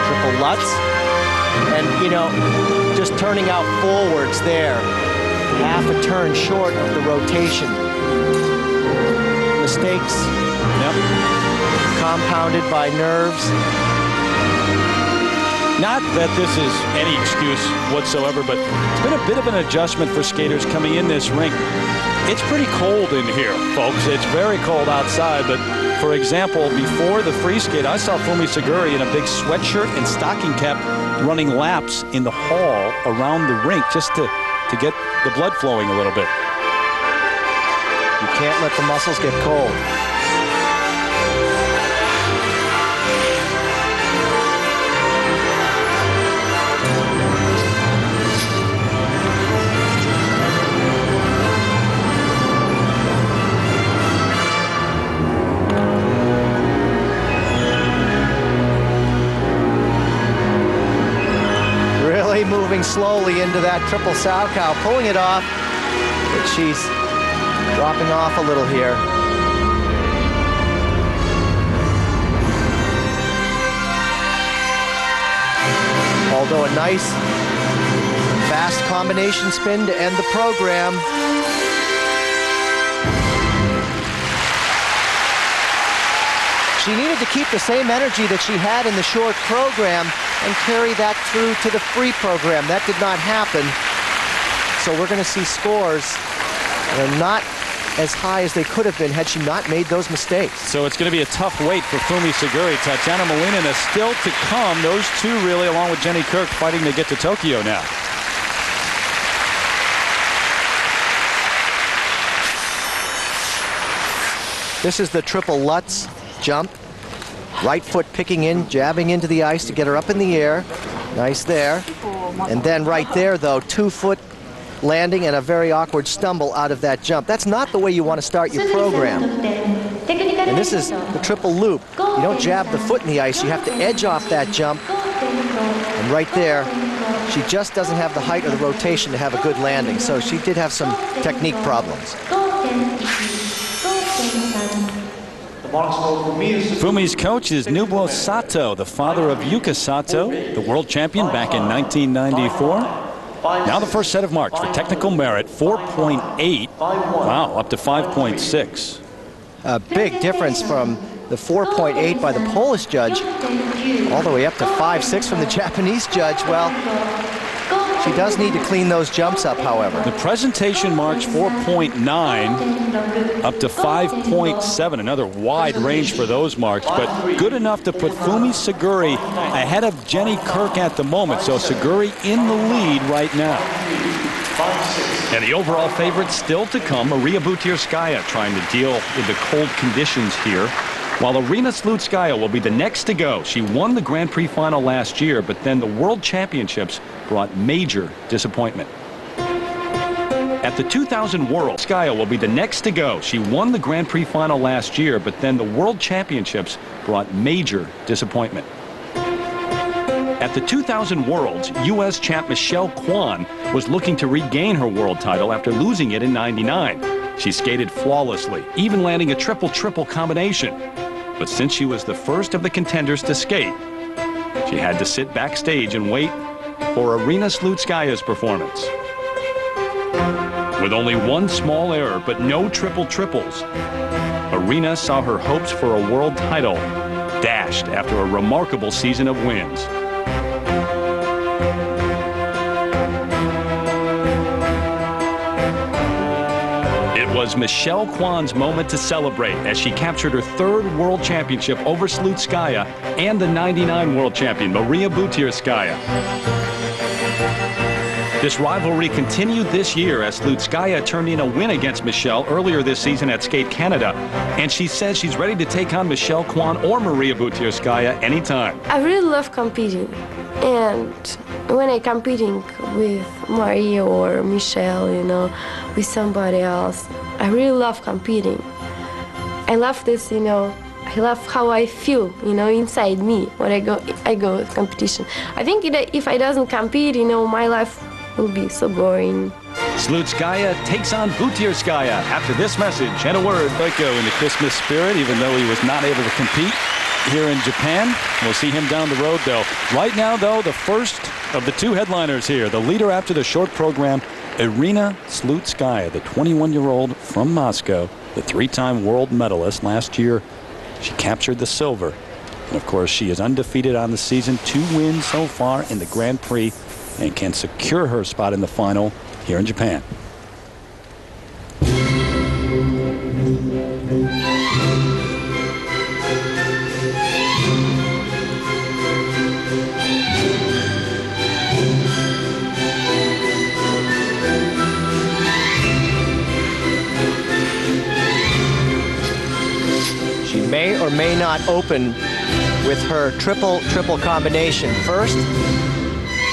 Triple Lutz, and you know, just turning out forwards there, half a turn short of the rotation. Mistakes, compounded by nerves. Not that this is any excuse whatsoever, but it's been a bit of an adjustment for skaters coming in this rink. It's pretty cold in here, folks. It's very cold outside, but for example, before the free skate, I saw Fumie Suguri in a big sweatshirt and stocking cap running laps in the hall around the rink just to get the blood flowing a little bit. You can't let the muscles get cold. moving slowly into that triple sow cow, pulling it off, but she's dropping off a little here. Although a nice, fast combination spin to end the program. She needed to keep the same energy that she had in the short program and carry that through to the free program. That did not happen. So we're going to see scores that are not as high as they could have been had she not made those mistakes. So it's going to be a tough wait for Fumie Suguri. Tatiana Malinina still to come. Those two really, along with Jenny Kirk, fighting to get to Tokyo now. This is the triple Lutz jump. Right foot picking in, jabbing into the ice to get her up in the air. Nice there. And then right there, though, 2-foot landing and a very awkward stumble out of that jump. That's not the way you want to start your program. And this is the triple loop. You don't jab the foot in the ice. You have to edge off that jump. And right there, she just doesn't have the height or the rotation to have a good landing. So she did have some technique problems. Fumie's coach is Nobuo Sato, the father of Yuka Sato, the world champion back in 1994. Now the first set of marks for technical merit, 4.8. Wow, up to 5.6. A big difference from the 4.8 by the Polish judge all the way up to 5.6 from the Japanese judge. Well, she does need to clean those jumps up, however. The presentation marks 4.9 up to 5.7. Another wide range for those marks, but good enough to put Fumie Suguri ahead of Jenny Kirk at the moment. So Suguri in the lead right now. And the overall favorite still to come, Maria Butyrskaya, trying to deal with the cold conditions here. While Arina Slutskaya will be the next to go. She won the Grand Prix final last year, but then the World Championships brought major disappointment. At the 2000 World, Skaya will be the next to go. She won the Grand Prix final last year, but then the World Championships brought major disappointment. At the 2000 Worlds, U.S. champ Michelle Kwan was looking to regain her world title after losing it in '99. She skated flawlessly, even landing a triple-triple combination. But since she was the first of the contenders to skate, she had to sit backstage and wait for Arina Slutskaya's performance. With only one small error, but no triple-triples, Arina saw her hopes for a world title dashed after a remarkable season of wins. It was Michelle Kwan's moment to celebrate as she captured her third world championship over Slutskaya and the '99 world champion Maria Butyrskaya. This rivalry continued this year as Slutskaya turned in a win against Michelle earlier this season at Skate Canada, and she says she's ready to take on Michelle Kwan or Maria Butyrskaya anytime. I really love competing, and when I'm competing with Maria or Michelle, you know, with somebody else, I really love competing. I love this, you know, I love how I feel, you know, inside me when I go with competition. I think if I doesn't compete, you know, my life will be so boring. Slutskaya takes on Butyrskaya after this message and a word. Peizerat in the Christmas spirit, even though he was not able to compete here in Japan. We'll see him down the road, though. Right now, though, the first of the two headliners here, the leader after the short program, Arina Slutskaya, the 21-year-old from Moscow, the three-time world medalist. Last year, she captured the silver. And, of course, she is undefeated on the season, 2 wins so far in the Grand Prix, and can secure her spot in the final here in Japan. She may or may not open with her triple combination. First,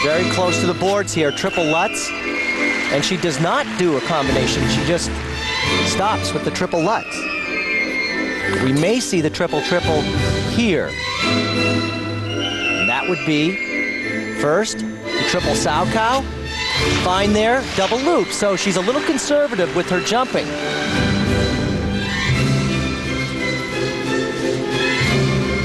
very close to the boards here, triple Lutz. And she does not do a combination. She just stops with the triple Lutz. We may see the triple here. And that would be, first, the Triple Salchow. Fine there, double loop. So she's a little conservative with her jumping.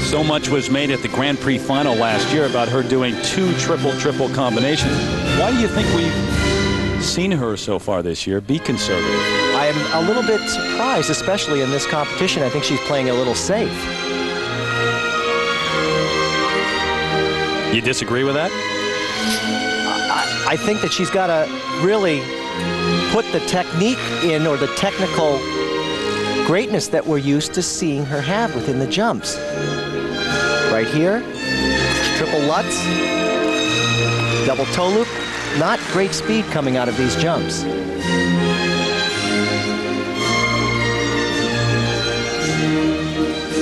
So much was made at the Grand Prix final last year about her doing 2 triple-triple combinations. Why do you think we've seen her so far this year be conservative? I am a little bit surprised, especially in this competition. I think she's playing a little safe. You disagree with that? I think that she's got to really put the technique in, or the technical greatness that we're used to seeing her have within the jumps. Right here, triple Lutz, double toe loop. Not great speed coming out of these jumps.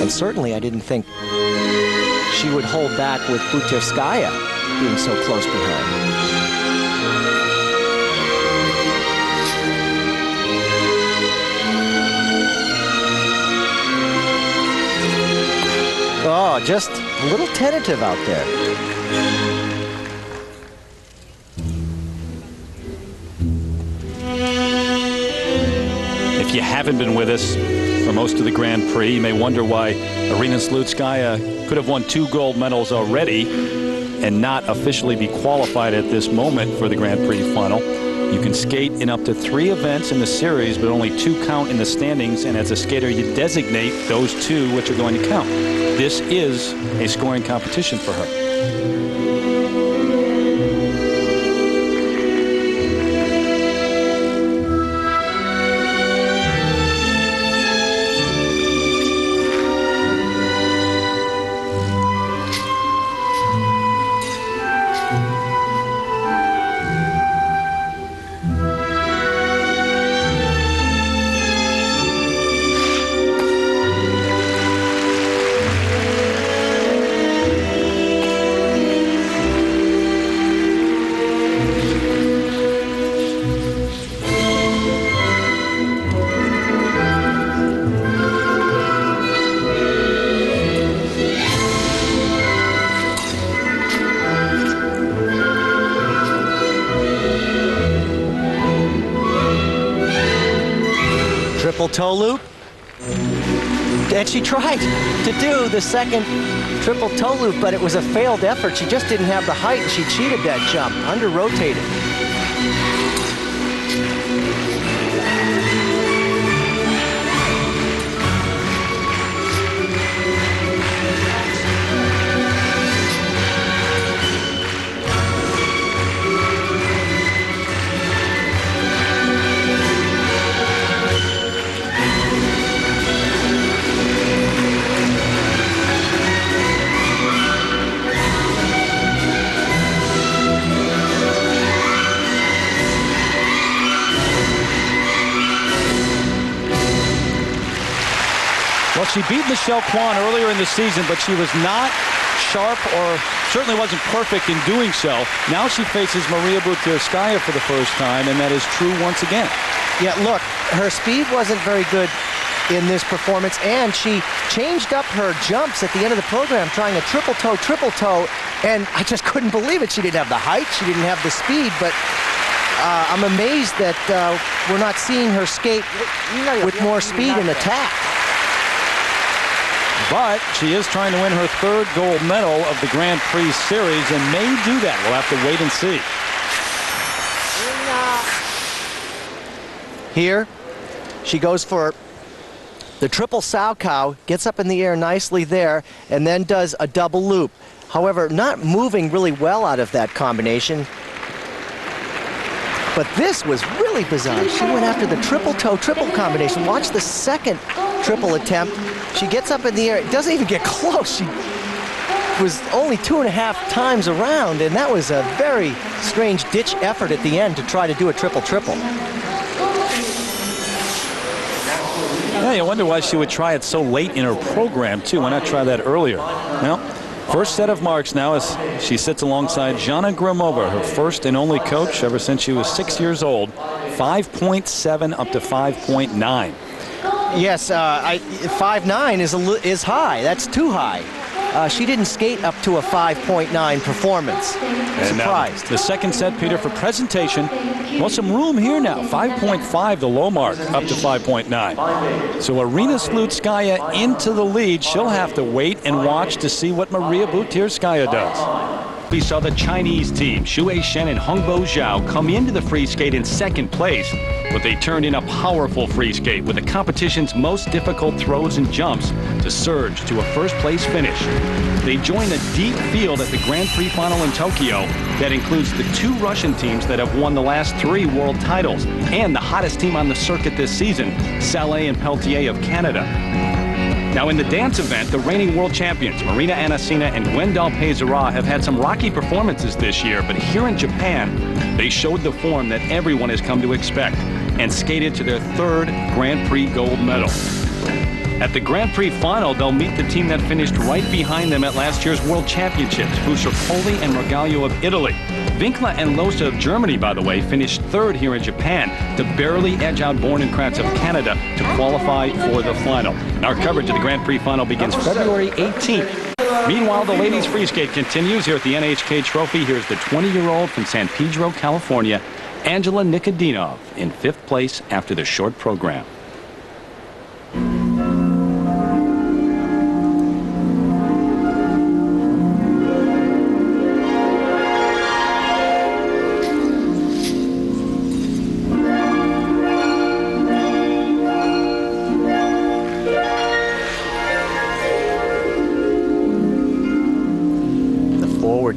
And certainly I didn't think she would hold back with Butyrskaya being so close behind. Oh, just a little tentative out there. If you haven't been with us for most of the Grand Prix, you may wonder why Arina Slutskaya could have won 2 gold medals already and not officially be qualified at this moment for the Grand Prix final. You can skate in up to 3 events in the series, but only 2 count in the standings, and as a skater you designate those 2 which are going to count. This is a scoring competition for her. Toe loop, and she tried to do the second triple toe loop, but it was a failed effort. She just didn't have the height, and she cheated that jump, under-rotated. Well, she beat Michelle Kwan earlier in the season, but she was not sharp, or certainly wasn't perfect in doing so. Now she faces Maria Butyrskaya for the first time, and that is true once again. Yeah, look, her speed wasn't very good in this performance, and she changed up her jumps at the end of the program, trying a triple toe, and I just couldn't believe it. She didn't have the height, she didn't have the speed, but I'm amazed that we're not seeing her skate with more speed and attack. But she is trying to win her 3rd gold medal of the Grand Prix series and may do that. We'll have to wait and see. Here, she goes for the triple Salchow, gets up in the air nicely there, and then does a double loop. However, not moving really well out of that combination. But this was really bizarre. She went after the triple toe, triple combination. Watch the second triple attempt. She gets up in the air. It doesn't even get close. She was only 2.5 times around, and that was a very strange ditch effort at the end to try to do a triple-triple. Yeah, you wonder why she would try it so late in her program, too. Why not try that earlier? Well, first set of marks now as she sits alongside Jana Grimova, her first and only coach ever since she was 6 years old. 5.7 up to 5.9. Yes, 5.9 is high. That's too high. she didn't skate up to a 5.9 performance. And surprised. The second set, Peter, for presentation. Well, some room here now. 5.5, the low mark, up to 5.9. So Arina Slutskaya into the lead. She'll have to wait and watch to see what Maria Butirskaya does. We saw the Chinese team, Xue Shen and Hongbo Zhao, come into the free skate in second place, but they turned in a powerful free skate with the competition's most difficult throws and jumps to surge to a first-place finish. They joined a deep field at the Grand Prix final in Tokyo that includes the two Russian teams that have won the last 3 world titles and the hottest team on the circuit this season, Salé and Peltier of Canada. Now, in the dance event, the reigning world champions, Marina Anissina and Gwendal Peizerat, have had some rocky performances this year, but here in Japan, they showed the form that everyone has come to expect and skated to their 3rd Grand Prix gold medal. At the Grand Prix final, they'll meet the team that finished right behind them at last year's World Championships, Fusopoli and Rogallo of Italy. Winkler and Losa of Germany, by the way, finished 3rd here in Japan to barely edge out Born and Kratz of Canada to qualify for the final. And our coverage of the Grand Prix final begins February 18th. Meanwhile, the ladies' free skate continues here at the NHK Trophy. Here's the 20-year-old from San Pedro, California, Angela Nikodinov, in 5th place after the short program.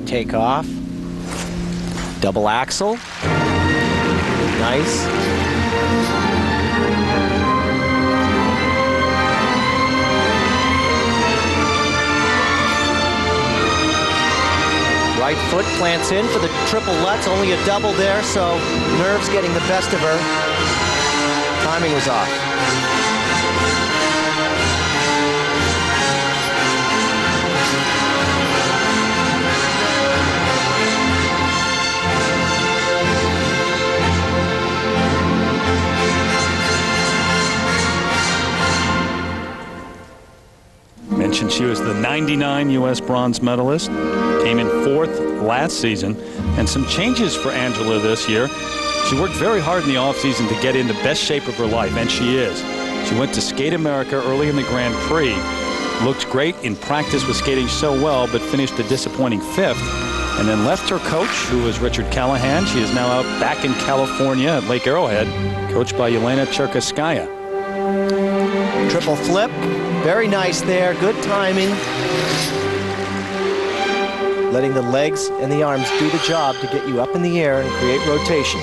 Take off, double axel, nice. Right foot plants in for the triple Lutz, only a double there, so nerves getting the best of her. Timing was off. She was the 99 U.S. bronze medalist, came in 4th last season, and some changes for Angela this year. She worked very hard in the offseason to get into best shape of her life, and she is. She went to Skate America early in the Grand Prix, looked great in practice, was skating so well, but finished a disappointing 5th, and then left her coach, who was Richard Callahan. She is now out back in California at Lake Arrowhead, coached by Yelena Cherkaskaya. Triple flip. Very nice there, good timing. Letting the legs and the arms do the job to get you up in the air and create rotation.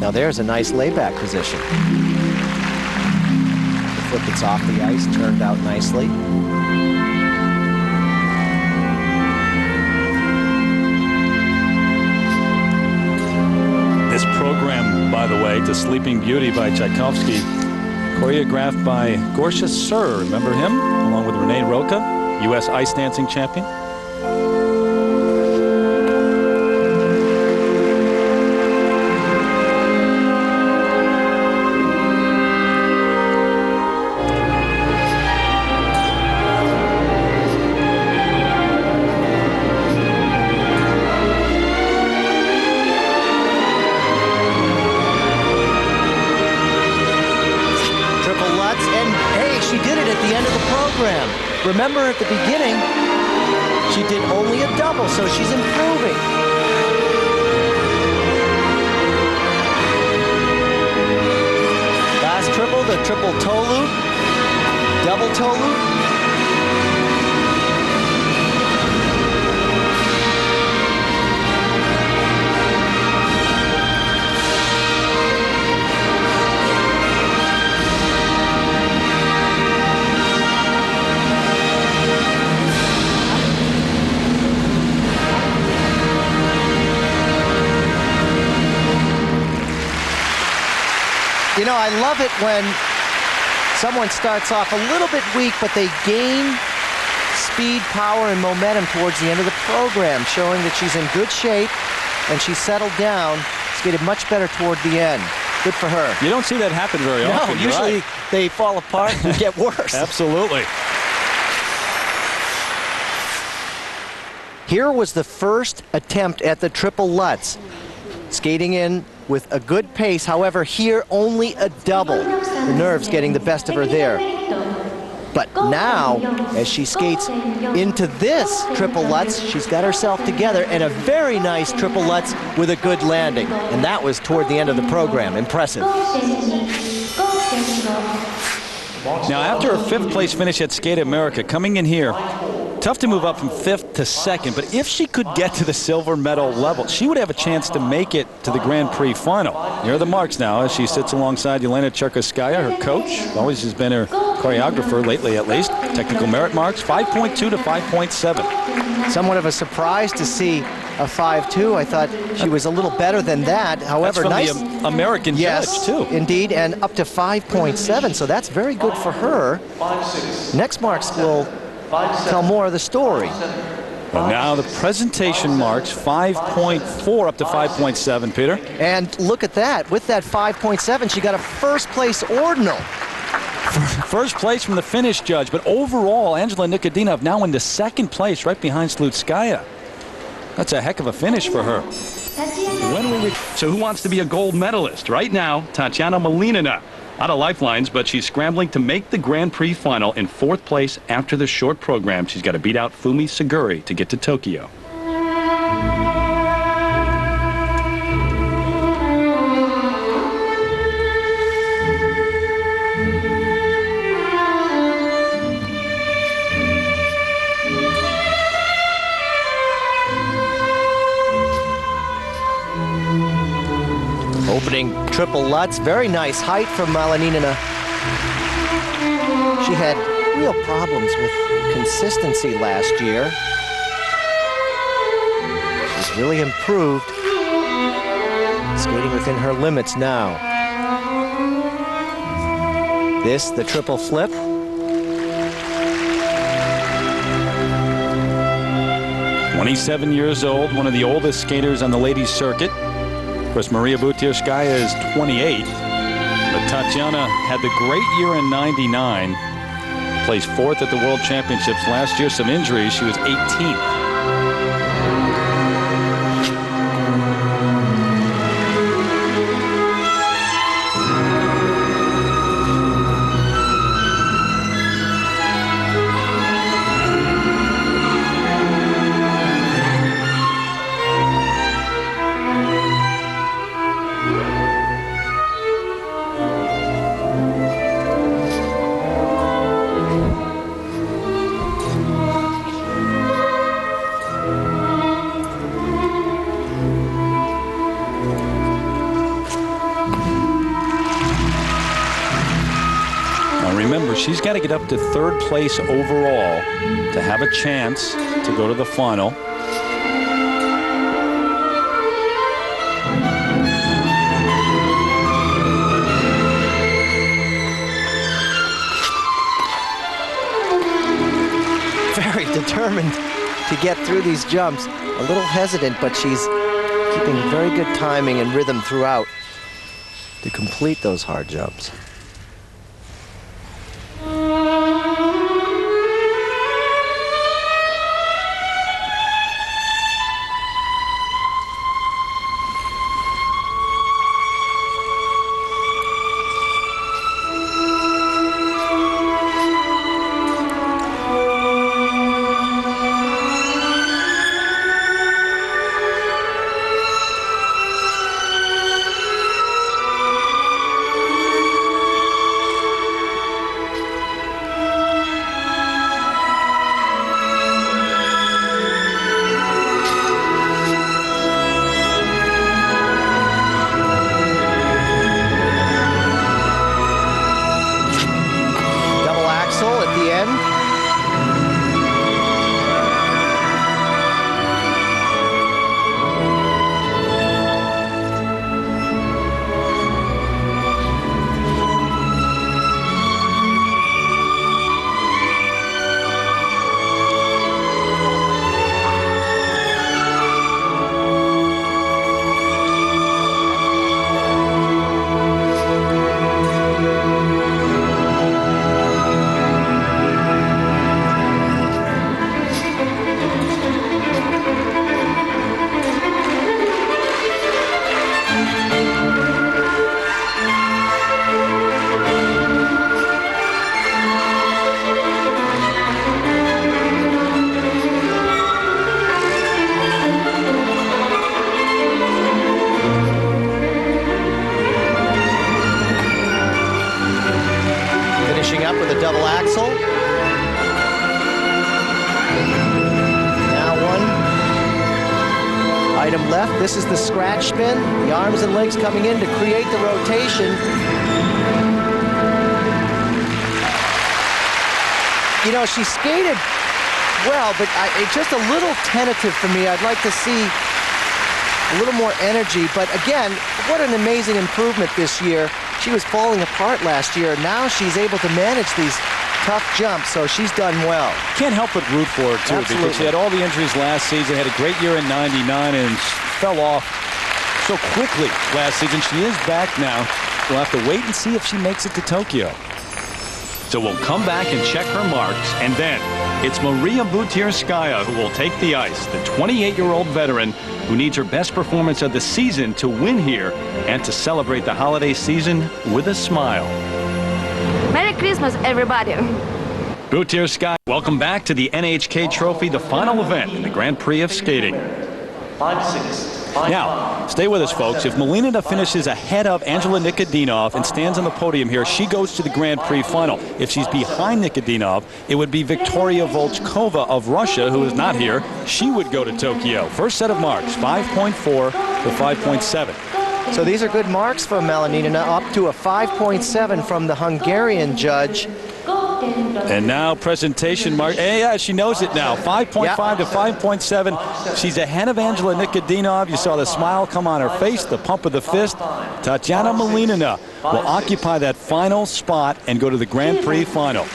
Now there's a nice layback position. The foot that's off the ice turned out nicely. This program, by the way, to Sleeping Beauty by Tchaikovsky, choreographed by Gorsha Sir. Remember him? Along with Renee Roca, U.S. ice dancing champion. Remember at the beginning, She did only a double, so she's improving. Last triple, the triple toe loop, double toe loop. You know, I love it when someone starts off a little bit weak, but they gain speed, power, and momentum towards the end of the program, showing that she's in good shape and she's settled down, skated much better toward the end. Good for her. You don't see that happen very often. No, usually they fall apart and get worse. Absolutely. Here was the first attempt at the triple Lutz. Skating in with a good pace, however, here only a double. The nerves getting the best of her there. But now, as she skates into this triple Lutz, she's got herself together, and a very nice triple Lutz with a good landing. And that was toward the end of the program. Impressive. Now, after her 5th place finish at Skate America, coming in here, tough to move up from 5th to 2nd, but if she could get to the silver medal level, she would have a chance to make it to the Grand Prix final. Here are the marks now as she sits alongside Yelena Cherkasskaya, her coach, always has been her choreographer lately at least. Technical merit marks, 5.2 to 5.7. Somewhat of a surprise to see a 5.2. I thought she was a little better than that. However, that's from nice. The American judge, too. Indeed, and up to 5.7, so that's very good for her. Next marks will tell more of the story. Well, now the presentation marks, 5.4 up to 5.7, Peter. And look at that. With that 5.7, she got a first place ordinal. First place from the finish judge, but overall, Angela Nikodinov now into 2nd place, right behind Slutskaya. That's a heck of a finish for her. So who wants to be a gold medalist? Right now, Tatiana Malinina. Out of lifelines, but she's scrambling to make the Grand Prix final in 4th place after the short program. She's got to beat out Fumie Suguri to get to Tokyo. Opening triple Lutz, very nice height from Malinina. She had real problems with consistency last year. She's really improved, skating within her limits now. This, the triple flip. "27 years old, one of the oldest skaters on the ladies circuit. Of course, Maria Butyrskaya is 28, but Tatiana had the great year in '99. Placed 4th at the World Championships last year. Some injuries. She was 18th. Remember, she's got to get up to 3rd place overall to have a chance to go to the final. Very determined to get through these jumps. A little hesitant, but she's keeping very good timing and rhythm throughout to complete those hard jumps. item left. This is the scratch spin. The arms and legs coming in to create the rotation. You know, she skated well, but it's just a little tentative for me. I'd like to see a little more energy. But again, what an amazing improvement this year. She was falling apart last year. Now she's able to manage these tough jumps, so she's done well. Can't help but root for her, too, Absolutely. because she had all the injuries last season, had a great year in '99, and fell off so quickly last season. She is back now. We'll have to wait and see if she makes it to Tokyo. So we'll come back and check her marks, and then it's Maria Butyrskaya who will take the ice, the 28-year-old veteran who needs her best performance of the season to win here and to celebrate the holiday season with a smile. Merry Christmas, everybody. Butyrskaya, welcome back to the NHK Trophy, the final event in the Grand Prix of skating. 5-6. Now, stay with us, folks. If Malinina finishes ahead of Angela Nikodinov and stands on the podium here, she goes to the Grand Prix final. If she's behind Nikodinov, it would be Victoria Volchkova of Russia, who is not here. She would go to Tokyo. First set of marks, 5.4 to 5.7. So these are good marks for Malinina, up to a 5.7 from the Hungarian judge. And now presentation mark. Yeah, she knows it now. 5.5 to 5.7. She's ahead of Angela Nikodinov. You saw the smile come on her face, the pump of the fist. Tatiana Malinina will occupy that final spot and go to the Grand Prix final.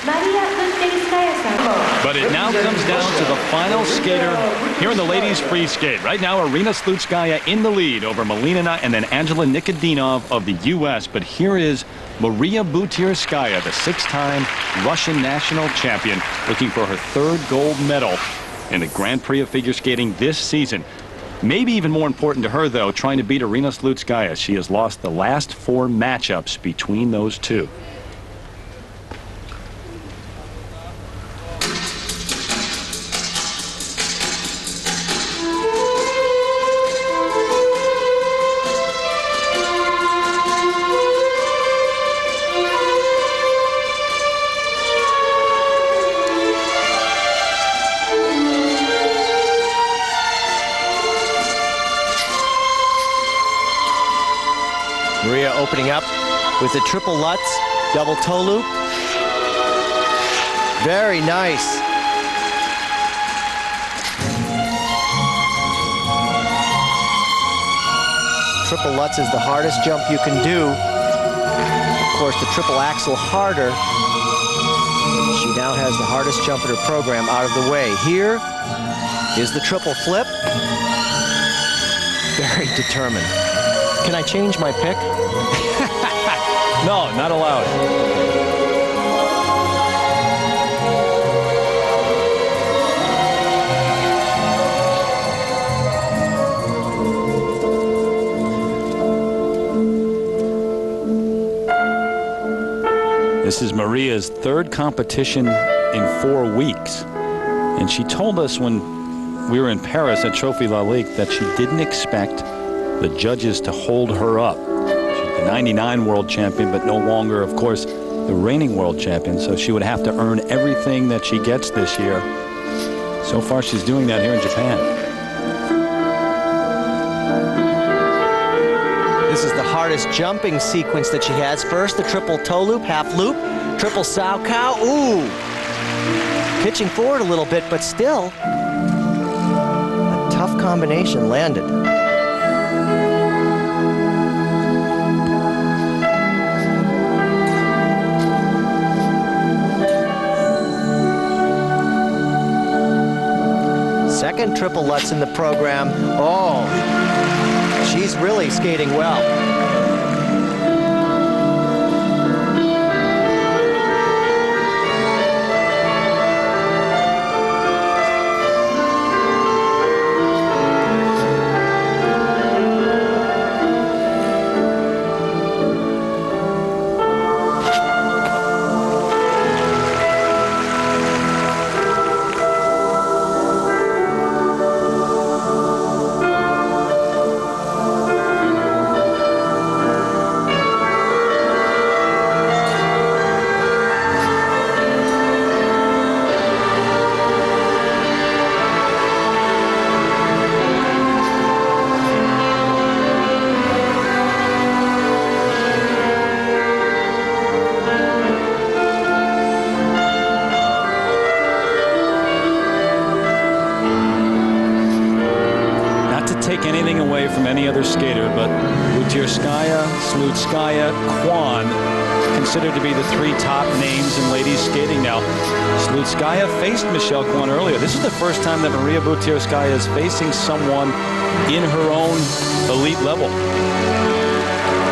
But it now comes down to the final skater here in the ladies' free skate. Right now, Arina Slutskaya in the lead over Malinina and then Angela Nikodinov of the U.S. But here is Maria Butyrskaya, the 6-time Russian national champion, looking for her 3rd gold medal in the Grand Prix of figure skating this season. Maybe even more important to her, though, trying to beat Arina Slutskaya. She has lost the last 4 matchups between those two. Maria opening up with the triple Lutz, double toe loop. Very nice. Triple Lutz is the hardest jump you can do. Of course, the triple axel harder. She now has the hardest jump in her program out of the way. Here is the triple flip. Very determined. Can I change my pick? No, not allowed. This is Maria's 3rd competition in 4 weeks. And she told us when we were in Paris at Trophy La Ligue that she didn't expect the judges to hold her up. She's the '99 world champion, but no longer, of course, the reigning world champion. So she would have to earn everything that she gets this year. So far, she's doing that here in Japan. This is the hardest jumping sequence that she has. First, the triple toe loop, half loop, triple sow cow. Ooh! Pitching forward a little bit, but still, a tough combination landed. Second triple Lutz in the program. Oh, she's really skating well. take anything away from any other skater, but Butyrskaya, Slutskaya, Kwan, considered to be the three top names in ladies skating now. Slutskaya faced Michelle Kwan earlier. This is the first time that Maria Butyrskaya is facing someone in her own elite level.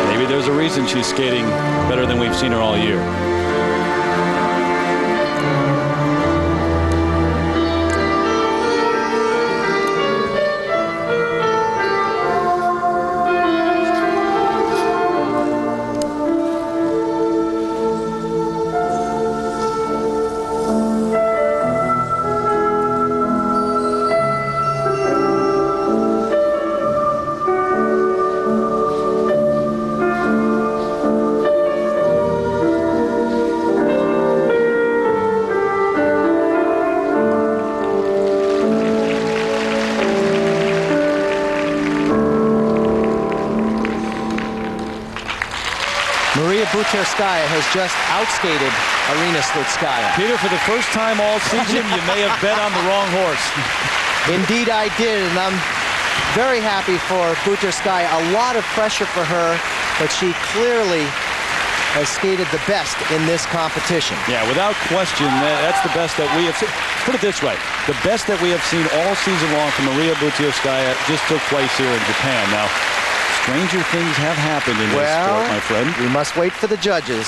Maybe there's a reason she's skating better than we've seen her all year. Butyrskaya has just outskated Arina Slutskaya. Peter, for the first time all season, you may have bet on the wrong horse. Indeed I did, and I'm very happy for Butyrskaya. A lot of pressure for her, but she clearly has skated the best in this competition. Yeah, without question, that's the best that we have seen. Put it this way, the best that we have seen all season long from Maria Butyrskaya just took place here in Japan. Now, stranger things have happened in this sport, my friend. We must wait for the judges.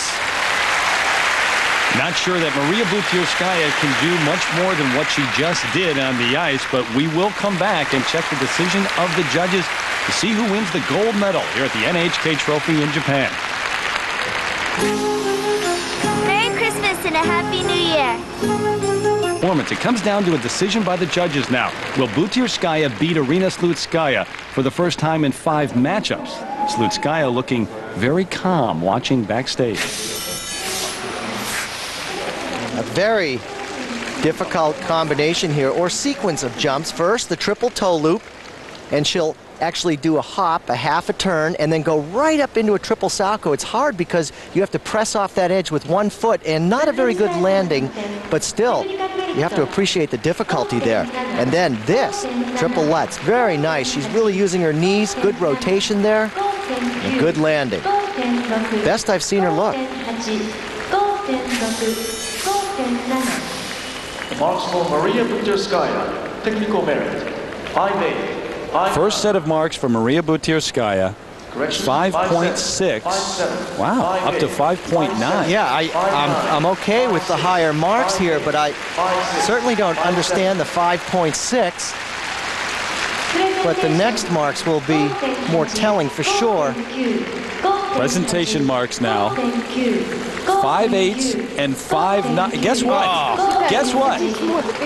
Not sure that Maria Butyrskaya can do much more than what she just did on the ice, but we will come back and check the decision of the judges to see who wins the gold medal here at the NHK Trophy in Japan. Merry Christmas and a Happy New Year. It comes down to a decision by the judges now. Will Butyrskaya beat Arina Slutskaya for the first time in 5 matchups? Slutskaya looking very calm watching backstage. A very difficult combination here, or sequence of jumps. First, the triple toe loop, and she'll actually do a hop, a half a turn, and then go right up into a triple salcho. It's hard because you have to press off that edge with one foot, and not a very good landing, but still, you have to appreciate the difficulty there. And then this, triple lutz, very nice. She's really using her knees, good rotation there, and good landing. Best I've seen her look. The marks for Maria Butyrskaya, technical merit, 5.8. First set of marks for Maria Butyrskaya, 5.6. Wow, up to 5.9. Yeah, I'm okay with the higher marks here, but I certainly don't understand the 5.6. But the next marks will be more telling for sure. Presentation marks now. 5.8 and 5.9. Guess what? Guess what?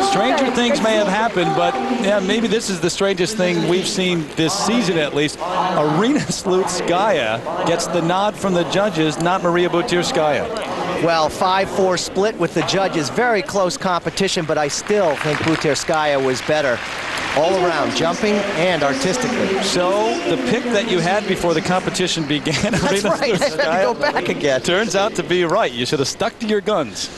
Stranger things may have happened, but yeah, maybe this is the strangest thing we've seen this season at least. Arina Slutskaya gets the nod from the judges, not Maria Butyrskaya. Well, 5-4 split with the judges. Very close competition, but I still think Butyrskaya was better all around, jumping and artistically. So the pick that you had before the competition began, that's right, I had to go back again. Turns out to be right. You should have stuck to your guns.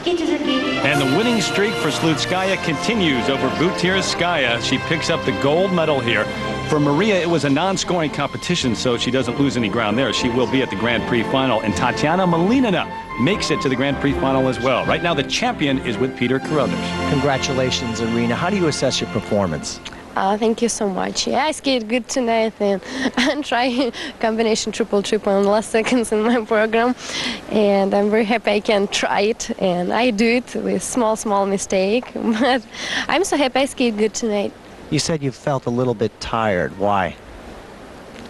And the winning streak for Slutskaya continues over Butyrskaya. She picks up the gold medal here. For Maria, it was a non-scoring competition, so she doesn't lose any ground there. She will be at the Grand Prix final, and Tatiana Malinina makes it to the Grand Prix final as well. Right now, the champion is with Peter Carruthers. Congratulations, Arina. How do you assess your performance? Thank you so much. Yeah, I skated good tonight, and I'm trying combination triple in the last seconds in my program, and I'm very happy I can try it, and I do it with small mistake, but I'm so happy I skated good tonight. You said you felt a little bit tired. Why?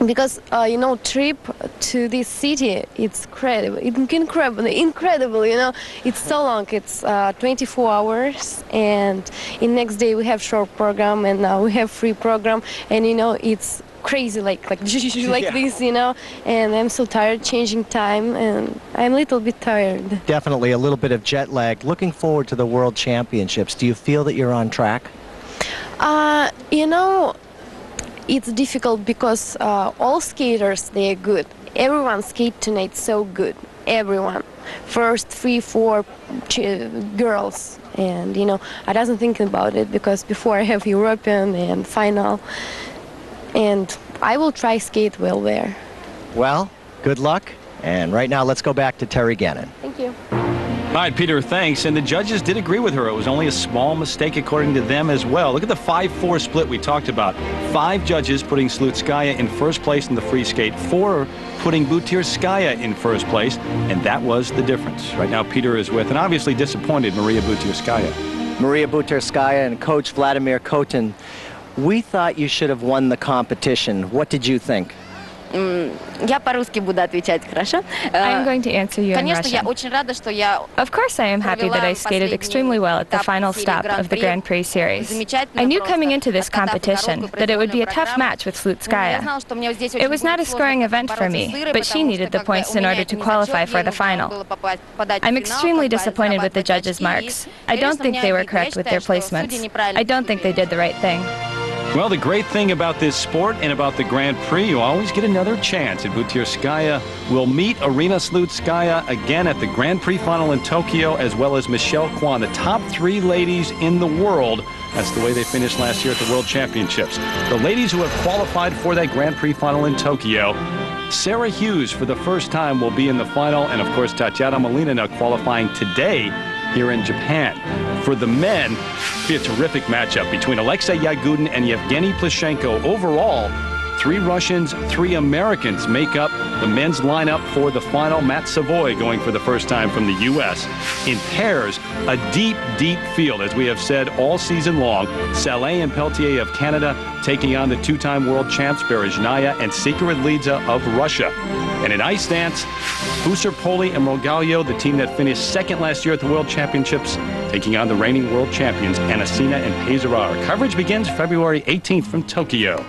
Because you know, trip to this city, it's incredible, you know. It's so long, it's 24 hours, and in next day we have short program, and now we have free program, and you know, it's crazy like yeah. This, you know, and I'm so tired changing time, and I'm a little bit tired. Definitely a little bit of jet lag. Looking forward to the World Championships. Do you feel that you're on track? You know, it's difficult because all skaters, they are good. Everyone skate tonight so good. everyone. First 3-4 girls, and I doesn't think about it because before I have European and final, and I will try skate well there. Well, good luck. And right now, let's go back to Terry Gannon. Thank you. All right, Peter, thanks. And the judges did agree with her. It was only a small mistake according to them as well. Look at the 5-4 split we talked about. 5 judges putting Slutskaya in first place in the free skate, 4 putting Butirskaya in first place, and that was the difference. Right now, Peter is with, and obviously disappointed, Maria Butirskaya. Maria Butirskaya and Coach Vladimir Kotin, we thought you should have won the competition. What did you think? Я по-русски буду отвечать, хорошо? I'm going to answer you in Конечно, я Russian. очень рада, что я Of course, I am happy that I skated extremely well at the final stop of the Grand Prix series. I knew coming into this competition that it would be a tough match with Slutskaya. It was not a scoring event for me, but she needed the points in order to qualify for the final. I'm extremely disappointed with the judges' marks. I don't think they were correct with their placements. I don't think they did the right thing. Well, the great thing about this sport and about the Grand Prix, you always get another chance. And Butirskaya will meet Arina Slutskaya again at the Grand Prix final in Tokyo, as well as Michelle Kwan, the top 3 ladies in the world. That's the way they finished last year at the World Championships. The ladies who have qualified for that Grand Prix final in Tokyo, Sarah Hughes for the first time will be in the final, and of course Tatiana Malinina qualifying today here in Japan. For the men, it'll be a terrific matchup between Alexei Yagudin and Evgeny Plushenko. Overall, 3 Russians, 3 Americans make up the men's lineup for the final. Matt Savoy going for the first time from the U.S. In pairs, a deep, deep field, as we have said all season long. Saleh and Peltier of Canada taking on the 2-time world champs Berezhnaya and Sikuridlidze of Russia. And in ice dance, Husar Poli and Rogalio, the team that finished second last year at the World Championships, taking on the reigning world champions Anissina and Peizerat. Our coverage begins February 18th from Tokyo.